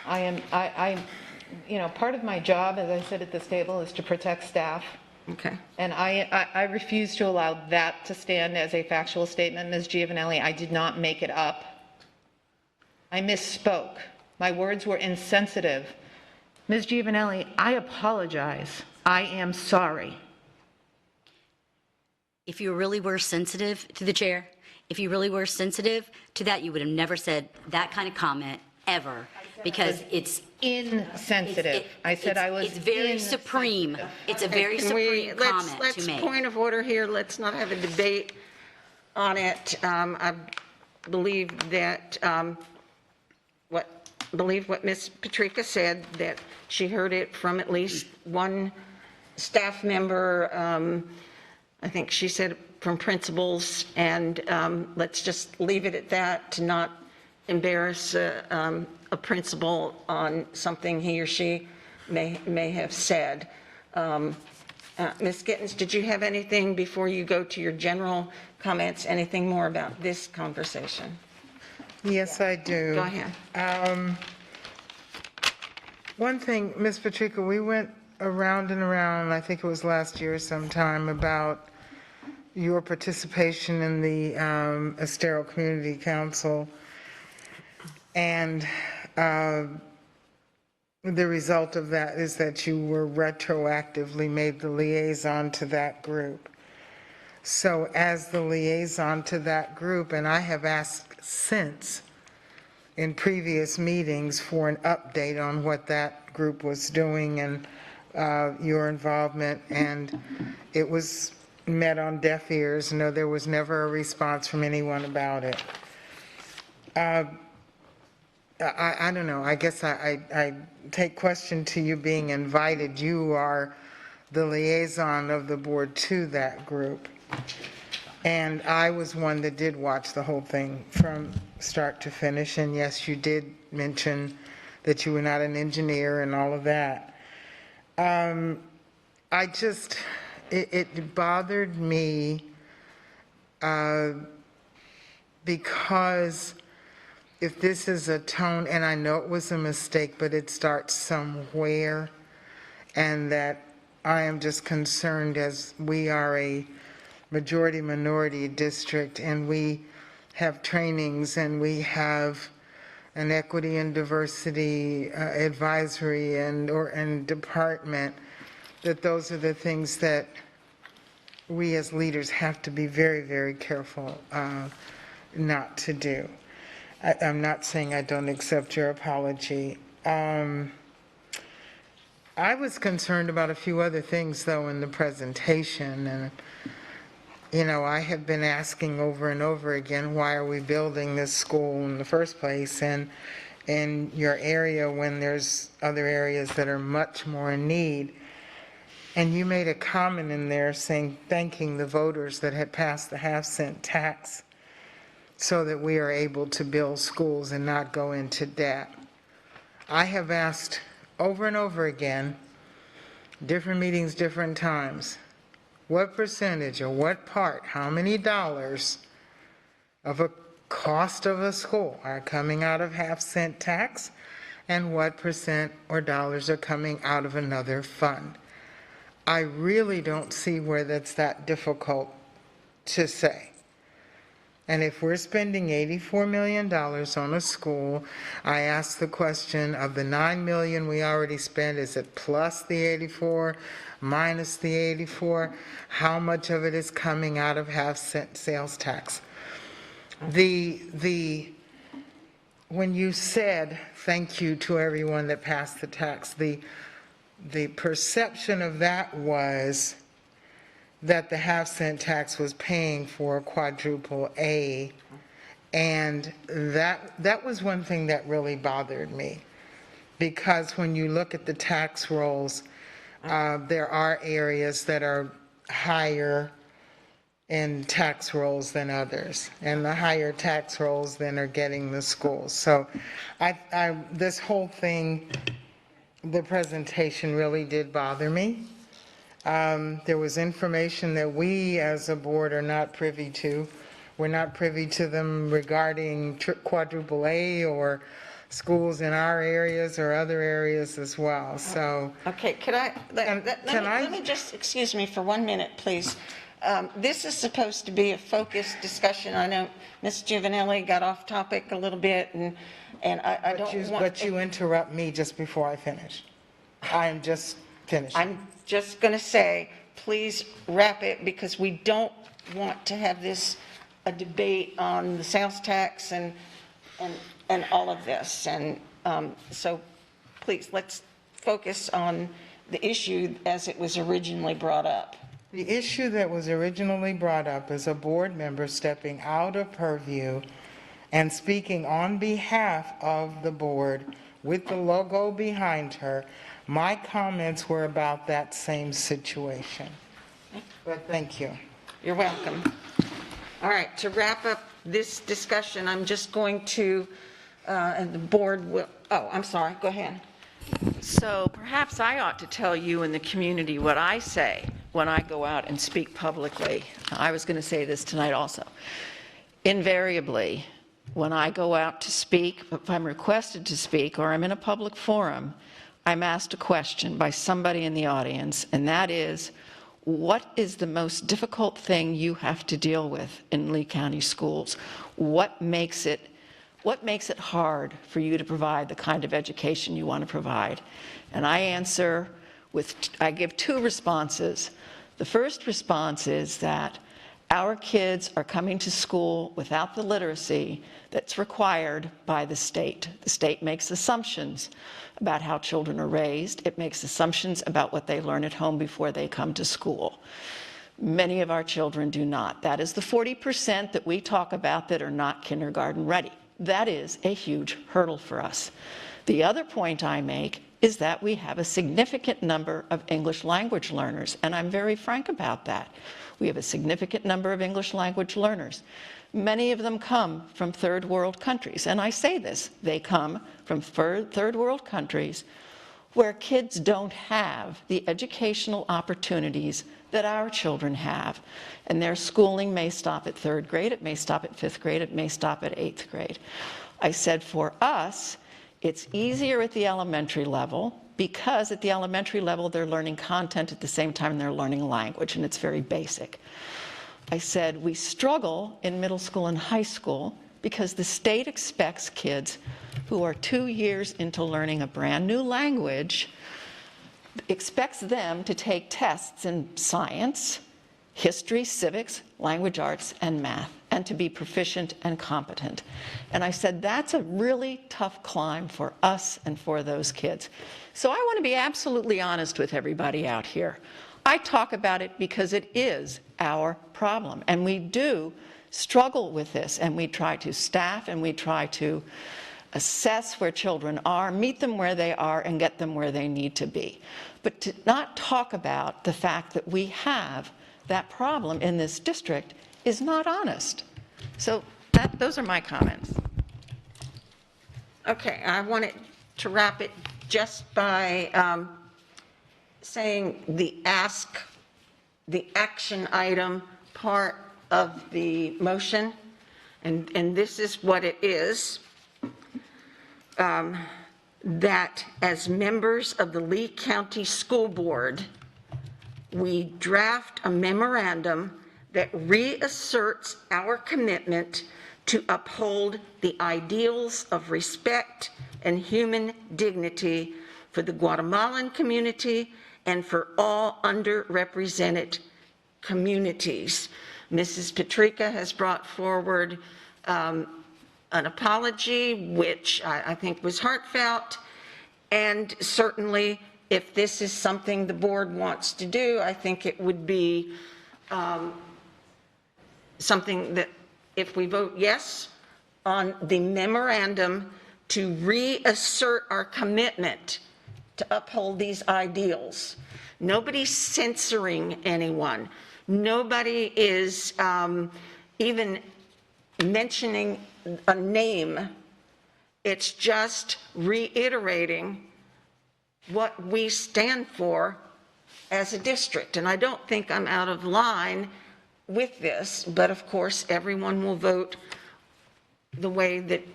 Part of my job, as I sit at this table, is to protect staff. Okay. And I refuse to allow that to stand as a factual statement, Ms. Giovanelli. I did not make it up. I misspoke. My words were insensitive. Ms. Giovanelli, I apologize. I am sorry. If you really were sensitive to the chair, if you really were sensitive to that, you would have never said that kind of comment ever, because it's insensitive. I said I was. It's very supreme. It's a very supreme comment to make. Point of order here. Let's not have a debate on it. I believe that what Ms. Patrica said, that she heard it from at least one staff member. I think she said from principals, and let's just leave it at that, to not embarrass a principal on something he or she may have said. Ms. Gittens, did you have anything before you go to your general comments, anything more about this conversation? Yes, I do. Go ahead. One thing, Ms. Patrica, we went around and around, I think it was last year sometime, about your participation in the Estero Community Council. And the result of that is that you were retroactively made the liaison to that group. So as the liaison to that group, and I have asked since in previous meetings for an update on what that group was doing and your involvement, and it was met on deaf ears. No, there was never a response from anyone about it. I don't know, I guess I take question to you being invited. You are the liaison of the board to that group. And I was one that did watch the whole thing from start to finish. And yes, you did mention that you were not an engineer and all of that. It bothered me because if this is a tone, and I know it was a mistake, but it starts somewhere, and that I am just concerned as we are a majority minority district and we have trainings and we have an equity and diversity advisory and department, that those are the things that we as leaders have to be very, very careful not to do. I'm not saying I don't accept your apology. I was concerned about a few other things, though, in the presentation. And, you know, I have been asking over and over again, why are we building this school in the first place? And in your area, when there's other areas that are much more in need. And you made a comment in there saying, thanking the voters that had passed the half-cent tax so that we are able to build schools and not go into debt. I have asked over and over again, different meetings, different times, what percentage or what part, how many dollars of a cost of a school are coming out of half-cent tax, and what percent or dollars are coming out of another fund? I really don't see where that's that difficult to say. And if we're spending $84 million on a school, I ask the question of the $9 million we already spent, is it plus the 84, minus the 84? How much of it is coming out of half-cent sales tax? When you said thank you to everyone that passed the tax, the perception of that was that the half-cent tax was paying for quadruple A, and that was one thing that really bothered me, because when you look at the tax rolls, there are areas that are higher in tax rolls than others, and the higher tax rolls then are getting the schools. So this whole thing, the presentation really did bother me. There was information that we as a board are not privy to. We're not privy to them regarding quadruple A or schools in our areas or other areas as well. So, okay, let me just, excuse me for 1 minute, please. This is supposed to be a focused discussion. I know Ms. Giovanelli got off topic a little bit, and I don't want... But you interrupt me just before I finish. I am just finishing. I'm just going to say, please wrap it, because we don't want to have this a debate on the sales tax and all of this. And so please, let's focus on the issue as it was originally brought up. The issue that was originally brought up is a board member stepping out of purview and speaking on behalf of the board with the logo behind her. My comments were about that same situation. But thank you. You're welcome. All right, to wrap up this discussion, I'm just going to, and the board will, oh, I'm sorry, go ahead. So perhaps I ought to tell you and the community what I say when I go out and speak publicly. I was going to say this tonight also. Invariably, when I go out to speak, if I'm requested to speak or I'm in a public forum, I'm asked a question by somebody in the audience, and that is, what is the most difficult thing you have to deal with in Lee County schools? What makes it what makes it hard for you to provide the kind of education you want to provide? And I answer I give two responses. The first response is that our kids are coming to school without the literacy that's required by the state. The state makes assumptions about how children are raised. It makes assumptions about what they learn at home before they come to school. Many of our children do not. That is the 40% that we talk about that are not kindergarten ready. That is a huge hurdle for us. The other point I make is that we have a significant number of English language learners, and I'm very frank about that. We have a significant number of English language learners. Many of them come from third world countries, and I say this, they come from third world countries where kids don't have the educational opportunities that our children have. And their schooling may stop at 3rd grade, it may stop at 5th grade, it may stop at 8th grade. I said for us, it's easier at the elementary level because at the elementary level they're learning content at the same time they're learning language, and it's very basic. I said we struggle in middle school and high school because the state expects kids who are 2 years into learning a brand new language, expects them to take tests in science, history, civics, language arts, and math, and to be proficient and competent. And I said, that's a really tough climb for us and for those kids. So I want to be absolutely honest with everybody out here. I talk about it because it is our problem, and we do struggle with this, and we try to staff and we try to assess where children are, meet them where they are, and get them where they need to be. But to not talk about the fact that we have that problem in this district is not honest. So those are my comments. Okay, I wanted to wrap it just by saying the action item part of the motion, and this is what it is, that as members of the Lee County School Board, we draft a memorandum that reasserts our commitment to uphold the ideals of respect and human dignity for the Guatemalan community and for all underrepresented communities. Mrs. Patrica has brought forward an apology, which I think was heartfelt, and certainly if this is something the board wants to do, I think it would be something that if we vote yes on the memorandum to reassert our commitment to uphold these ideals. Nobody's censoring anyone. Nobody is even mentioning a name. It's just reiterating what we stand for as a district. And I don't think I'm out of line with this, but of course everyone will vote the way that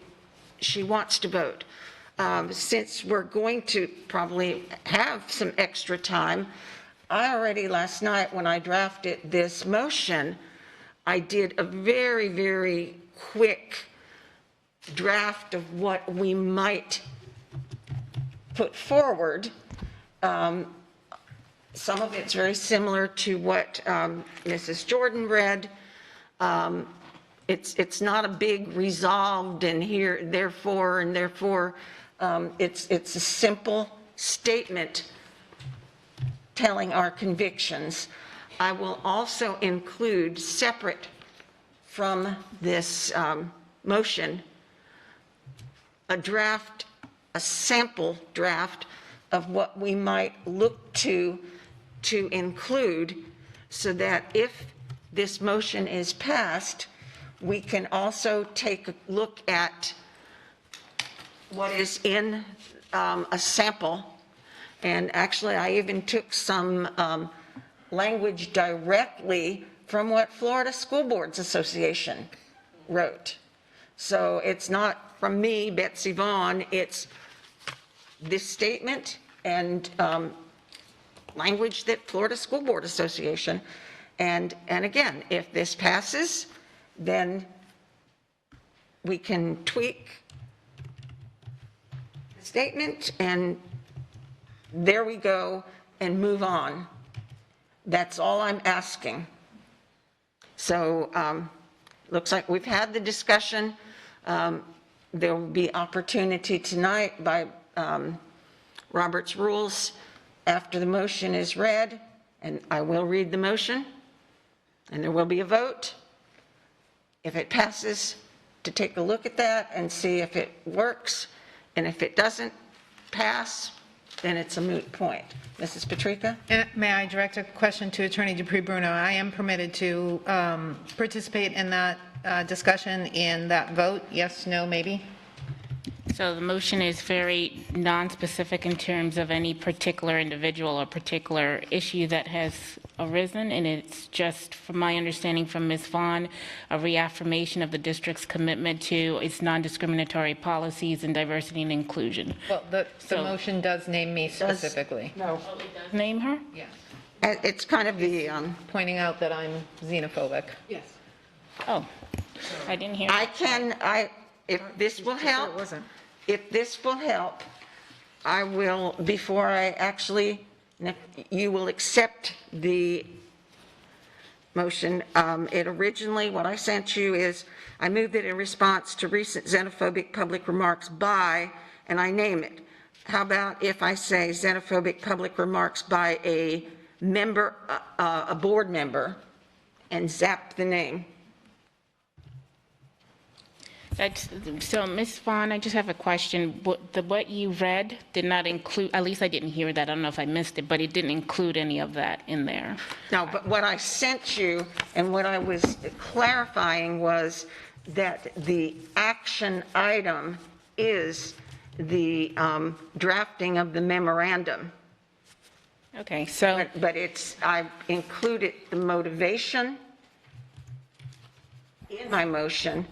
she wants to vote. Since we're going to probably have some extra time, I already last night when I drafted this motion, I did a very, very quick draft of what we might put forward. Some of it's very similar to what Mrs. Jordan read. It's not a big resolved and here, therefore, and therefore. It's a simple statement telling our convictions. I will also include, separate from this motion, a draft, a sample draft of what we might look to include so that if this motion is passed, we can also take a look at what is in a sample. And actually, I even took some language directly from what Florida School Boards Association wrote. So it's not from me, Betsy Vaughn, it's this statement and language that Florida School Board Association. And again, if this passes, then we can tweak the statement, and there we go, and move on. That's all I'm asking. So looks like we've had the discussion. There will be opportunity tonight by Robert's rules after the motion is read, and I will read the motion, and there will be a vote. If it passes, to take a look at that and see if it works, and if it doesn't pass, then it's a moot point. Mrs. Patrica? May I direct a question to Attorney Dupree-Bruno? I am permitted to participate in that discussion, in that vote, yes, no, maybe? So the motion is very non-specific in terms of any particular individual or particular issue that has arisen, and it's just, from my understanding from Ms. Vaughn, a reaffirmation of the district's commitment to its non-discriminatory policies and diversity and inclusion. Well, the motion does name me specifically. No. Oh, it does name her? Yes. It's kind of the... Pointing out that I'm xenophobic. Yes. Oh, I didn't hear. If this will help, I will, before I actually, you will accept the motion. It originally, what I sent you is, I moved it in response to recent xenophobic public remarks by, and I name it. How about if I say xenophobic public remarks by a member, a board member, and zap the name? So, Ms. Vaughn, I just have a question. What you read did not include, at least I didn't hear that, I don't know if I missed it, but it didn't include any of that in there. No, but what I sent you and what I was clarifying was that the action item is the drafting of the memorandum. Okay, so. But I included the motivation in my motion.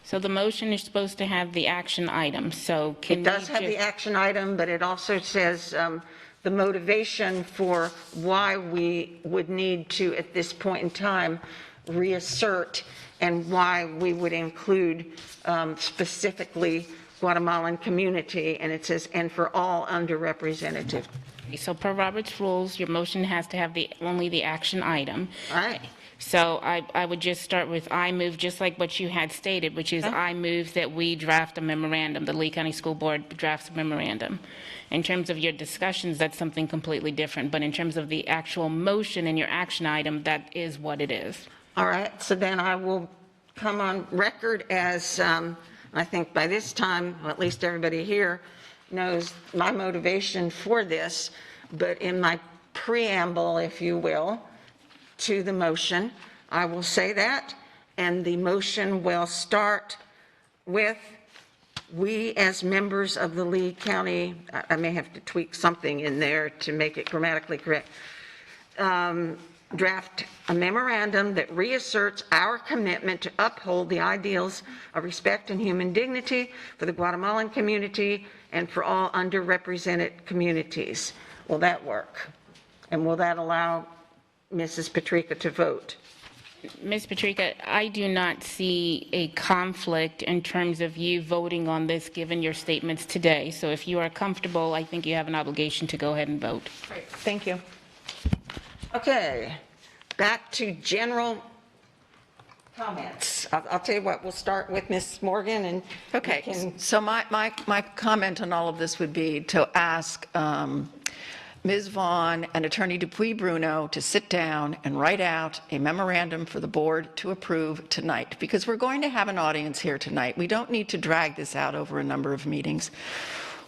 So the motion is supposed to have the action item, so can it does have the action item, but it also says the motivation for why we would need to, at this point in time, reassert, and why we would include specifically Guatemalan community, and it says, and for all underrepresented. So per Robert's rules, your motion has to have only the action item. All right. So I would just start with I move, just like what you had stated, which is I move that we draft a memorandum, the Lee County School Board drafts a memorandum. In terms of your discussions, that's something completely different, but in terms of the actual motion and your action item, that is what it is. All right, so then I will come on record as, I think by this time, well, at least everybody here knows my motivation for this, but in my preamble, if you will, to the motion, I will say that, and the motion will start with, we as members of the Lee County, I may have to tweak something in there to make it grammatically correct, draft a memorandum that reasserts our commitment to uphold the ideals of respect and human dignity for the Guatemalan community and for all underrepresented communities. Will that work? And will that allow Mrs. Patrica to vote? Ms. Patrica, I do not see a conflict in terms of you voting on this given your statements today. So if you are comfortable, I think you have an obligation to go ahead and vote. Great. Thank you. Okay, back to general comments. I'll tell you what, we'll start with Ms. Morgan and Okay, so my comment on all of this would be to ask Ms. Vaughn and Attorney Dupuy-Bruno to sit down and write out a memorandum for the board to approve tonight, because we're going to have an audience here tonight. We don't need to drag this out over a number of meetings.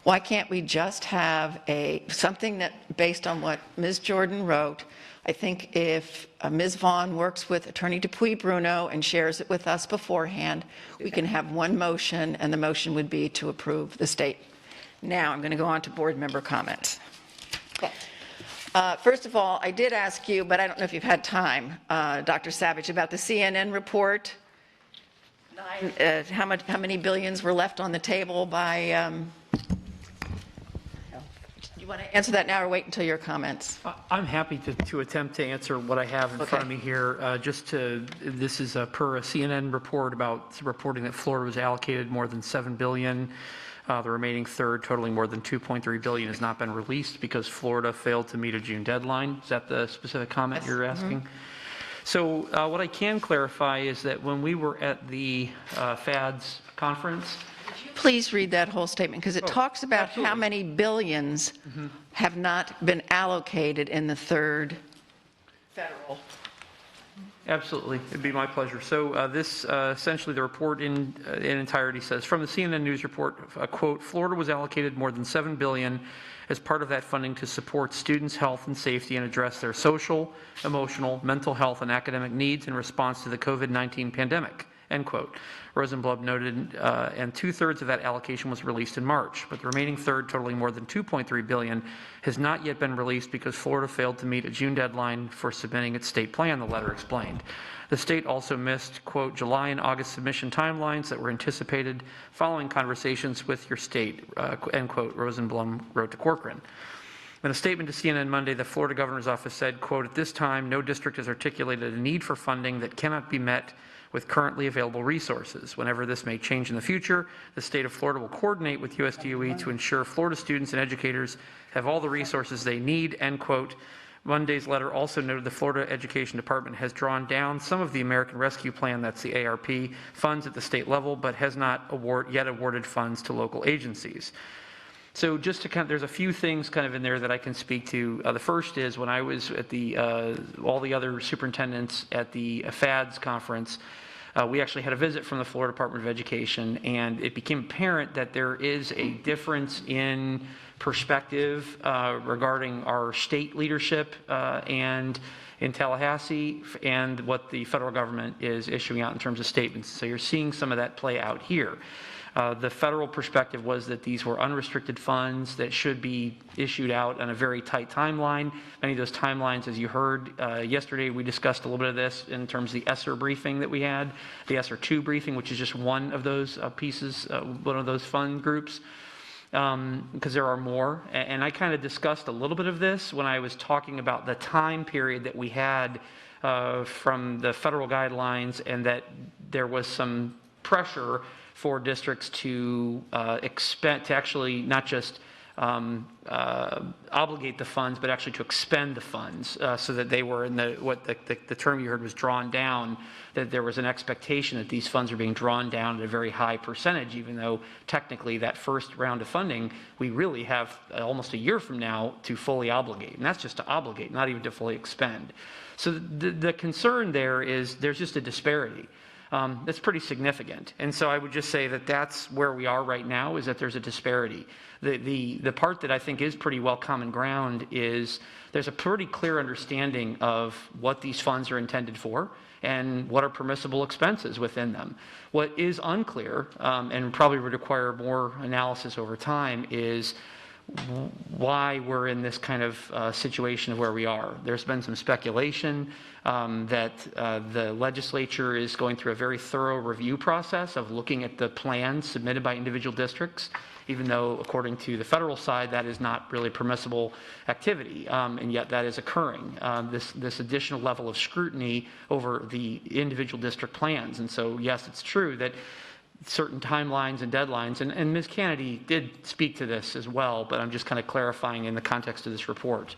Why can't we just have something that, based on what Ms. Jordan wrote, I think if Ms. Vaughn works with Attorney Dupuy-Bruno and shares it with us beforehand, we can have one motion, and the motion would be to approve the state. Now I'm going to go on to board member comments. First of all, I did ask you, but I don't know if you've had time, Dr. Savage, about the CNN report. How many billions were left on the table by, you want to answer that now or wait until your comments? I'm happy to attempt to answer what I have in front of me here. This is per a CNN report reporting that Florida was allocated more than $7 billion. The remaining third, totaling more than $2.3 billion, has not been released because Florida failed to meet a June deadline. Is that the specific comment you're asking? So what I can clarify is that when we were at the FADS conference, Please read that whole statement, because it talks about how many billions have not been allocated in the third federal. Absolutely, it'd be my pleasure. So this essentially the report in entirety says, from the CNN News report, quote, Florida was allocated more than $7 billion as part of that funding to support students' health and safety and address their social, emotional, mental health, and academic needs in response to the COVID-19 pandemic, end quote. Rosenblum noted, and 2/3 of that allocation was released in March, but the remaining third, totaling more than $2.3 billion, has not yet been released because Florida failed to meet a June deadline for submitting its state plan, the letter explained. The state also missed, quote, July and August submission timelines that were anticipated following conversations with your state, end quote, Rosenblum wrote to Corcoran. In a statement to CNN Monday, the Florida governor's office said, quote, at this time, no district has articulated a need for funding that cannot be met with currently available resources. Whenever this may change in the future, the state of Florida will coordinate with USDOE to ensure Florida students and educators have all the resources they need, end quote. Monday's letter also noted the Florida Education Department has drawn down some of the American Rescue Plan, that's the ARP, funds at the state level, but has not yet awarded funds to local agencies. So just to there's a few things kind of in there that I can speak to. The first is when I was at all the other superintendents at the FADS conference, we actually had a visit from the Florida Department of Education, and it became apparent that there is a difference in perspective regarding our state leadership and in Tallahassee and what the federal government is issuing out in terms of statements. So you're seeing some of that play out here. The federal perspective was that these were unrestricted funds that should be issued out on a very tight timeline. Many of those timelines, as you heard yesterday, we discussed a little bit of this in terms of the ESSER briefing that we had, the ESSER 2 briefing, which is just one of those pieces, one of those fund groups, because there are more. And I kind of discussed a little bit of this when I was talking about the time period that we had from the federal guidelines, and that there was some pressure for districts to actually not just obligate the funds, but actually to expend the funds, so that they were in the term you heard was drawn down, that there was an expectation that these funds are being drawn down at a very high percentage, even though technically that first round of funding, we really have almost a year from now to fully obligate. And that's just to obligate, not even to fully expend. So the concern there is there's just a disparity. That's pretty significant. And so I would just say that that's where we are right now, is that there's a disparity. The part that I think is pretty well common ground is there's a pretty clear understanding of what these funds are intended for and what are permissible expenses within them. What is unclear, and probably would require more analysis over time, is why we're in this kind of situation where we are. There's been some speculation that the legislature is going through a very thorough review process of looking at the plans submitted by individual districts, even though according to the federal side that is not really permissible activity, and yet that is occurring, this additional level of scrutiny over the individual district plans. And so yes, it's true that certain timelines and deadlines, and Ms. Kennedy did speak to this as well, but I'm just kind of clarifying in the context of this report.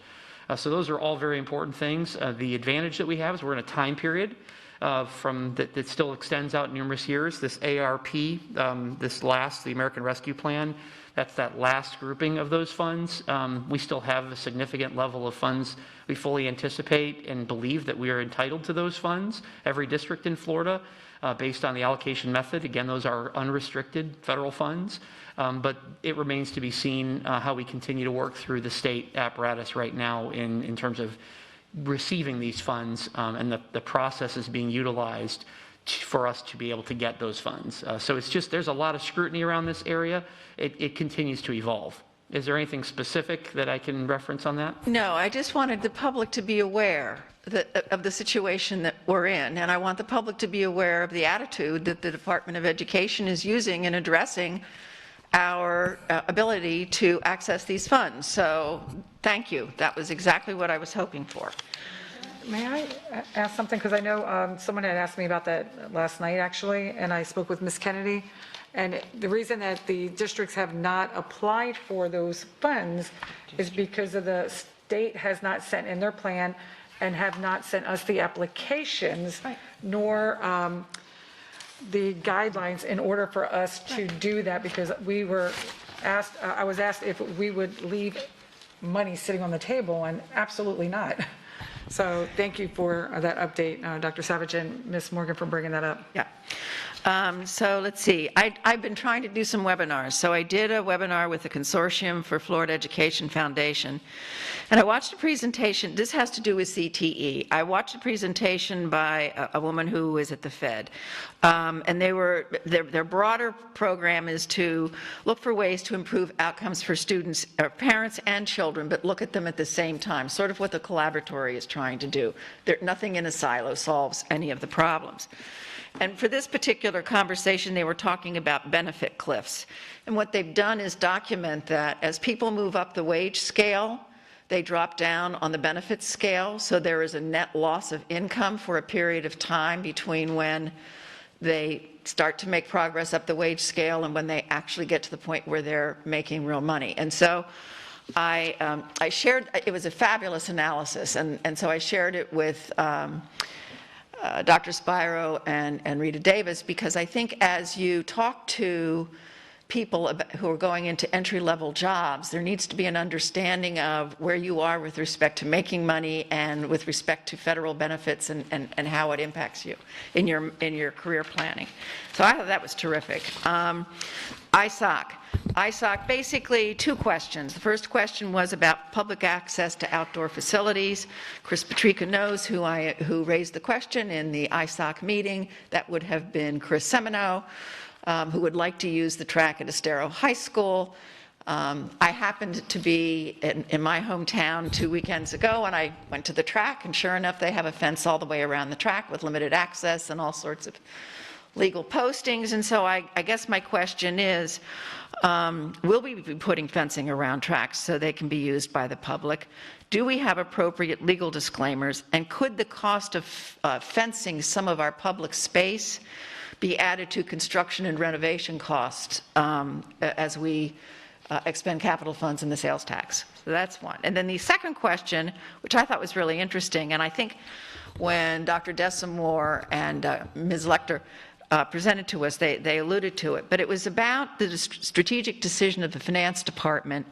So those are all very important things. The advantage that we have is we're in a time period that still extends out numerous years. This ARP, the American Rescue Plan, that's that last grouping of those funds. We still have a significant level of funds. We fully anticipate and believe that we are entitled to those funds, every district in Florida, based on the allocation method. Again, those are unrestricted federal funds, but it remains to be seen how we continue to work through the state apparatus right now in terms of receiving these funds, and the process is being utilized for us to be able to get those funds. So it's just, there's a lot of scrutiny around this area. It continues to evolve. Is there anything specific that I can reference on that? No, I just wanted the public to be aware of the situation that we're in, and I want the public to be aware of the attitude that the Department of Education is using in addressing our ability to access these funds. So thank you. That was exactly what I was hoping for. May I ask something? Because I know someone had asked me about that last night, actually, and I spoke with Ms. Kennedy. And the reason that the districts have not applied for those funds is because of the state has not sent in their plan and have not sent us the applications, nor the guidelines in order for us to do that, because we were asked, I was asked if we would leave money sitting on the table, and absolutely not. So thank you for that update, Dr. Savage and Ms. Morgan, for bringing that up. Yeah. So let's see. I've been trying to do some webinars. So I did a webinar with the Consortium for Florida Education Foundation. And I watched a presentation. This has to do with CTE. I watched a presentation by a woman who was at the Fed. And their broader program is to look for ways to improve outcomes for students, or parents and children, but look at them at the same time, sort of what the collaboratory is trying to do. Nothing in a silo solves any of the problems. And for this particular conversation, they were talking about benefit cliffs. And what they've done is document that as people move up the wage scale, they drop down on the benefits scale. So there is a net loss of income for a period of time between when they start to make progress up the wage scale and when they actually get to the point where they're making real money. And so I shared, it was a fabulous analysis, and so I shared it with Dr. Spiro and Rita Davis, because I think as you talk to people who are going into entry-level jobs, there needs to be an understanding of where you are with respect to making money and with respect to federal benefits and how it impacts you in your career planning. So I thought that was terrific. ISOC, basically two questions. The first question was about public access to outdoor facilities. Chris Patrica knows who raised the question in the ISOC meeting. That would have been Chris Semino, who would like to use the track at Estero High School. I happened to be in my hometown 2 weekends ago, and I went to the track, and sure enough, they have a fence all the way around the track with limited access and all sorts of legal postings. And so I guess my question is, will we be putting fencing around tracks so they can be used by the public? Do we have appropriate legal disclaimers? And could the cost of fencing some of our public space be added to construction and renovation costs as we expend capital funds in the sales tax? So that's one. And then the second question, which I thought was really interesting, and I think when Dr. Desamore and Ms. Lecter presented to us, they alluded to it, but it was about the strategic decision of the Finance Department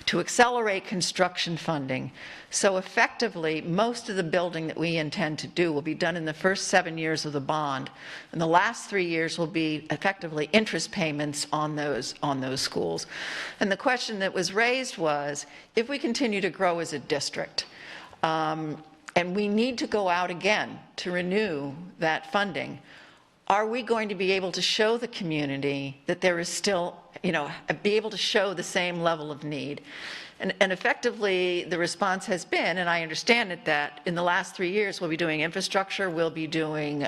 to accelerate construction funding. So effectively, most of the building that we intend to do will be done in the first 7 years of the bond, and the last 3 years will be effectively interest payments on those schools. And the question that was raised was, if we continue to grow as a district, and we need to go out again to renew that funding, are we going to be able to show the community that there is still, be able to show the same level of need? And effectively, the response has been, and I understand it, that in the last 3 years, we'll be doing infrastructure, we'll be doing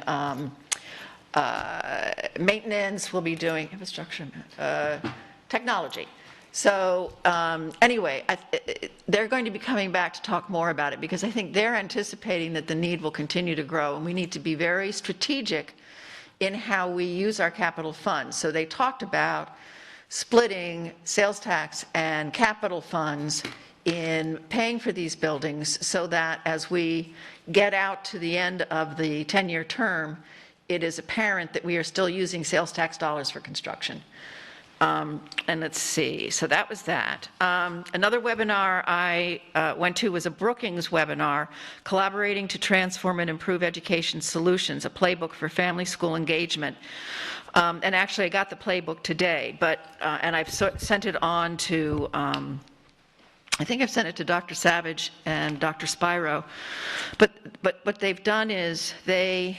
maintenance, we'll be doing infrastructure, technology. So anyway, they're going to be coming back to talk more about it, because I think they're anticipating that the need will continue to grow, and we need to be very strategic in how we use our capital funds. So they talked about splitting sales tax and capital funds in paying for these buildings, so that as we get out to the end of the 10-year term, it is apparent that we are still using sales tax dollars for construction. And let's see, so that was that. Another webinar I went to was a Brookings webinar, Collaborating to Transform and Improve Education Solutions, a playbook for family school engagement. And actually, I got the playbook today, and I've sent it on to, I think I've sent it to Dr. Savage and Dr. Spiro. But what they've done is they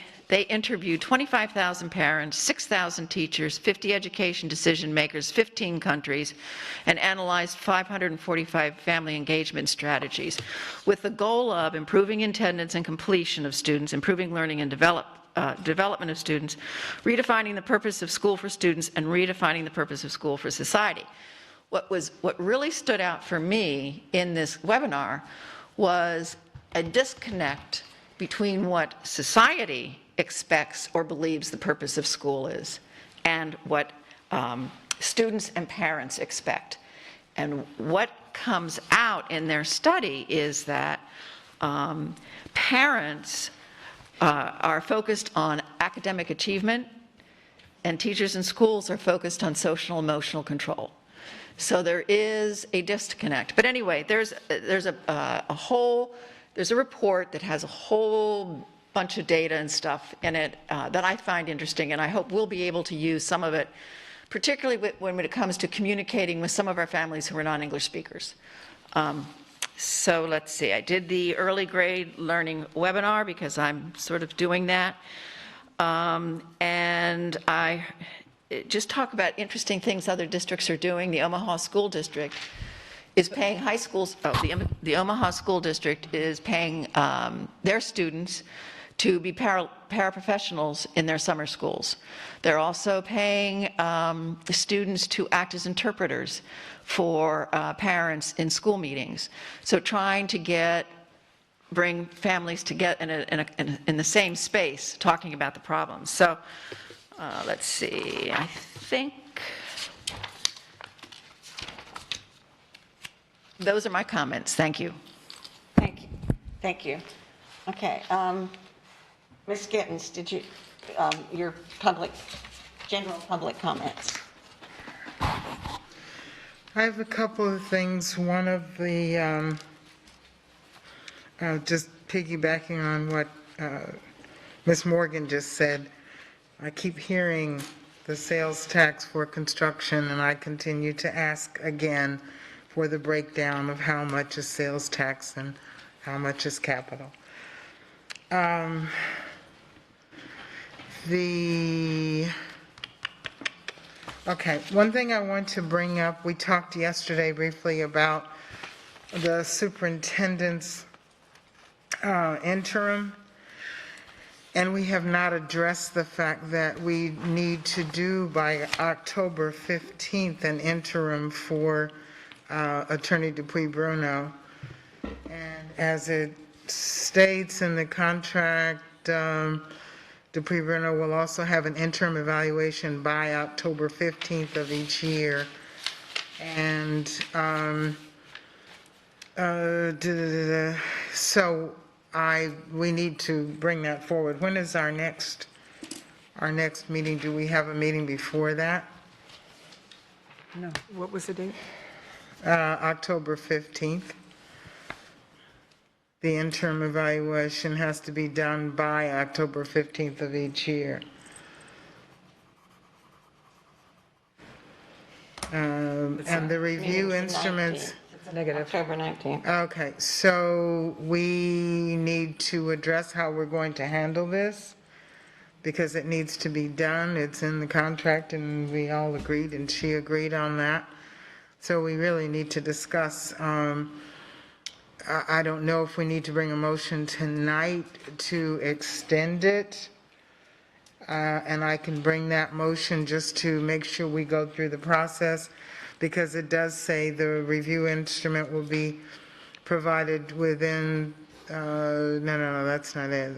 interviewed 25,000 parents, 6,000 teachers, 50 education decision makers, 15 countries, and analyzed 545 family engagement strategies with the goal of improving attendance and completion of students, improving learning and development of students, redefining the purpose of school for students, and redefining the purpose of school for society. What really stood out for me in this webinar was a disconnect between what society expects or believes the purpose of school is and what students and parents expect. And what comes out in their study is that parents are focused on academic achievement, and teachers and schools are focused on social emotional control. So there is a disconnect. But anyway, there's a report that has a whole bunch of data and stuff in it that I find interesting, and I hope we'll be able to use some of it, particularly when it comes to communicating with some of our families who are non-English speakers. So let's see, I did the early grade learning webinar because I'm sort of doing that. And I just talk about interesting things other districts are doing. The Omaha School District is paying high schools, the Omaha School District is paying their students to be paraprofessionals in their summer schools. They're also paying the students to act as interpreters for parents in school meetings. So trying to bring families together in the same space, talking about the problems. So let's see, I think those are my comments. Thank you. Thank you. Thank you. Okay. Ms. Gittens, did you, your general public comments? I have a couple of things. One of the, just piggybacking on what Ms. Morgan just said, I keep hearing the sales tax for construction, and I continue to ask again for the breakdown of how much is sales tax and how much is capital. Okay, one thing I want to bring up, we talked yesterday briefly about the superintendent's interim, and we have not addressed the fact that we need to do by October 15th an interim for Attorney Dupuy-Bruno. And as it states in the contract, Dupuy-Bruno will also have an interim evaluation by October 15th of each year. And so we need to bring that forward. When is our next meeting? Do we have a meeting before that? No. What was the date? October 15th. The interim evaluation has to be done by October 15th of each year. And the review instruments. It's negative. October 19th. Okay, so we need to address how we're going to handle this because it needs to be done. It's in the contract and we all agreed and she agreed on that. So we really need to discuss. I don't know if we need to bring a motion tonight to extend it. And I can bring that motion just to make sure we go through the process because it does say the review instrument will be provided within, no, that's not it.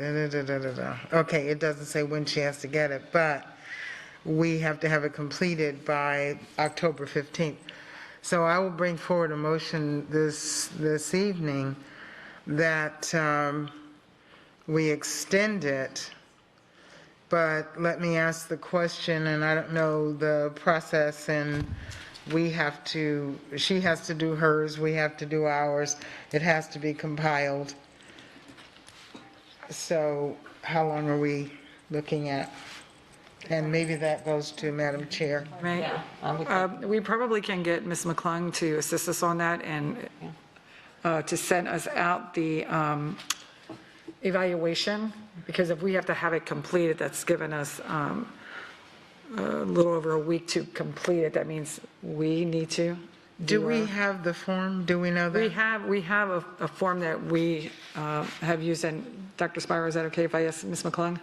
Okay, it doesn't say when she has to get it, but we have to have it completed by October 15th. So I will bring forward a motion this evening that we extend it, but let me ask the question, and I don't know the process, and she has to do hers, we have to do ours, it has to be compiled. So how long are we looking at? And maybe that goes to Madam Chair. Right. We probably can get Ms. McClung to assist us on that and to send us out the evaluation, because if we have to have it completed, that's given us a little over a week to complete it. That means we need to. Do we have the form? Do we know that? We have a form that we have used, and Dr. Spiro, is that okay if I ask Ms. McClung?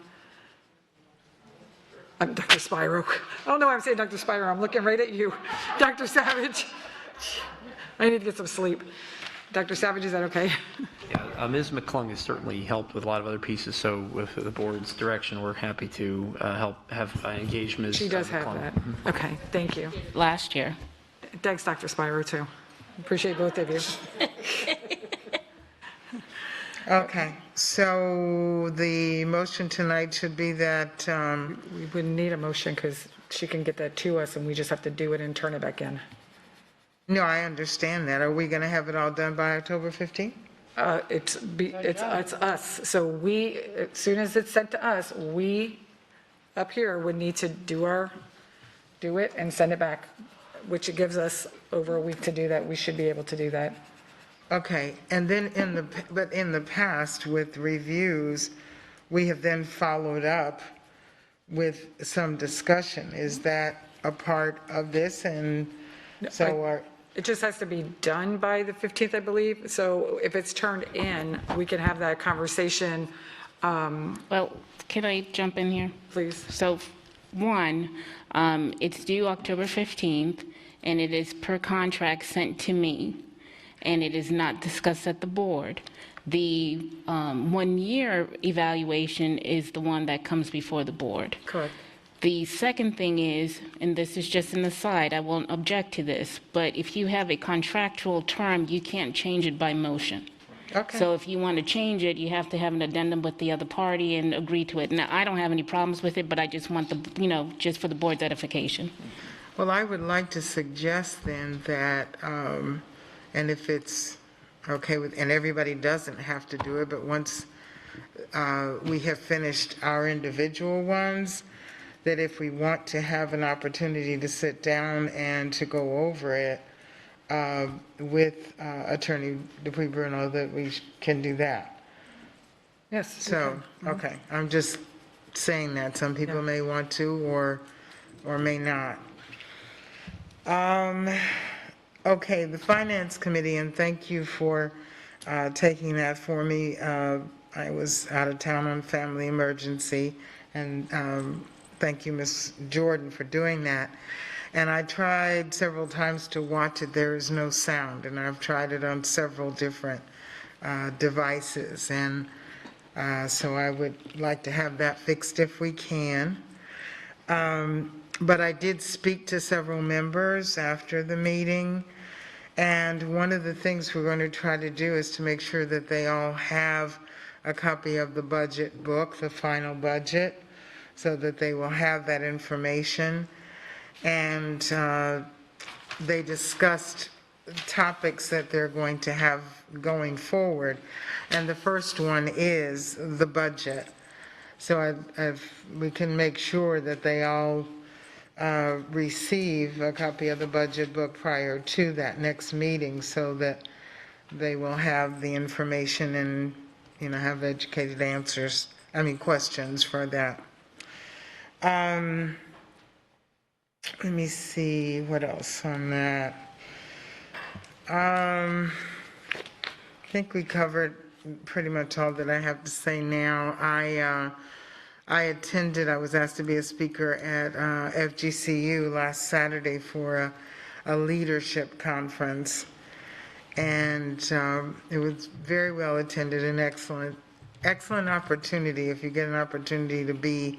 I'm Dr. Spiro. I don't know why I'm saying Dr. Spiro. I'm looking right at you. Dr. Savage. I need to get some sleep. Dr. Savage, is that okay? Yeah, Ms. McClung has certainly helped with a lot of other pieces, so with the board's direction, we're happy to help have engage Ms. She does have McClung. that. Okay, thank you. Last year. Thanks, Dr. Spiro, too. Appreciate both of you. Okay, so the motion tonight should be that, We wouldn't need a motion because she can get that to us and we just have to do it and turn it back in. no, I understand that. Are we going to have it all done by October 15th? It's us. So we, as soon as it's sent to us, we up here would need to do it and send it back, which it gives us over a week to do that. We should be able to do that. Okay, and then in the past with reviews, we have then followed up with some discussion. Is that a part of this? And so it just has to be done by the 15th, I believe. So if it's turned in, we can have that conversation. Well, can I jump in here? Please. So, one, it's due October 15th, and it is per contract sent to me, and it is not discussed at the board. The 1-year evaluation is the one that comes before the board. Correct. The second thing is, and this is just an aside, I won't object to this, but if you have a contractual term, you can't change it by motion. Okay. So if you want to change it, you have to have an addendum with the other party and agree to it. Now, I don't have any problems with it, but I just want just for the board's edification. Well, I would like to suggest then that, and if it's okay with, and everybody doesn't have to do it, but once we have finished our individual ones, that if we want to have an opportunity to sit down and to go over it with Attorney Dupuy Bruno, that we can do that. Yes. So, okay, I'm just saying that. Some people may want to or may not. Okay, the Finance Committee, and thank you for taking that for me. I was out of town on family emergency, and thank you, Ms. Jordan, for doing that. And I tried several times to watch it. There is no sound, and I've tried it on several different devices. And so I would like to have that fixed if we can. But I did speak to several members after the meeting, and one of the things we're going to try to do is to make sure that they all have a copy of the budget book, the final budget, so that they will have that information. And they discussed topics that they're going to have going forward. And the first one is the budget. So we can make sure that they all receive a copy of the budget book prior to that next meeting, so that they will have the information and, have educated questions for that. Let me see what else on that. I think we covered pretty much all that I have to say now. I was asked to be a speaker at FGCU last Saturday for a leadership conference, and it was very well attended, an excellent opportunity if you get an opportunity to be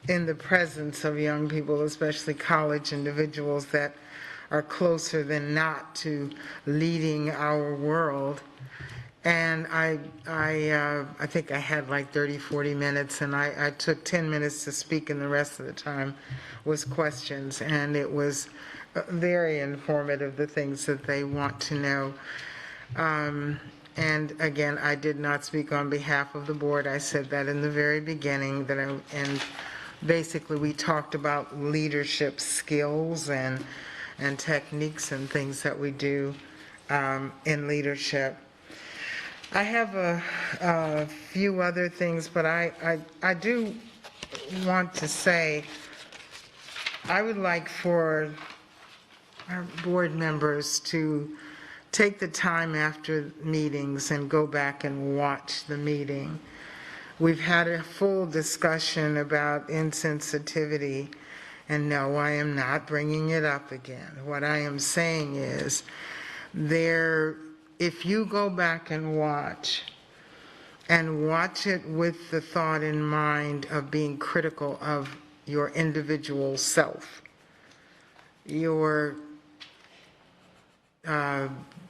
in the presence of young people, especially college individuals that are closer than not to leading our world. And I think I had like 30, 40 minutes, and I took 10 minutes to speak, and the rest of the time was questions. And it was very informative, the things that they want to know. And again, I did not speak on behalf of the board. I said that in the very beginning, and basically we talked about leadership skills and techniques and things that we do in leadership. I have a few other things, but I do want to say I would like for our board members to take the time after meetings and go back and watch the meeting. we've had a full discussion about insensitivity, and no, I am not bringing it up again. What I am saying is, if you go back and watch it with the thought in mind of being critical of your individual self, your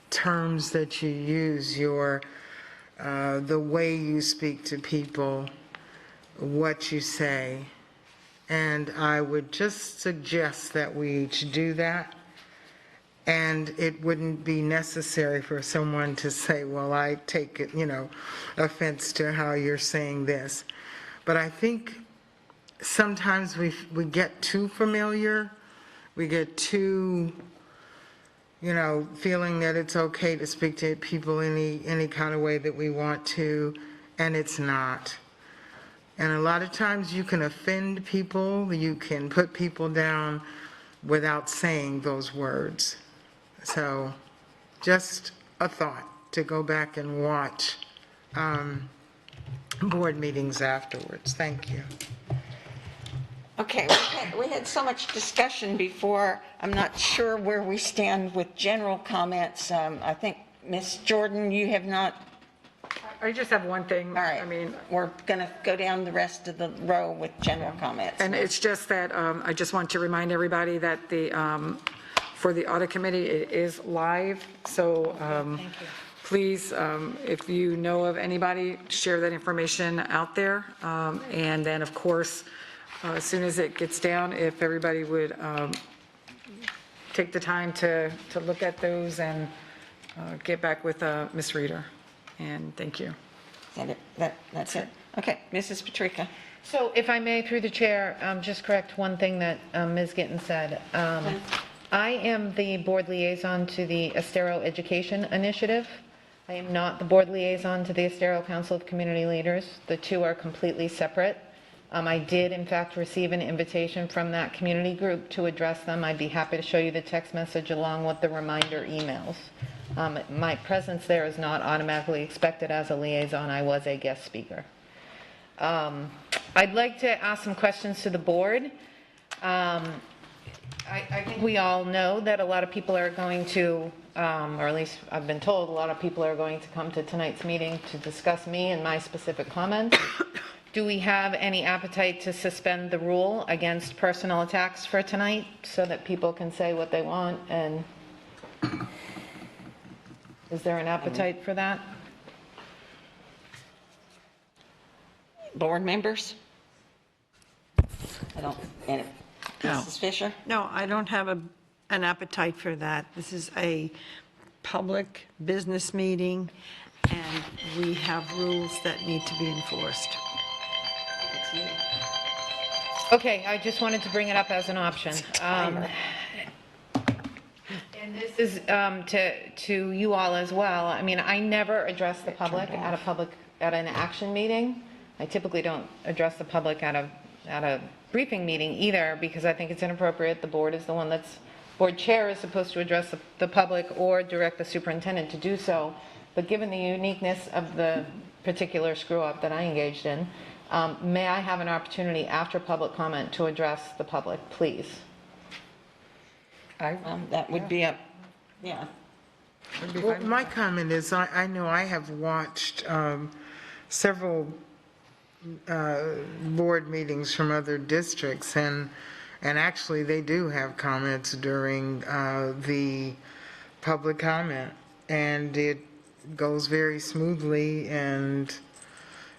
terms that you use, the way you speak to people, what you say. And I would just suggest that we each do that. And it wouldn't be necessary for someone to say, well, I take it, offense to how you're saying this. But I think sometimes we get too familiar. We get too, feeling that it's okay to speak to people any kind of way that we want to, and it's not. And a lot of times you can offend people, you can put people down without saying those words. So just a thought to go back and watch board meetings afterwards. Thank you. Okay, we had so much discussion before. I'm not sure where we stand with general comments. I think, Ms. Jordan, you have not. I just have one thing. All right. I mean, we're going to go down the rest of the row with general comments. and it's just that I just want to remind everybody that for the audit committee, it is live. So please, if you know of anybody, share that information out there. And then, of course, as soon as it gets down, if everybody would take the time to look at those and get back with Ms. Reeder. And thank you. Is that it? That's it. Okay, Mrs. Patrica. So if I may, through the chair, just correct one thing that Ms. Gittin said. I am the board liaison to the Estero Education Initiative. I am not the board liaison to the Estero Council of Community Leaders. The two are completely separate. I did, in fact, receive an invitation from that community group to address them. I'd be happy to show you the text message along with the reminder emails. My presence there is not automatically expected as a liaison. I was a guest speaker. I'd like to ask some questions to the board. I think we all know that a lot of people are going to, or at least I've been told, a lot of people are going to come to tonight's meeting to discuss me and my specific comments. Do we have any appetite to suspend the rule against personal attacks for tonight so that people can say what they want? And is there an appetite for that? Board members? I don't. Mrs. Fisher? No, I don't have an appetite for that. This is a public business meeting, and we have rules that need to be enforced. Okay, I just wanted to bring it up as an option. And this is to you all as well. I mean, I never address the public at an action meeting. I typically don't address the public at a briefing meeting either, because I think it's inappropriate. The board is the one board chair is supposed to address the public or direct the superintendent to do so. But given the uniqueness of the particular screw up that I engaged in, may I have an opportunity after public comment to address the public, please? That would be up, yeah. Well, my comment is, I know I have watched several board meetings from other districts, and actually they do have comments during the public comment, and it goes very smoothly, and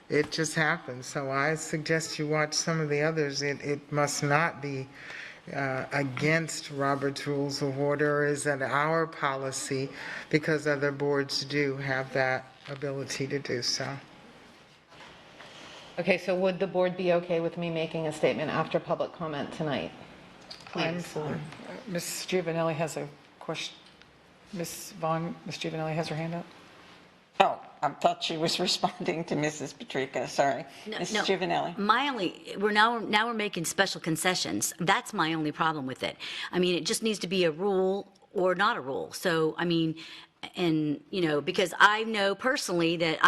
it just happens. So I suggest you watch some of the others. It must not be against Robert's Rules of Order. Is that our policy, because other boards do have that ability to do so. Okay, so would the board be okay with me making a statement after public comment tonight? I'm for. Ms. Giovanelli has a question. Ms. Giovanelli has her hand up. Oh, I thought she was responding to Mrs. Patrica, sorry. Mrs. Giovanelli. Now we're making special concessions. That's my only problem with it. I mean, it just needs to be a rule or not a rule. So, I mean, And, you know, because I know personally that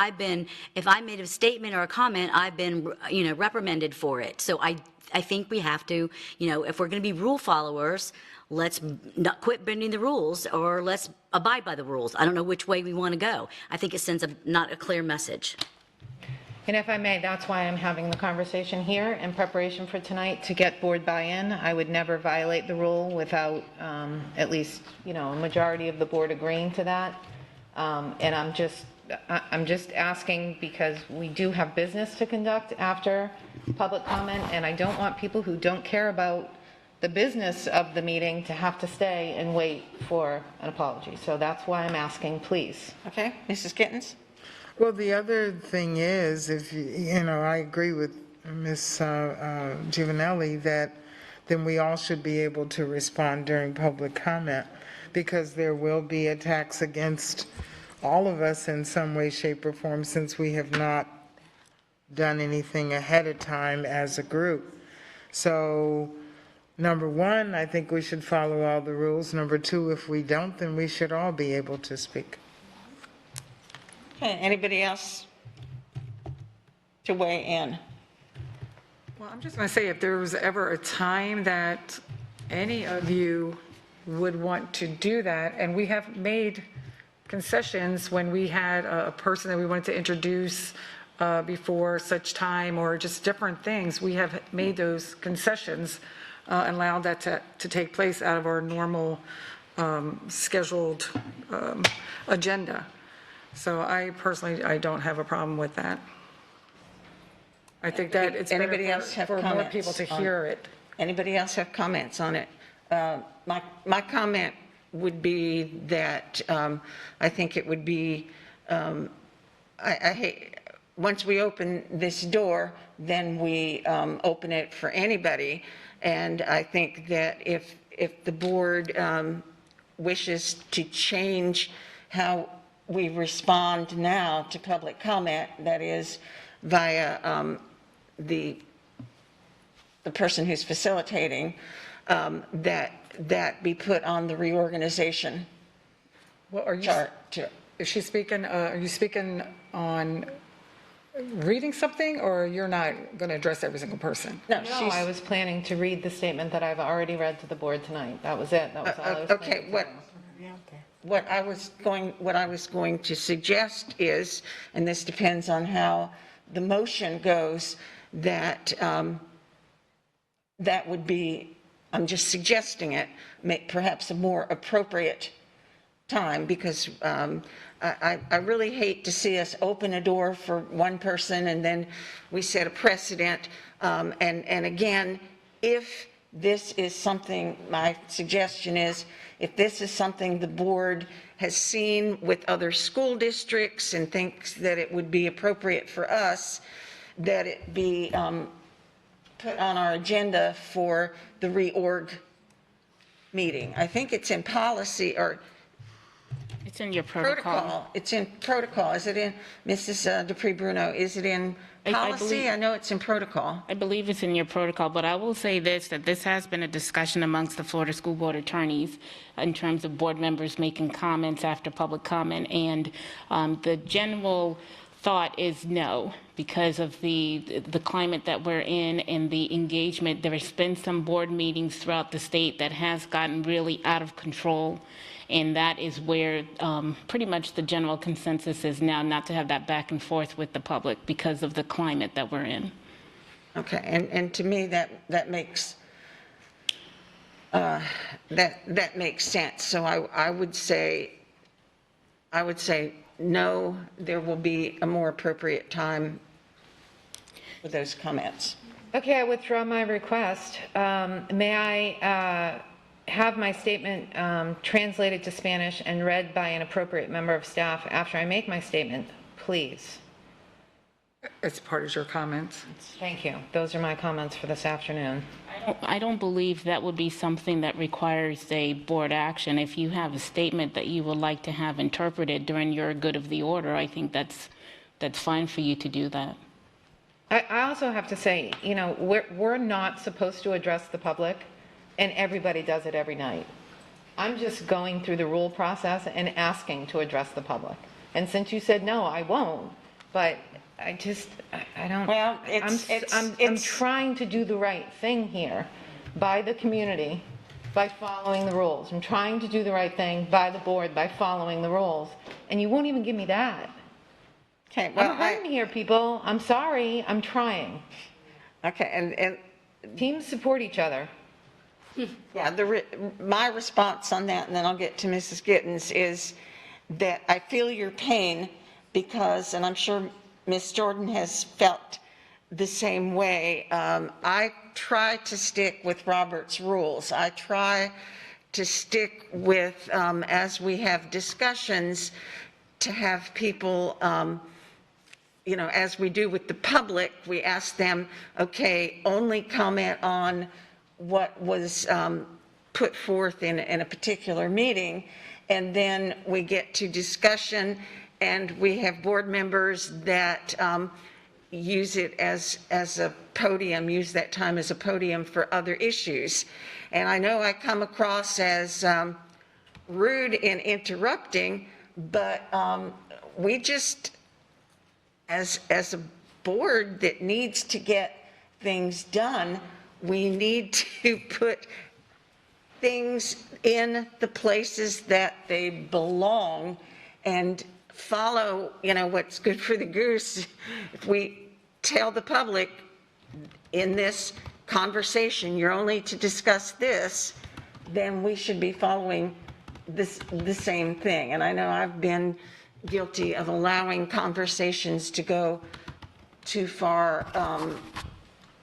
if I made a statement or a comment, I've been, you know, reprimanded for it. So I think we have to, you know, if we're going to be rule followers, let's not quit bending the rules, or let's abide by the rules. I don't know which way we want to go. I think it sends not a clear message. And if I may, that's why I'm having the conversation here in preparation for tonight, to get board buy-in. I would never violate the rule without at least, you know, a majority of the board agreeing to that. And I'm just asking because we do have business to conduct after public comment, and I don't want people who don't care about the business of the meeting to have to stay and wait for an apology. So that's why I'm asking, please. Okay, Mrs. Gittens? Well, the other thing is, if you know, I agree with Ms. Giovanelli that then we all should be able to respond during public comment, because there will be attacks against all of us in some way, shape, or form, since we have not done anything ahead of time as a group. So, number one, I think we should follow all the rules. Number two, if we don't, then we should all be able to speak. Okay, anybody else to weigh in? Well, I'm just going to say, if there was ever a time that any of you would want to do that, and we have made concessions when we had a person that we wanted to introduce before such time, or just different things, we have made those concessions and allowed that to take place out of our normal scheduled agenda. So I personally, I don't have a problem with that. I think that it's Anybody better else have for more comments people to on- hear it. Anybody else have comments on it? My comment would be that I think it would be, I hate, once we open this door, then we open it for anybody. And I think that if the board wishes to change how we respond now to public comment, that is via the person who's facilitating, that be put on the reorganization Well, are you, chart. is she speaking, are you speaking on reading something, or you're not going to address every single person? No, I was planning to read the statement that I've already read to the board tonight. That was it. That was all I was Okay, planning to do. what I was going to suggest is, and this depends on how the motion goes, that that would be, I'm just suggesting it, make perhaps a more appropriate time, because I really hate to see us open a door for one person and then we set a precedent. And again, if this is something, my suggestion is, if this is something the board has seen with other school districts and thinks that it would be appropriate for us, that it be put on our agenda for the reorg meeting. I think it's in policy, or It's in your protocol. It's in protocol. Is it in, Mrs. Dupree Bruno, is it in policy? I know it's in protocol. I believe it's in your protocol, but I will say this, that this has been a discussion amongst the Florida School Board attorneys in terms of board members making comments after public comment, and the general thought is no, because of the climate that we're in and the engagement. There has been some board meetings throughout the state that has gotten really out of control, and that is where pretty much the general consensus is now, not to have that back and forth with the public because of the climate that we're in. Okay, and to me, that makes that makes sense. So I would say no, there will be a more appropriate time for those comments. Okay, I withdraw my request. May I have my statement translated to Spanish and read by an appropriate member of staff after I make my statement, please? It's part of your comments. Thank you. Those are my comments for this afternoon. I don't believe that would be something that requires a board action. If you have a statement that you would like to have interpreted during your good of the order, I think that's fine for you to do that. I also have to say, you know, we're not supposed to address the public, and everybody does it every night. I'm just going through the rule process and asking to address the public. And since you said no, I won't, but I don't. Well, I'm trying to do the right thing here by the community, by following the rules. I'm trying to do the right thing by the board, by following the rules. And you won't even give me that. Okay, well, I'm hurting here, people. I'm sorry. I'm trying. Okay, and teams support each other. Yeah, my response on that, and then I'll get to Mrs. Gittens, is that I feel your pain because, and I'm sure Ms. Jordan has felt the same way. I try to stick with Robert's rules. I try to stick with, as we have discussions, to have people, you know, as we do with the public, we ask them, okay, only comment on what was put forth in a particular meeting, and then we get to discussion, and we have board members that use it as a podium, use that time as a podium for other issues. And I know I come across as rude in interrupting, but we just, as a board that needs to get things done, we need to put things in the places that they belong and follow, you know, what's good for the goose. If we tell the public in this conversation, you're only to discuss this, then we should be following the same thing. And I know I've been guilty of allowing conversations to go too far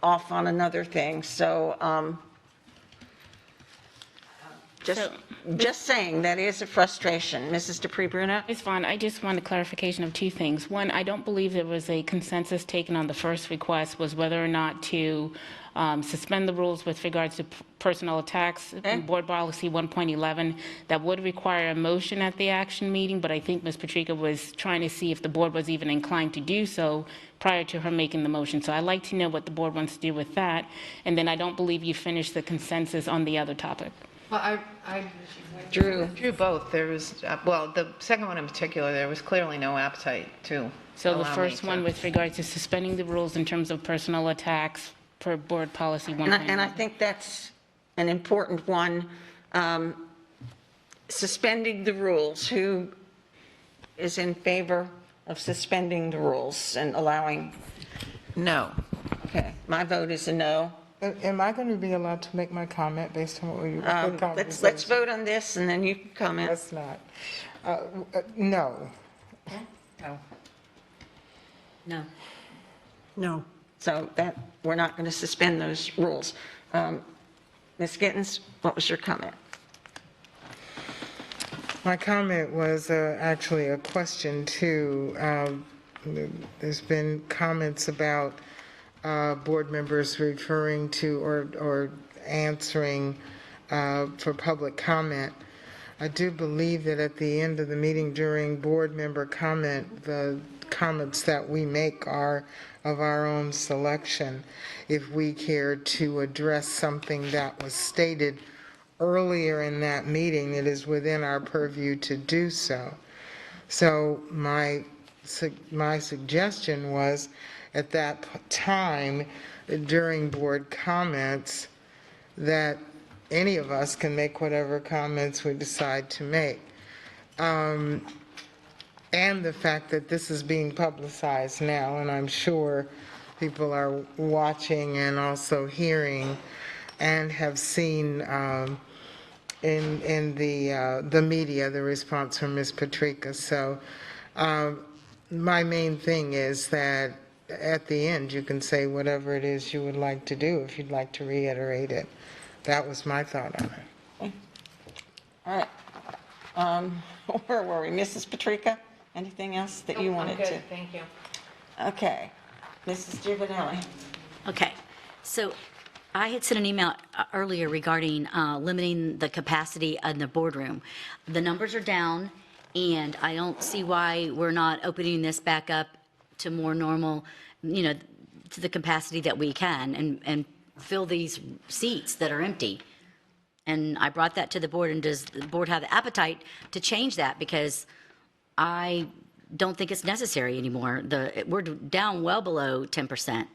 off on another thing. So just saying, that is a frustration. Mrs. Dupree-Bruno? It's fine. I just want a clarification of two things. One, I don't believe there was a consensus taken on the first request, was whether or not to suspend the rules with regards to personnel attacks, Board Policy 1.11. That would require a motion at the action meeting, but I think Ms. Patrica was trying to see if the board was even inclined to do so prior to her making the motion. So I'd like to know what the board wants to do with that. And then I don't believe you finished the consensus on the other topic. Well, I drew both. There was, well, the second one in particular, there was clearly no appetite to. So the first one with regards to suspending the rules in terms of personal attacks per Board Policy 1.11. And I think that's an important one. Suspending the rules. Who is in favor of suspending the rules and allowing? No. Okay, my vote is a no. Am I going to be allowed to make my comment based on what we let's vote on this and then you can comment. That's not. No. No. No. No. So that, we're not going to suspend those rules. Ms. Gittens, what was your comment? My comment was actually a question too. There's been comments about board members referring to or answering for public comment. I do believe that at the end of the meeting during board member comment, the comments that we make are of our own selection. If we care to address something that was stated earlier in that meeting, it is within our purview to do so. So my suggestion was at that time during board comments that any of us can make whatever comments we decide to make. And the fact that this is being publicized now, and I'm sure people are watching and also hearing and have seen in the media the response from Ms. Patrica. So my main thing is that at the end you can say whatever it is you would like to do if you'd like to reiterate it. That was my thought on it. Okay. All right. Where were we? Mrs. Patrica? Anything else that you wanted to? I'm good, thank you. Okay. Mrs. Giovanelli. Okay, so I had sent an email earlier regarding limiting the capacity in the boardroom. The numbers are down, and I don't see why we're not opening this back up to more normal, you know, to the capacity that we can and fill these seats that are empty. And I brought that to the board, and does the board have the appetite to change that? Because I don't think it's necessary anymore. We're down well below 10%.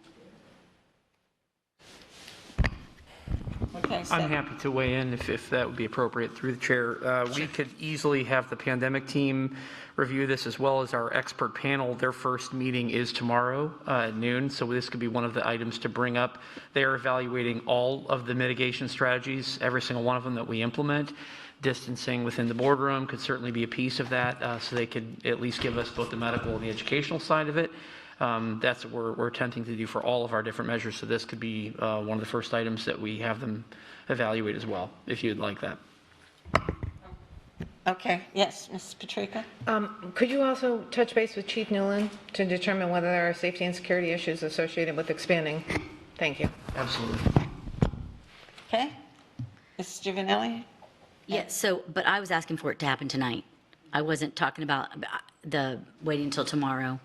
Okay, so I'm happy to weigh in if that would be appropriate through the chair. We could easily have the pandemic team review this as well as our expert panel. Their first meeting is tomorrow at noon, so this could be one of the items to bring up. They're evaluating all of the mitigation strategies, every single one of them that we implement. Distancing within the boardroom could certainly be a piece of that, so they could at least give us both the medical and the educational side of it. That's what we're attempting to do for all of our different measures, so this could be one of the first items that we have them evaluate as well, if you'd like that. okay, yes, Ms. Patrica? Could you also touch base with Chief Newland to determine whether there are safety and security issues associated with expanding? Thank you. Absolutely. Okay, Ms. Giovanelli? Yes, but I was asking for it to happen tonight. I wasn't talking about the waiting until tomorrow.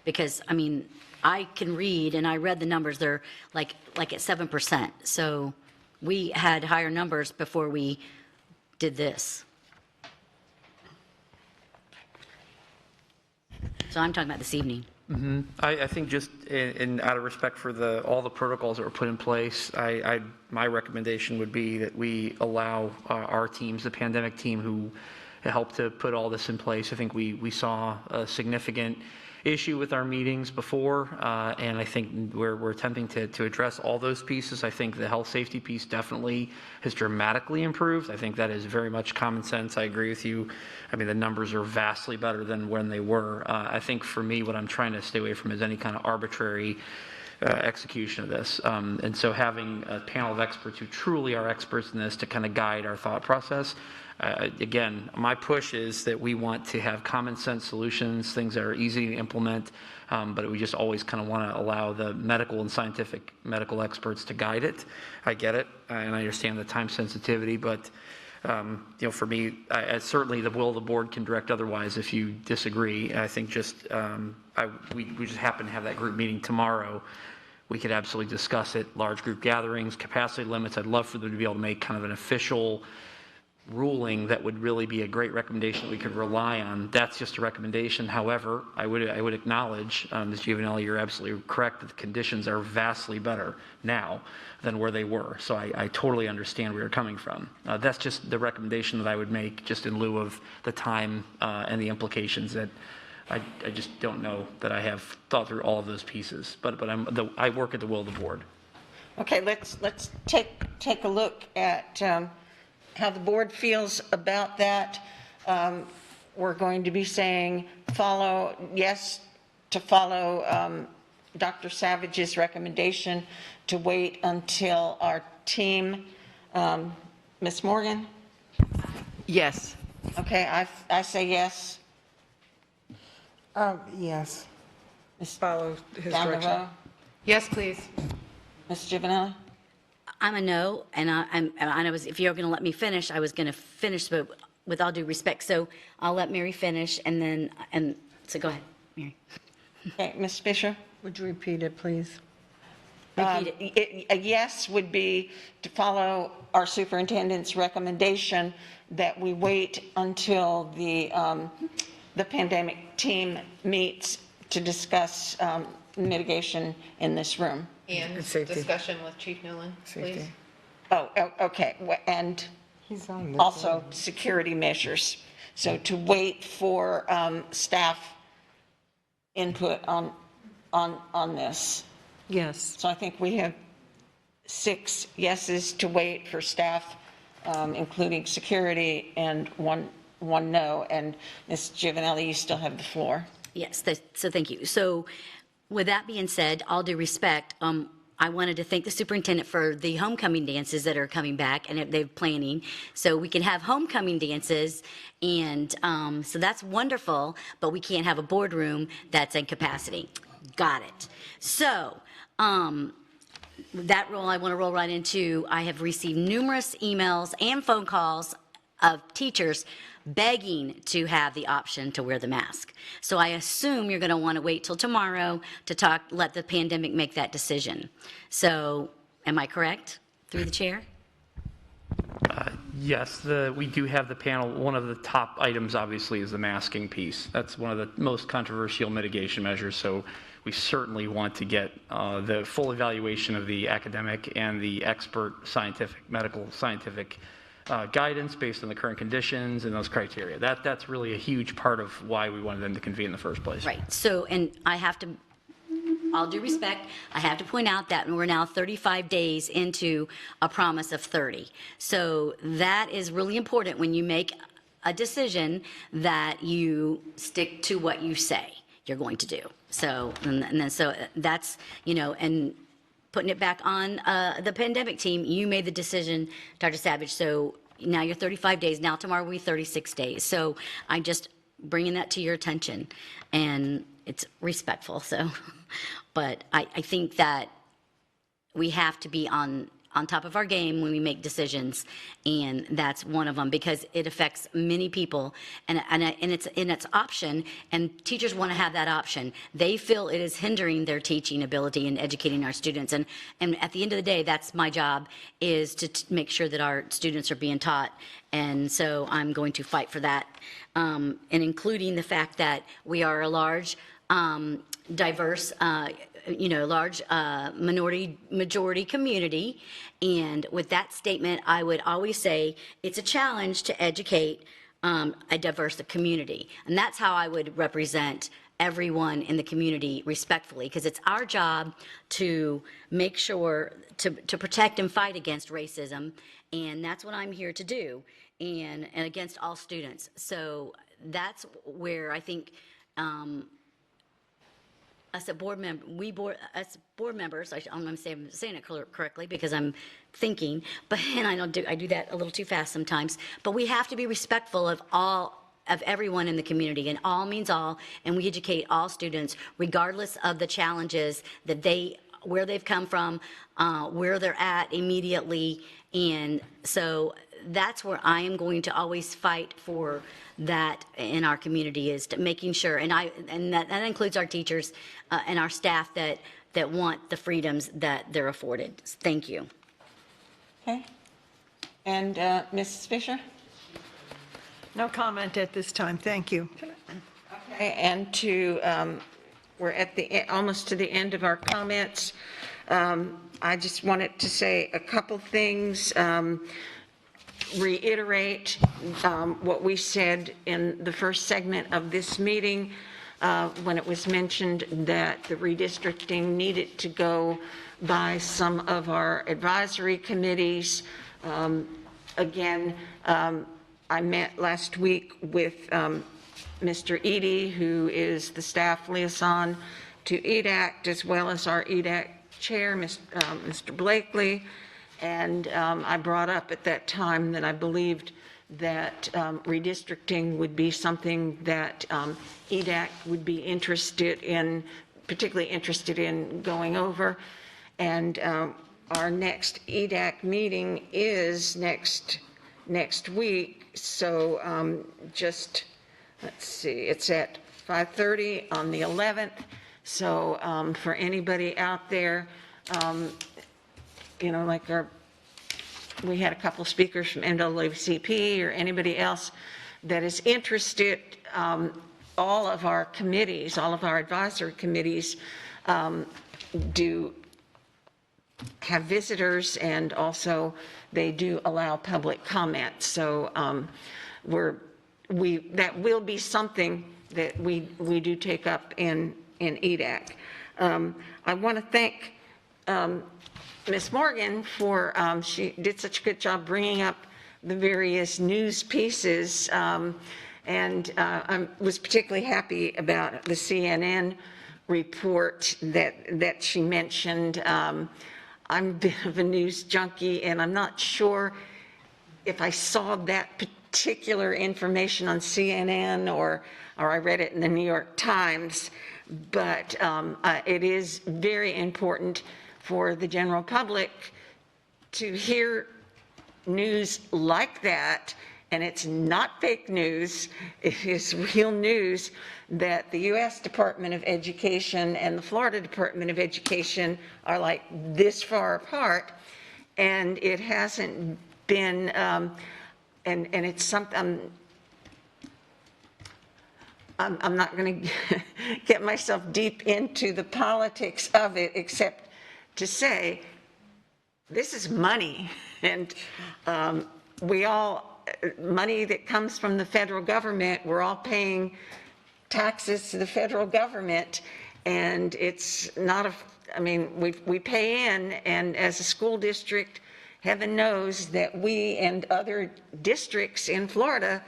Because, I mean, I can read, and I read the numbers, they're like at 7%. So we had higher numbers before we did this. So I'm talking about this evening. Mm-hmm. I think just in out of respect for all the protocols that were put in place, my recommendation would be that we allow our teams, the pandemic team who helped to put all this in place. I think we saw a significant issue with our meetings before, and I think we're attempting to address all those pieces. I think the health safety piece definitely has dramatically improved. I think that is very much common sense. I agree with you. I mean, the numbers are vastly better than when they were. I think for me, what I'm trying to stay away from is any kind of arbitrary execution of this. And so having a panel of experts who truly are experts in this to kind of guide our thought process. Again, my push is that we want to have common sense solutions, things that are easy to implement, but we just always kind of want to allow the medical and scientific medical experts to guide it. I get it, and I understand the time sensitivity, but for me, certainly the will of the board can direct otherwise if you disagree. I think just we just happen to have that group meeting tomorrow. We could absolutely discuss it, large group gatherings, capacity limits. I'd love for them to be able to make kind of an official ruling that would really be a great recommendation that we could rely on. That's just a recommendation. However, I would acknowledge, Ms. Giovanelli, you're absolutely correct that the conditions are vastly better now than where they were. So I totally understand where you're coming from. That's just the recommendation that I would make, just in lieu of the time and the implications that I just don't know that I have thought through all of those pieces. But I work at the will of the board. Okay, let's take a look at how the board feels about that. We're going to be saying yes to follow Dr. Savage's recommendation to wait until our team, Ms. Morgan? Yes. Okay, I say yes. Yes. Follow his Down the direction. row. Yes, please. Ms. Giovanelli? I'm a no, and I was, if you're going to let me finish, I was going to finish, but with all due respect, so I'll let Mary finish, so go ahead, Mary. Okay, Ms. Fisher? Would you repeat it, please? A yes would be to follow our superintendent's recommendation that we wait until the pandemic team meets to discuss mitigation in this room. And discussion with Chief Newland, please. Oh, okay, and also security measures. So to wait for staff input on this. Yes. So I think we have 6 yeses to wait for staff, including security, and one no. And Ms. Giovanelli, you still have the floor. Yes, so thank you. So with that being said, all due respect, I wanted to thank the superintendent for the homecoming dances that are coming back, and they're planning. So we can have homecoming dances, and so that's wonderful, but we can't have a boardroom that's in capacity. Got it. So that role I want to roll right into. I have received numerous emails and phone calls of teachers begging to have the option to wear the mask. So I assume you're going to want to wait till tomorrow to let the pandemic make that decision. So am I correct through the chair? Yes, we do have the panel. One of the top items, obviously, is the masking piece. That's one of the most controversial mitigation measures, so we certainly want to get the full evaluation of the academic and the expert medical scientific guidance based on the current conditions and those criteria. That's really a huge part of why we wanted them to convene in the first place. Right. So, and I have to, all due respect, I have to point out that we're now 35 days into a promise of 30. So that is really important when you make a decision that you stick to what you say you're going to do. So, and then so that's, and putting it back on the pandemic team, you made the decision, Dr. Savage, so now you're 35 days, now tomorrow will be 36 days. So I'm just bringing that to your attention, and it's respectful, so. But I think that we have to be on top of our game when we make decisions, and that's one of them, because it affects many people, and it's option, and teachers want to have that option. They feel it is hindering their teaching ability and educating our students, and at the end of the day, that's my job, is to make sure that our students are being taught, and so I'm going to fight for that, and including the fact that we are a large, diverse, large majority community. And with that statement, I would always say it's a challenge to educate a diverse community. And that's how I would represent everyone in the community respectfully, because it's our job to make sure to protect and fight against racism. And that's what I'm here to do, and against all students. So that's where I think, as a board member, as board members, I'm saying it correctly because I'm thinking, but and I do that a little too fast sometimes. But we have to be respectful of everyone in the community, and all means all, and we educate all students regardless of the challenges that where they've come from, where they're at immediately, and so that's where I am going to always fight for. That in our community is to making sure, and that includes our teachers and our staff that want the freedoms that they're afforded. Thank you. Okay. And Mrs. Fisher? No comment at this time. Thank you. Okay, and we're at almost to the end of our comments. I just wanted to say a couple things. Reiterate what we said in the first segment of this meeting when it was mentioned that the redistricting needed to go by some of our advisory committees. Again, I met last week with Mr. Edie, who is the staff liaison to EDACT, as well as our EDACT chair, Mr. Blakely. And I brought up at that time that I believed that redistricting would be something that EDAC would be particularly interested in going over. And our next EDAC meeting is next week. So just, let's see, it's at 5:30 on the 11th. So for anybody out there, we had a couple speakers from NAACP or anybody else that is interested. All of our committees, all of our advisory committees do have visitors, and also they do allow public comment. So that will be something that we do take up in EDAC. I want to thank Ms. Morgan for, she did such a good job bringing up the various news pieces, and I was particularly happy about the CNN report that she mentioned. I'm a bit of a news junkie, and I'm not sure if I saw that particular information on CNN or I read it in the New York Times, but it is very important for the general public to hear news like that, and it's not fake news, it is real news that the U.S. Department of Education and the Florida Department of Education are like this far apart, and it hasn't been and it's something, I'm not going to get myself deep into the politics of it, except to say, this is money, and we all, money that comes from the federal government, we're all paying taxes to the federal government, and it's not a, I mean, we pay in, and as a school district, heaven knows that we and other districts in Florida,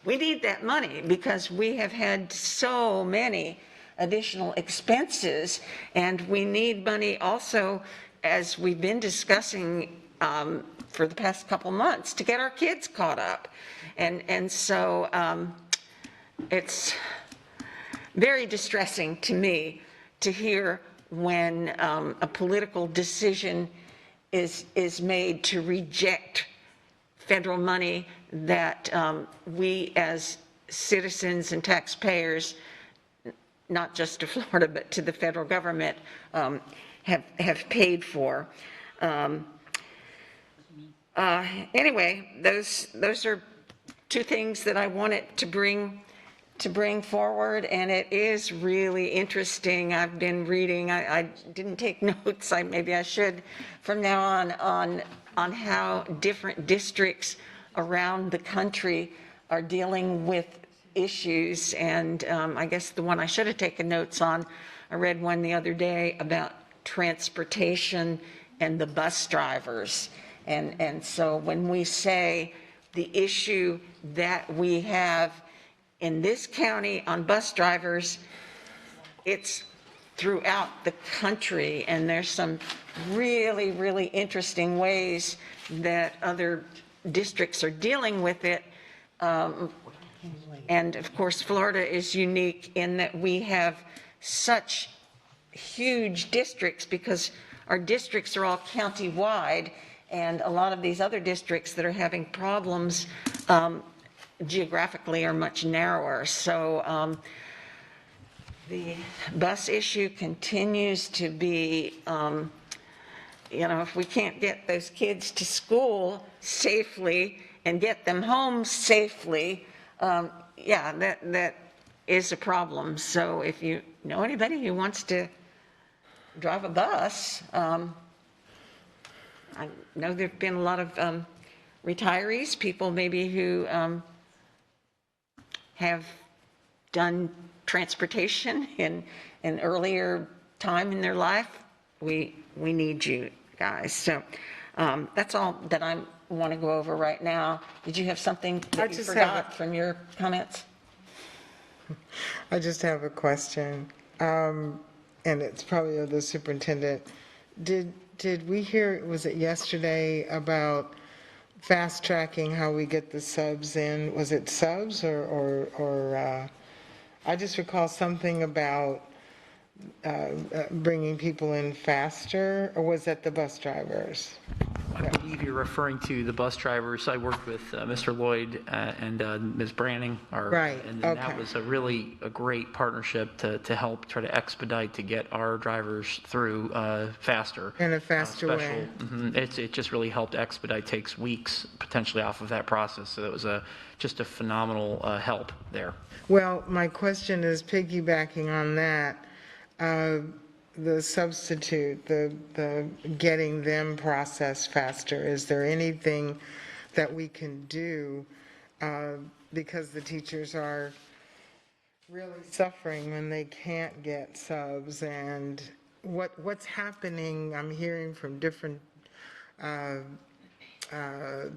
we need that money because we have had so many additional expenses, and we need money also, as we've been discussing for the past couple months, to get our kids caught up. And so it's very distressing to me to hear when a political decision is made to reject federal money that we as citizens and taxpayers, not just to Florida, but to the federal government, have paid for. Anyway, those are two things that I wanted to bring forward, and it is really interesting. I've been reading, I didn't take notes, maybe I should from now on how different districts around the country are dealing with issues, and I guess the one I should have taken notes on, I read one the other day about transportation and the bus drivers. And so when we say the issue that we have in this county on bus drivers, it's throughout the country, and there's some really, really interesting ways that other districts are dealing with it. And of course, Florida is unique in that we have such huge districts because our districts are all county-wide, and a lot of these other districts that are having problems geographically are much narrower. So the bus issue continues to be, if we can't get those kids to school safely and get them home safely, that is a problem. So if you know anybody who wants to drive a bus, I know there have been a lot of retirees, people maybe who have done transportation in an earlier time in their life. We need you guys. So that's all that I want to go over right now. Did you have something that you forgot from your comments? I just have a question, and it's probably of the superintendent. Did we hear, was it yesterday, about fast tracking how we get the subs in? Was it subs or I just recall something about bringing people in faster, or was that the bus drivers? I believe you're referring to the bus drivers. I worked with Mr. Lloyd and Ms. Branning. Right, and okay. that was a great partnership to help try to expedite to get our drivers through faster. In a faster way. It just really helped expedite, takes weeks potentially off of that process. So it was just a phenomenal help there. Well, my question is piggybacking on that. The substitute, the getting them processed faster, is there anything that we can do because the teachers are really suffering when they can't get subs? And what's happening, I'm hearing from different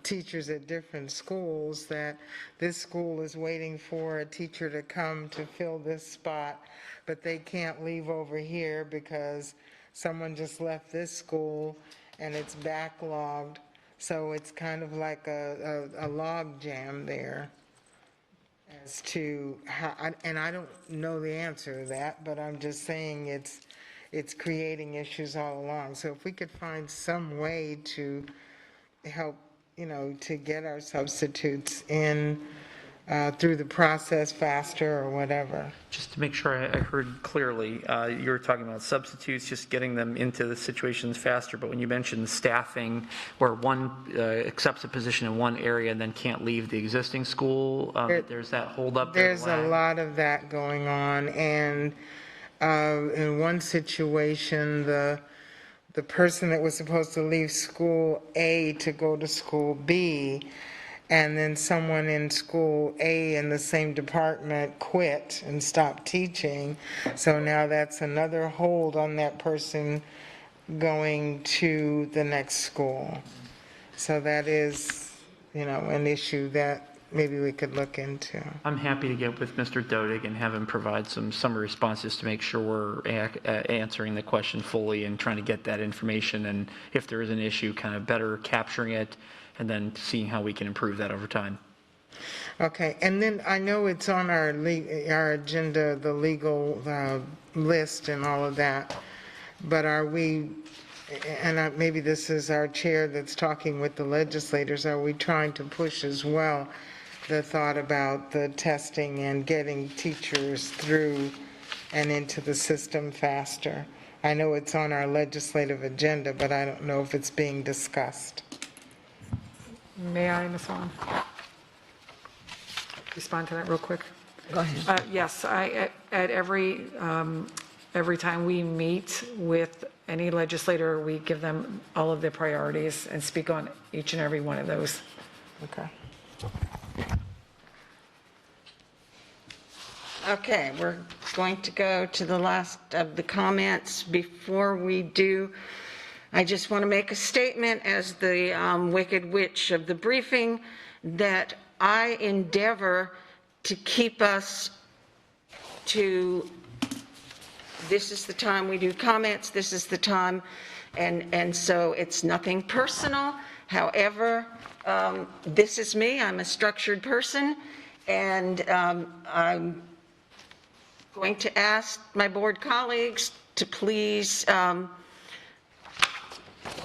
teachers at different schools that this school is waiting for a teacher to come to fill this spot, but they can't leave over here because someone just left this school and it's backlogged. So it's kind of like a log jam there as to how, and I don't know the answer to that, but I'm just saying it's creating issues all along. So if we could find some way to help, to get our substitutes in through the process faster or whatever. Just to make sure I heard clearly, you were talking about substitutes, just getting them into the situations faster, but when you mentioned staffing, where one accepts a position in one area and then can't leave the existing school, there's that holdup. There's a lot of that going on, and in one situation, the person that was supposed to leave school A to go to school B, and then someone in school A in the same department quit and stopped teaching. So now that's another hold on that person going to the next school. So that is, an issue that maybe we could look into. I'm happy to get with Mr. Dodig and have him provide some summary responses to make sure we're answering the question fully and trying to get that information, and if there is an issue, kind of better capturing it and then seeing how we can improve that over time. Okay, and then I know it's on our agenda, the legal list and all of that, but are we, and maybe this is our chair that's talking with the legislators, are we trying to push as well the thought about the testing and getting teachers through and into the system faster? I know it's on our legislative agenda, but I don't know if it's being discussed. May I, Ms. Vaughn, respond to that real quick? Go ahead. Yes, at every time we meet with any legislator, we give them all of their priorities and speak on each and every one of those. Okay. Okay, we're going to go to the last of the comments. Before we do, I just want to make a statement as the wicked witch of the briefing that I endeavor to keep us to, this is the time we do comments, this is the time, and so it's nothing personal. However, this is me, I'm a structured person, and I'm going to ask my board colleagues to please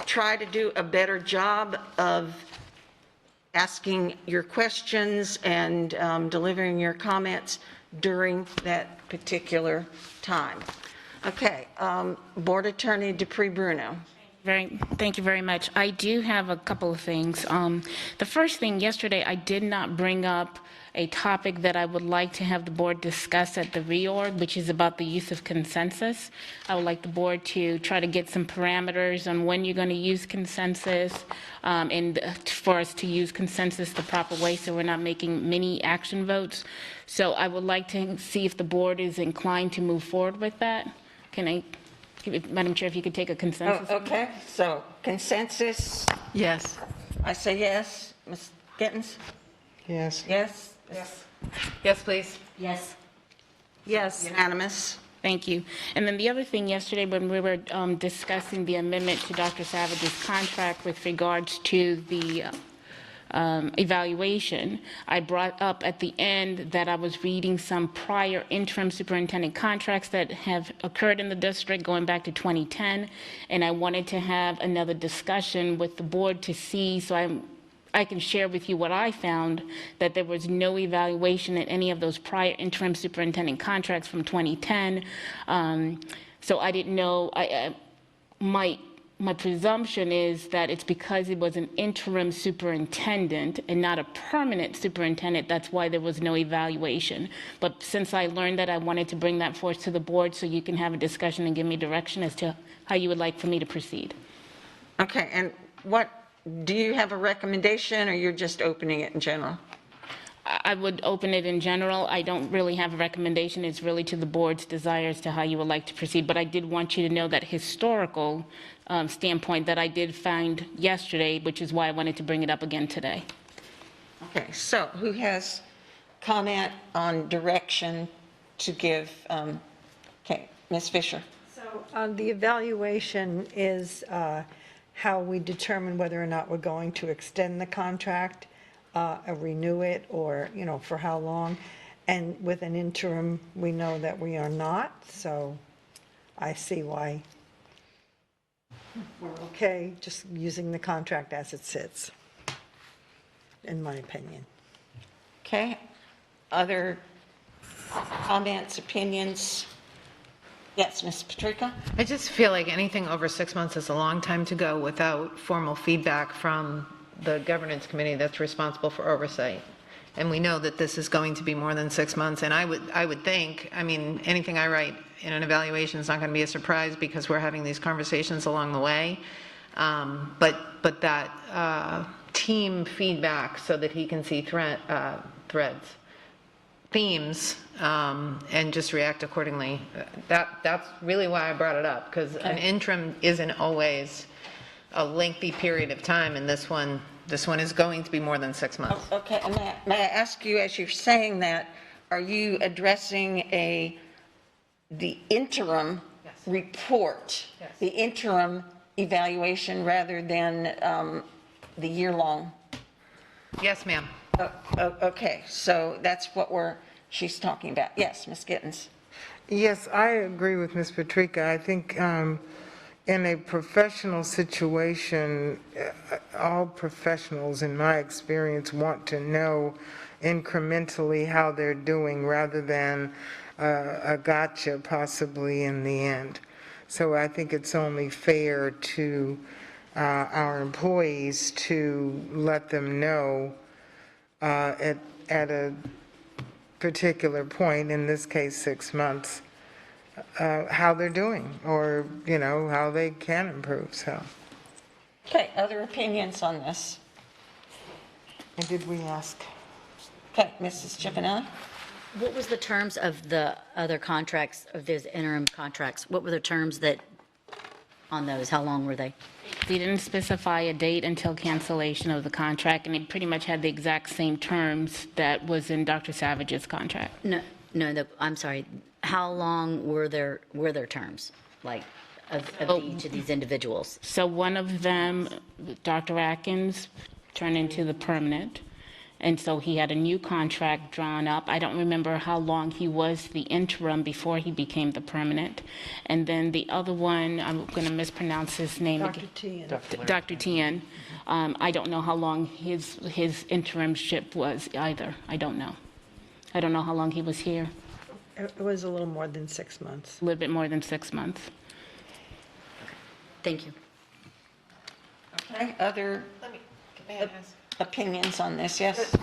try to do a better job of asking your questions and delivering your comments during that particular time. Okay, Board Attorney Dupree Bruno. Thank you very much. I do have a couple of things. The first thing, yesterday I did not bring up a topic that I would like to have the board discuss at the reorg, which is about the use of consensus. I would like the board to try to get some parameters on when you're going to use consensus, and for us to use consensus the proper way so we're not making mini action votes. So I would like to see if the board is inclined to move forward with that. Madam Chair, if you could take a consensus. Oh, okay, so consensus. Yes. I say yes. Ms. Gittens? Yes. Yes? Yes. Yes, please. Yes. Yes. Unanimous. Thank you. And then the other thing, yesterday when we were discussing the amendment to Dr. Savage's contract with regards to the evaluation, I brought up at the end that I was reading some prior interim superintendent contracts that have occurred in the district going back to 2010, and I wanted to have another discussion with the board to see, so I can share with you what I found, that there was no evaluation in any of those prior interim superintendent contracts from 2010. So I didn't know, my presumption is that it's because it was an interim superintendent and not a permanent superintendent, that's why there was no evaluation. But since I learned that, I wanted to bring that forth to the board so you can have a discussion and give me direction as to how you would like for me to proceed. Okay, and do you have a recommendation, or you're just opening it in general? I would open it in general. I don't really have a recommendation. It's really to the board's desire as to how you would like to proceed. But I did want you to know that historical standpoint that I did find yesterday, which is why I wanted to bring it up again today. Okay, so who has comment on direction to give? Okay, Ms. Fisher. So the evaluation is how we determine whether or not we're going to extend the contract, renew it, or, for how long. And with an interim, we know that we are not, so I see why we're okay just using the contract as it sits, in my opinion. Okay, Other comments, opinions? Yes, Ms. Patrica? I just feel like anything over 6 months is a long time to go without formal feedback from the governance committee that's responsible for oversight. And we know that this is going to be more than 6 months. And I would think, I mean, anything I write in an evaluation is not going to be a surprise because we're having these conversations along the way. But that team feedback so that he can see threads, themes, and just react accordingly. That's really why I brought it up, because an interim isn't always a lengthy period of time, and this one is going to be more than 6 months. Okay, and may I ask you, as you're saying that, are you addressing the interim report, the interim evaluation rather than the year-long? Yes, ma'am. Okay, so that's what she's talking about. Yes, Ms. Gittens. Yes, I agree with Ms. Patrica. I think in a professional situation, all professionals, in my experience, want to know incrementally how they're doing rather than a gotcha possibly in the end. So I think it's only fair to our employees to let them know at a particular point, in this case 6 months, how they're doing, or how they can improve. So Okay, other opinions on this? and did we ask? Okay, Mrs. Chivinelli? What was the terms of the other contracts, of those interim contracts? What were the terms that, on those? How long were they? They didn't specify a date until cancellation of the contract, and it pretty much had the exact same terms that was in Dr. Savage's contract. No, I'm sorry. How long were their terms, like, of each of these individuals? So one of them, Dr. Atkins, turned into the permanent, and so he had a new contract drawn up. I don't remember how long he was the interim before he became the permanent. And then the other one, I'm going to mispronounce his name again. Dr. Tien. I don't know how long his interimship was either. I don't know. I don't know how long he was here. It was a little more than 6 months. A little bit more than 6 months. Thank you. Okay, other opinions on this? Yes?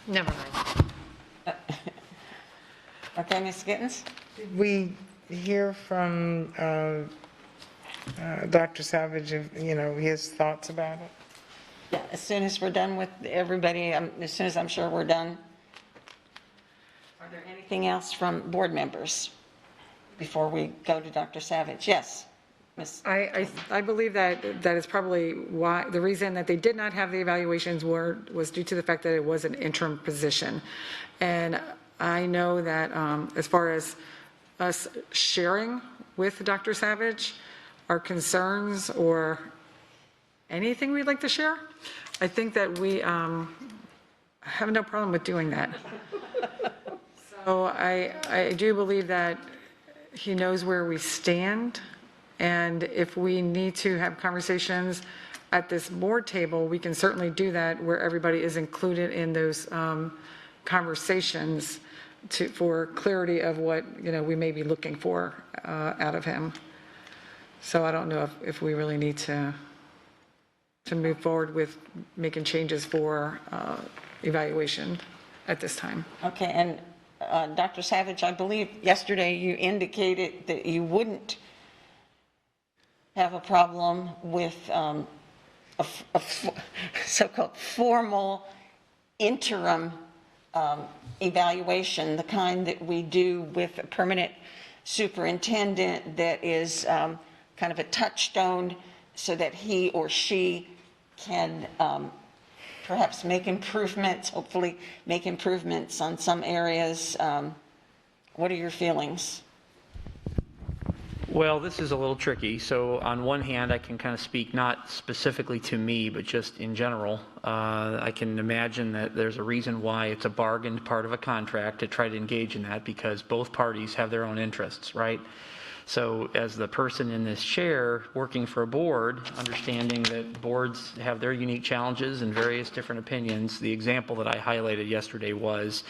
Never mind. Okay, Ms. Gittens? Did we hear from Dr. Savage, his thoughts about it? Yeah, as soon as we're done with everybody, as soon as I'm sure we're done. Are there anything else from board members before we go to Dr. Savage? Yes, Ms. I believe that is probably why, the reason that they did not have the evaluations was due to the fact that it was an interim position. And I know that as far as us sharing with Dr. Savage our concerns or anything we'd like to share, I think that we have no problem with doing that. So I do believe that he knows where we stand, and if we need to have conversations at this board table, we can certainly do that where everybody is included in those conversations for clarity of what we may be looking for out of him. So I don't know if we really need to move forward with making changes for evaluation at this time. Okay, and Dr. Savage, I believe yesterday you indicated that you wouldn't have a problem with a so-called formal interim evaluation, the kind that we do with a permanent superintendent that is kind of a touchstone so that he or she can perhaps make improvements, hopefully make improvements on some areas. What are your feelings? Well, this is a little tricky. So on one hand, I can kind of speak not specifically to me, but just in general. I can imagine that there's a reason why it's a bargained part of a contract to try to engage in that, because both parties have their own interests, right? So as the person in this chair working for a board, understanding that boards have their unique challenges and various different opinions, the example that I highlighted yesterday was,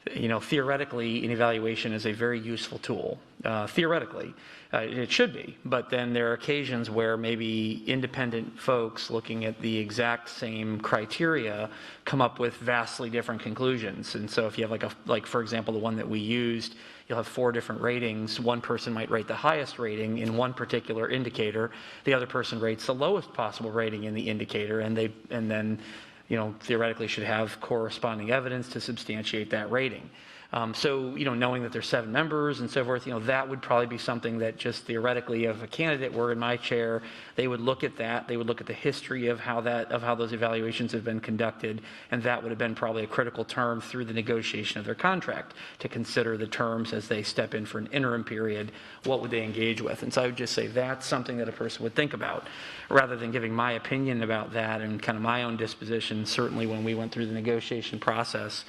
theoretically, an evaluation is a very useful tool. Theoretically, it should be, but then there are occasions where maybe independent folks looking at the exact same criteria come up with vastly different conclusions. And so if you have like for example, the one that we used, you'll have 4 different ratings. One person might rate the highest rating in one particular indicator. The other person rates the lowest possible rating in the indicator, and then theoretically should have corresponding evidence to substantiate that rating. So, knowing that there's 7 members and so forth, that would probably be something that just theoretically, if a candidate were in my chair, they would look at that. They would look at the history of how those evaluations have been conducted, and that would have been probably a critical term through the negotiation of their contract to consider the terms as they step in for an interim period. What would they engage with? And so I would just say that's something that a person would think about, rather than giving my opinion about that and kind of my own disposition. Certainly, when we went through the negotiation process,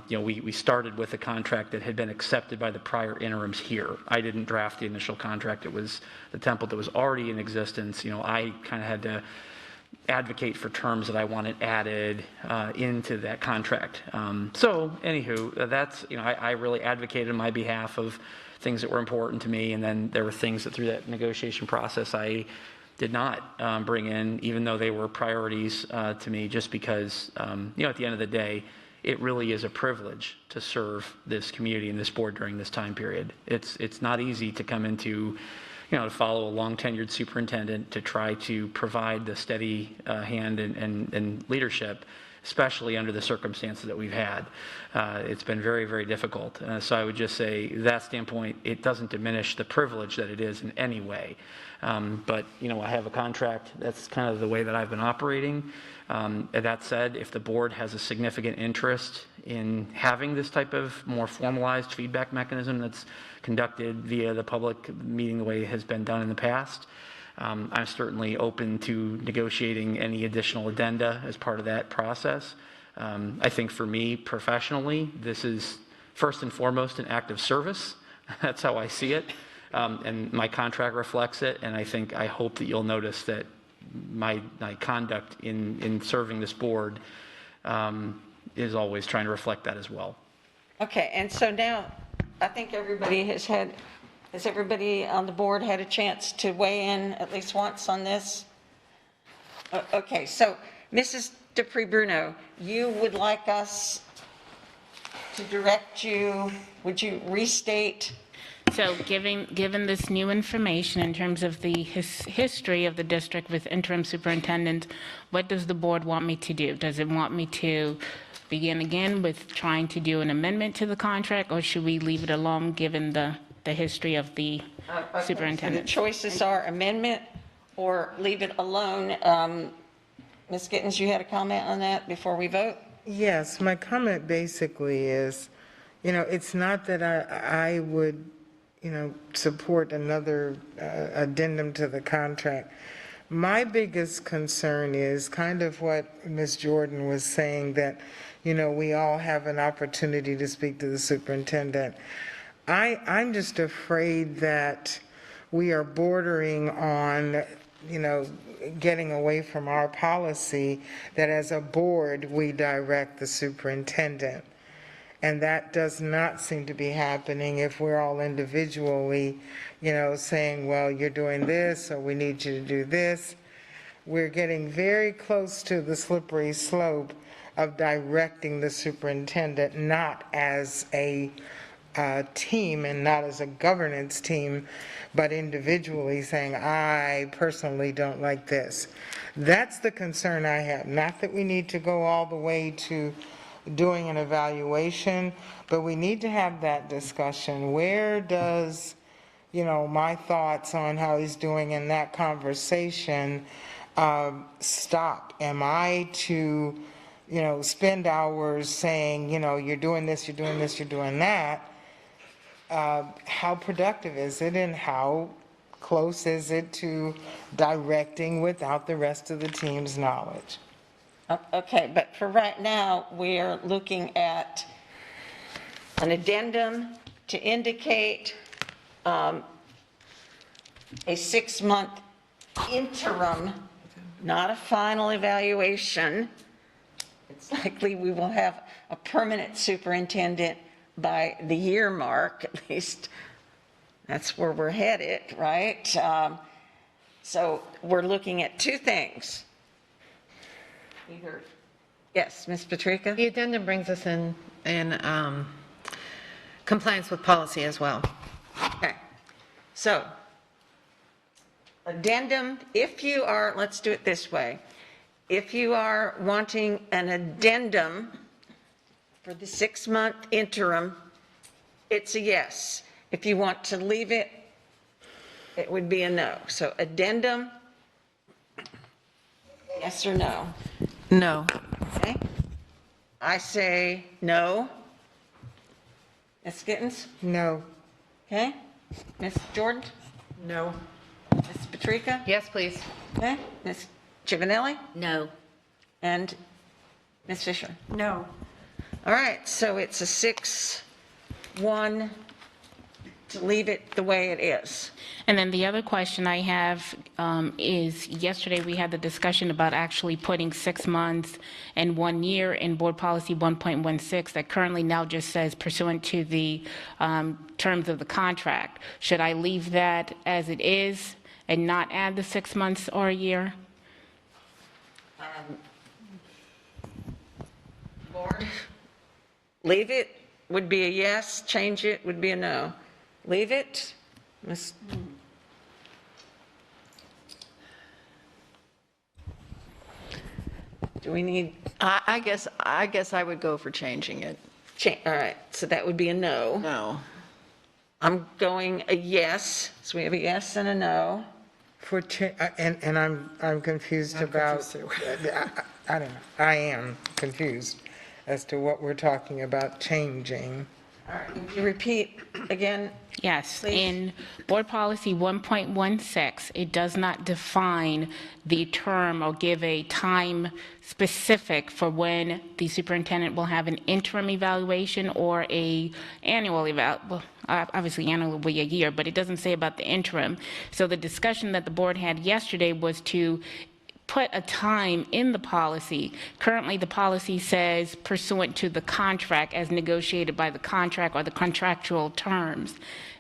we started with a contract that had been accepted by the prior interims here. I didn't draft the initial contract. It was the template that was already in existence. I kind of had to advocate for terms that I wanted added into that contract. So anywho, that's, I really advocated on my behalf of things that were important to me, and then there were things that through that negotiation process I did not bring in, even though they were priorities to me, just because, at the end of the day, it really is a privilege to serve this community and this board during this time period. It's not easy to come into, to follow a long tenured superintendent, to try to provide the steady hand and leadership, especially under the circumstances that we've had. It's been very, very difficult. So I would just say that standpoint, it doesn't diminish the privilege that it is in any way. But, I have a contract. That's kind of the way that I've been operating. That said, if the board has a significant interest in having this type of more formalized feedback mechanism that's conducted via the public meeting the way it has been done in the past, I'm certainly open to negotiating any additional addenda as part of that process. I think for me professionally, this is first and foremost an act of service. That's how I see it. And my contract reflects it. And I hope that you'll notice that my conduct in serving this board is always trying to reflect that as well. Okay, and so now I think has everybody on the board had a chance to weigh in at least once on this? Okay, so Mrs. Dupree-Bruno, you would like us to direct you, would you restate? So given this new information in terms of the history of the district with interim superintendent, what does the board want me to do? Does it want me to begin again with trying to do an amendment to the contract, or should we leave it alone given the history of the superintendent? So the choices are amendment or leave it alone. Ms. Gittens, you had a comment on that before we vote? Yes, my comment basically is, it's not that I would support another addendum to the contract. My biggest concern is kind of what Ms. Jordan was saying, that, we all have an opportunity to speak to the superintendent. I'm just afraid that we are bordering on, getting away from our policy that as a board, we direct the superintendent. And that does not seem to be happening if we're all individually, saying, well, you're doing this, or we need you to do this. We're getting very close to the slippery slope of directing the superintendent, not as a team and not as a governance team, but individually saying, I personally don't like this. That's the concern I have. Not that we need to go all the way to doing an evaluation, but we need to have that discussion. Where does, my thoughts on how he's doing in that conversation stop? Am I to, spend hours saying, you're doing this, you're doing this, you're doing that? How productive is it, and how close is it to directing without the rest of the team's knowledge? Okay, but for right now, we're looking at an addendum to indicate a 6-month interim, not a final evaluation. It's likely we will have a permanent superintendent by the year mark, at least that's where we're headed, right? So we're looking at two things. Either, yes, Ms. Patrica? The addendum brings us in compliance with policy as well. Okay, so addendum, if you are, let's do it this way. If you are wanting an addendum for the 6-month interim, it's a yes. If you want to leave it, it would be a no. So addendum, yes or no? No. Okay. I say no. Ms. Gittens? No. Okay. Ms. Jordan? No. Ms. Patrica? Yes, please. Okay. Ms. Giovanelli? No. And Ms. Fisher? No. All right, so it's a 6-1 to leave it the way it is. And then the other question I have is, yesterday we had the discussion about actually putting 6 months and 1 year in Board Policy 1.16 that currently now just says pursuant to the terms of the contract. Should I leave that as it is and not add the 6 months or a year? Board? Leave it would be a yes, change it would be a no. Leave it? Ms. Do we need? I guess I would go for changing it. All right, so that would be a no. No. I'm going a yes, so we have a yes and a no. For and I'm confused about. I don't know. I am confused as to what we're talking about changing. All right, would you repeat again? Yes, please? in Board Policy 1.16, it does not define the term or give a time specific for when the superintendent will have an interim evaluation or a annual well, obviously annual will be a year, but it doesn't say about the interim. So the discussion that the board had yesterday was to put a time in the policy. Currently, the policy says pursuant to the contract as negotiated by the contract or the contractual terms.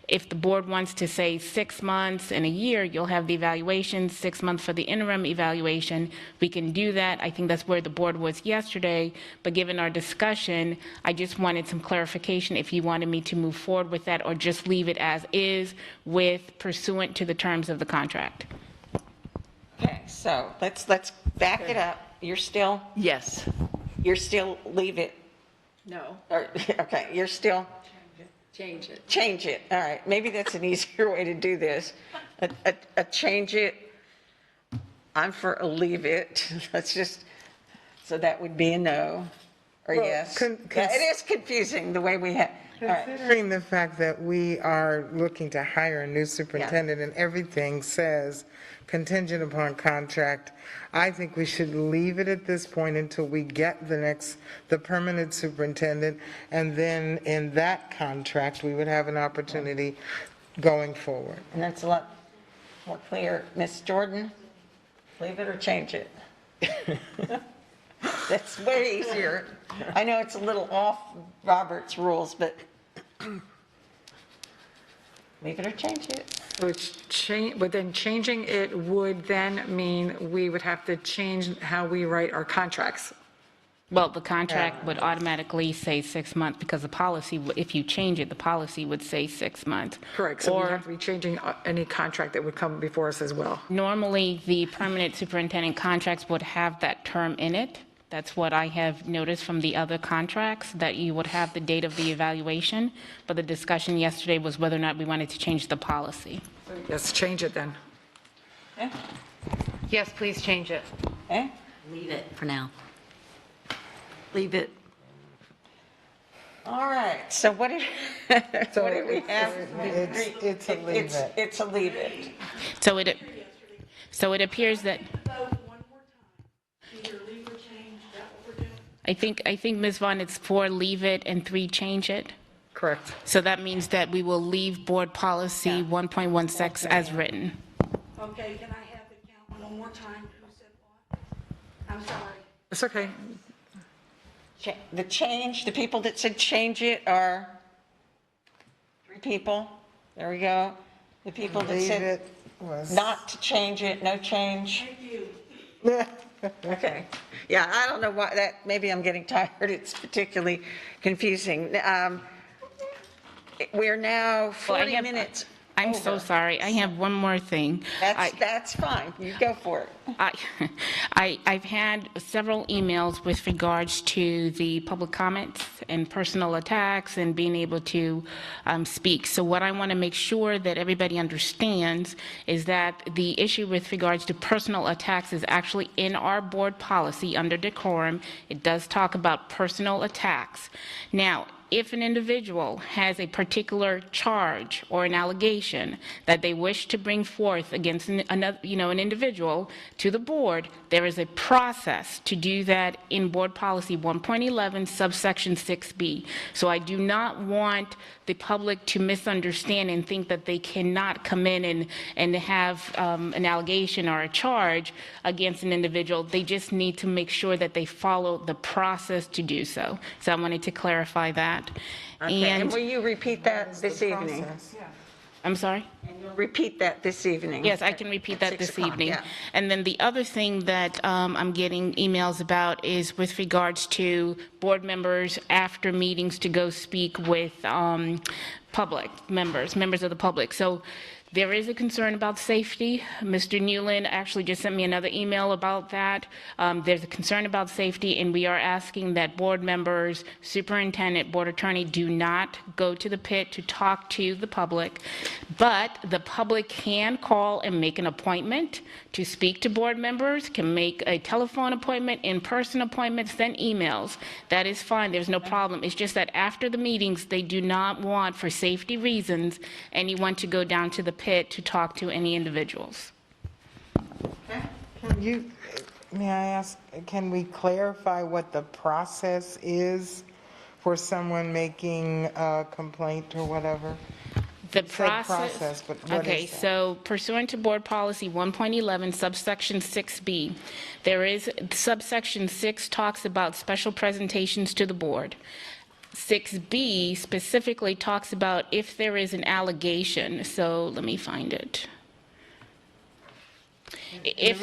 If the board wants to say 6 months and a year, you'll have the evaluation, 6 months for the interim evaluation. We can do that. I think that's where the board was yesterday. But given our discussion, I just wanted some clarification if you wanted me to move forward with that or just leave it as is with pursuant to the terms of the contract. Okay, so let's back it up. You're still? Yes. You're still leave it? No. Or, okay, you're still? Change it. Change it. All right, maybe that's an easier way to do this. A change it. I'm for a leave it. Let's just, so that would be a no or Well, yes. Yeah, it is confusing the way we have. All right. Considering the fact that we are looking to hire a new superintendent and everything says contingent upon contract, I think we should leave it at this point until we get the permanent superintendent, and then in that contract, we would have an opportunity going forward. And that's a lot more clear. Ms. Jordan, leave it or change it? That's way easier. I know it's a little off Robert's rules, but leave it or change it. But then changing it would then mean we would have to change how we write our contracts. Well, the contract would automatically say 6 months because the policy, if you change it, the policy would say 6 months. Correct, so we Or have to be changing any contract that would come before us as well. normally, the permanent superintendent contracts would have that term in it. That's what I have noticed from the other contracts, that you would have the date of the evaluation. But the discussion yesterday was whether or not we wanted to change the policy. Let's change it then. Okay. Yes, please change it. Okay. Leave it for now. Leave it. All right, so what did we have? It's a leave it. It's a leave it. So it appears that, I think Ms. Vaughn, it's 4 leave it and 3 change it. Correct. So that means that we will leave board policy 1.16 as written. Okay, can I have it count one more time? Who said what? I'm sorry. It's okay. The change, the people that said change it are 3 people. There we go. The people that Leave said it was. not to change it, no change. Thank you. Okay. Yeah, I don't know why that, maybe I'm getting tired. It's particularly confusing. We're now 40 minutes. I'm so sorry. I have one more thing. That's fine. You go for it. I've had several emails with regards to the public comments and personal attacks and being able to speak. So what I want to make sure that everybody understands is that the issue with regards to personal attacks is actually in our board policy under decorum. It does talk about personal attacks. Now, if an individual has a particular charge or an allegation that they wish to bring forth against an individual to the board, there is a process to do that in board policy 1.11 subsection 6B. So I do not want the public to misunderstand and think that they cannot come in and have an allegation or a charge against an individual. They just need to make sure that they follow the process to do so. So I wanted to clarify that. Okay. And will you repeat that this evening? I'm sorry? And you'll repeat that this evening? Yes, I can repeat that this evening. Yeah. And then the other thing that I'm getting emails about is with regards to board members after meetings to go speak with public members of the public. So there is a concern about safety. Mr. Newland actually just sent me another email about that. There's a concern about safety, and we are asking that board members, superintendent, board attorney do not go to the pit to talk to the public, but the public can call and make an appointment to speak to board members, can make a telephone appointment, in-person appointments, send emails. That is fine, there's no problem. It's just that after the meetings, they do not want, for safety reasons, anyone to go down to the pit to talk to any individuals. May I ask, can we clarify what the process is for someone making a complaint or whatever? The You said process, but what okay, is that? so pursuant to board policy 1.11 subsection 6B, there is, subsection 6 talks about special presentations to the board. 6B specifically talks about if there is an Allegation. So let me find it. If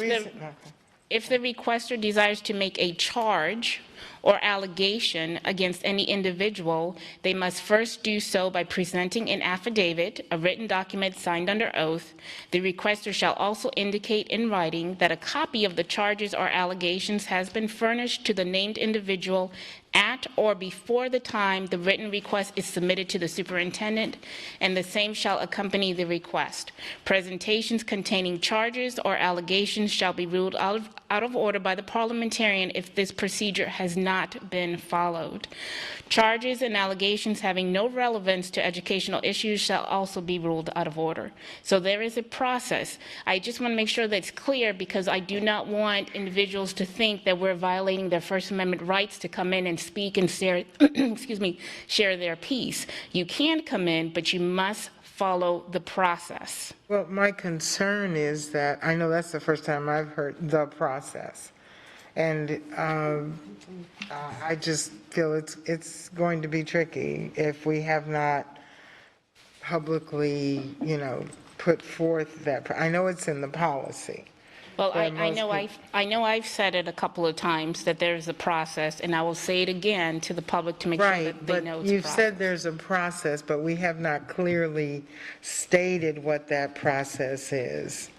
the requester desires to make a charge or allegation against any individual, they must first do so by presenting an affidavit, a written document signed under oath. The requester shall also indicate in writing that a copy of the charges or allegations has been furnished to the named individual at or before the time the written request is submitted to the superintendent, and the same shall accompany the request. Presentations containing charges or allegations shall be ruled out of order by the parliamentarian if this procedure has not been followed. Charges and allegations having no relevance to educational issues shall also be ruled out of order. So there is a process. I just want to make sure that's clear, because I do not want individuals to think that we're violating their First Amendment rights to come in and speak and share, share their piece. You can come in, but you must follow the process. Well, my concern is that, I know that's the first time I've heard the process. And I just feel it's going to be tricky if we have not publicly, put forth that. I know it's in the policy. Well, I know I've said it a couple of times that there's a process, and I will say it again to the public to make sure that they know it's a process. You've said there's a process, but we have not clearly stated what that process is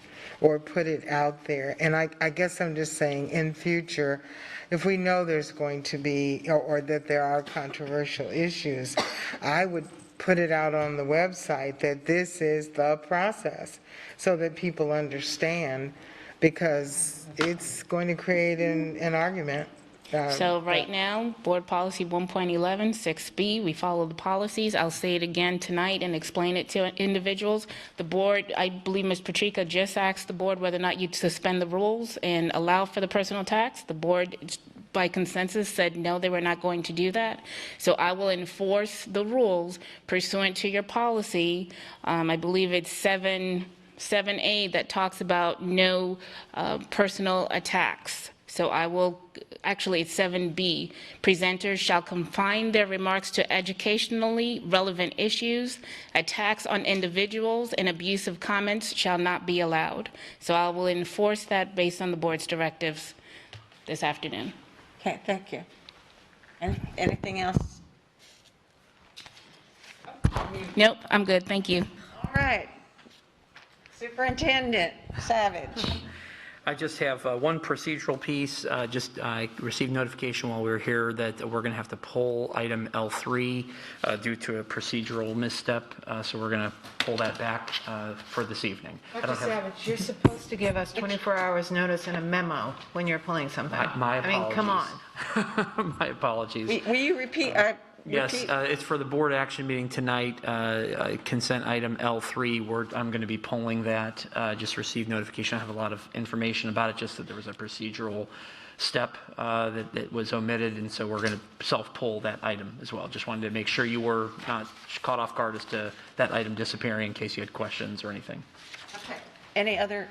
or put it out there. And I guess I'm just saying, in future, if we know there's going to be, or that there are controversial issues, I would put it out on the website that this is the process so that people understand, because it's going to create an argument. So right now, board policy 1.11, 6B, we follow the policies. I'll say it again tonight and explain it to individuals. The board, I believe Ms. Patrica just asked the board whether or not you'd suspend the rules and allow for the personal tax. The board by consensus said no, they were not going to do that. So I will enforce the rules pursuant to your policy. I believe it's 7A that talks about no personal attacks. So I will, actually it's 7B. Presenters shall confine their remarks to educationally relevant issues. Attacks on individuals and abusive comments shall not be allowed. So I will enforce that based on the board's directives this afternoon. Okay, thank you. Anything else? Nope, I'm good, thank you. All right. Superintendent Savage. I just have one procedural piece. I received notification while we were here that we're going to have to pull item L3 due to a procedural misstep. So we're going to pull that back for this evening. Dr. Savage, you're supposed to give us 24 hours notice in a memo when you're pulling something. My apologies. I mean, come on. My apologies. Will you repeat? Yes, it's for the board action meeting tonight, consent item L3, where I'm going to be pulling that. Just received notification. I have a lot of information about it, just that there was a procedural step that was omitted, and so we're going to self-pull that item as well. Just wanted to make sure you were not caught off guard as to that item disappearing in case you had questions or anything. Okay. Any other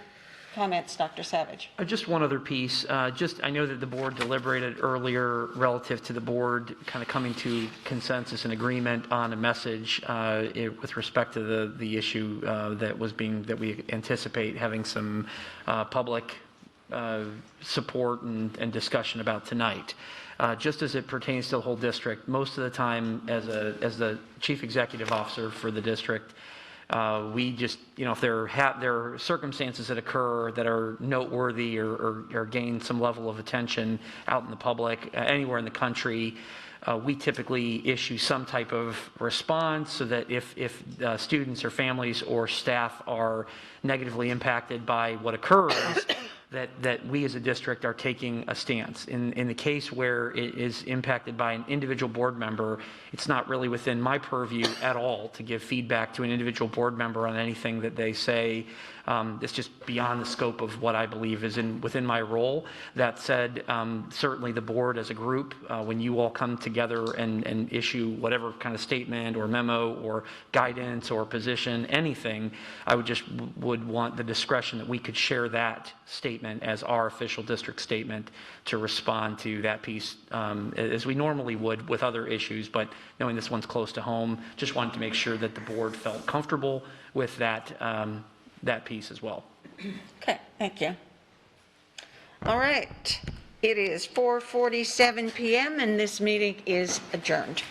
comments, Dr. Savage? Just one other piece. I know that the board deliberated earlier relative to the board kind of coming to consensus and agreement on a message with respect to the issue that we anticipate having some public support and discussion about tonight. Just as it pertains to the whole district, most of the time as the chief executive officer for the district, we just, if there are circumstances that occur that are noteworthy or gain some level of attention out in the public, anywhere in the country, we typically issue some type of response so that if students or families or staff are negatively impacted by what occurs, that we as a district are taking a stance. In the case where it is impacted by an individual board member, it's not really within my purview at all to give feedback to an individual board member on anything that they say. It's just beyond the scope of what I believe is within my role. That said, certainly the board as a group, when you all come together and issue whatever kind of statement or memo or guidance or position, anything, I would want the discretion that we could share that statement as our official district statement to respond to that piece as we normally would with other issues, but knowing this one's close to home, just wanted to make sure that the board felt comfortable with that piece as well. Okay, thank you. All right, it is 4:47 p.m. and this meeting is adjourned.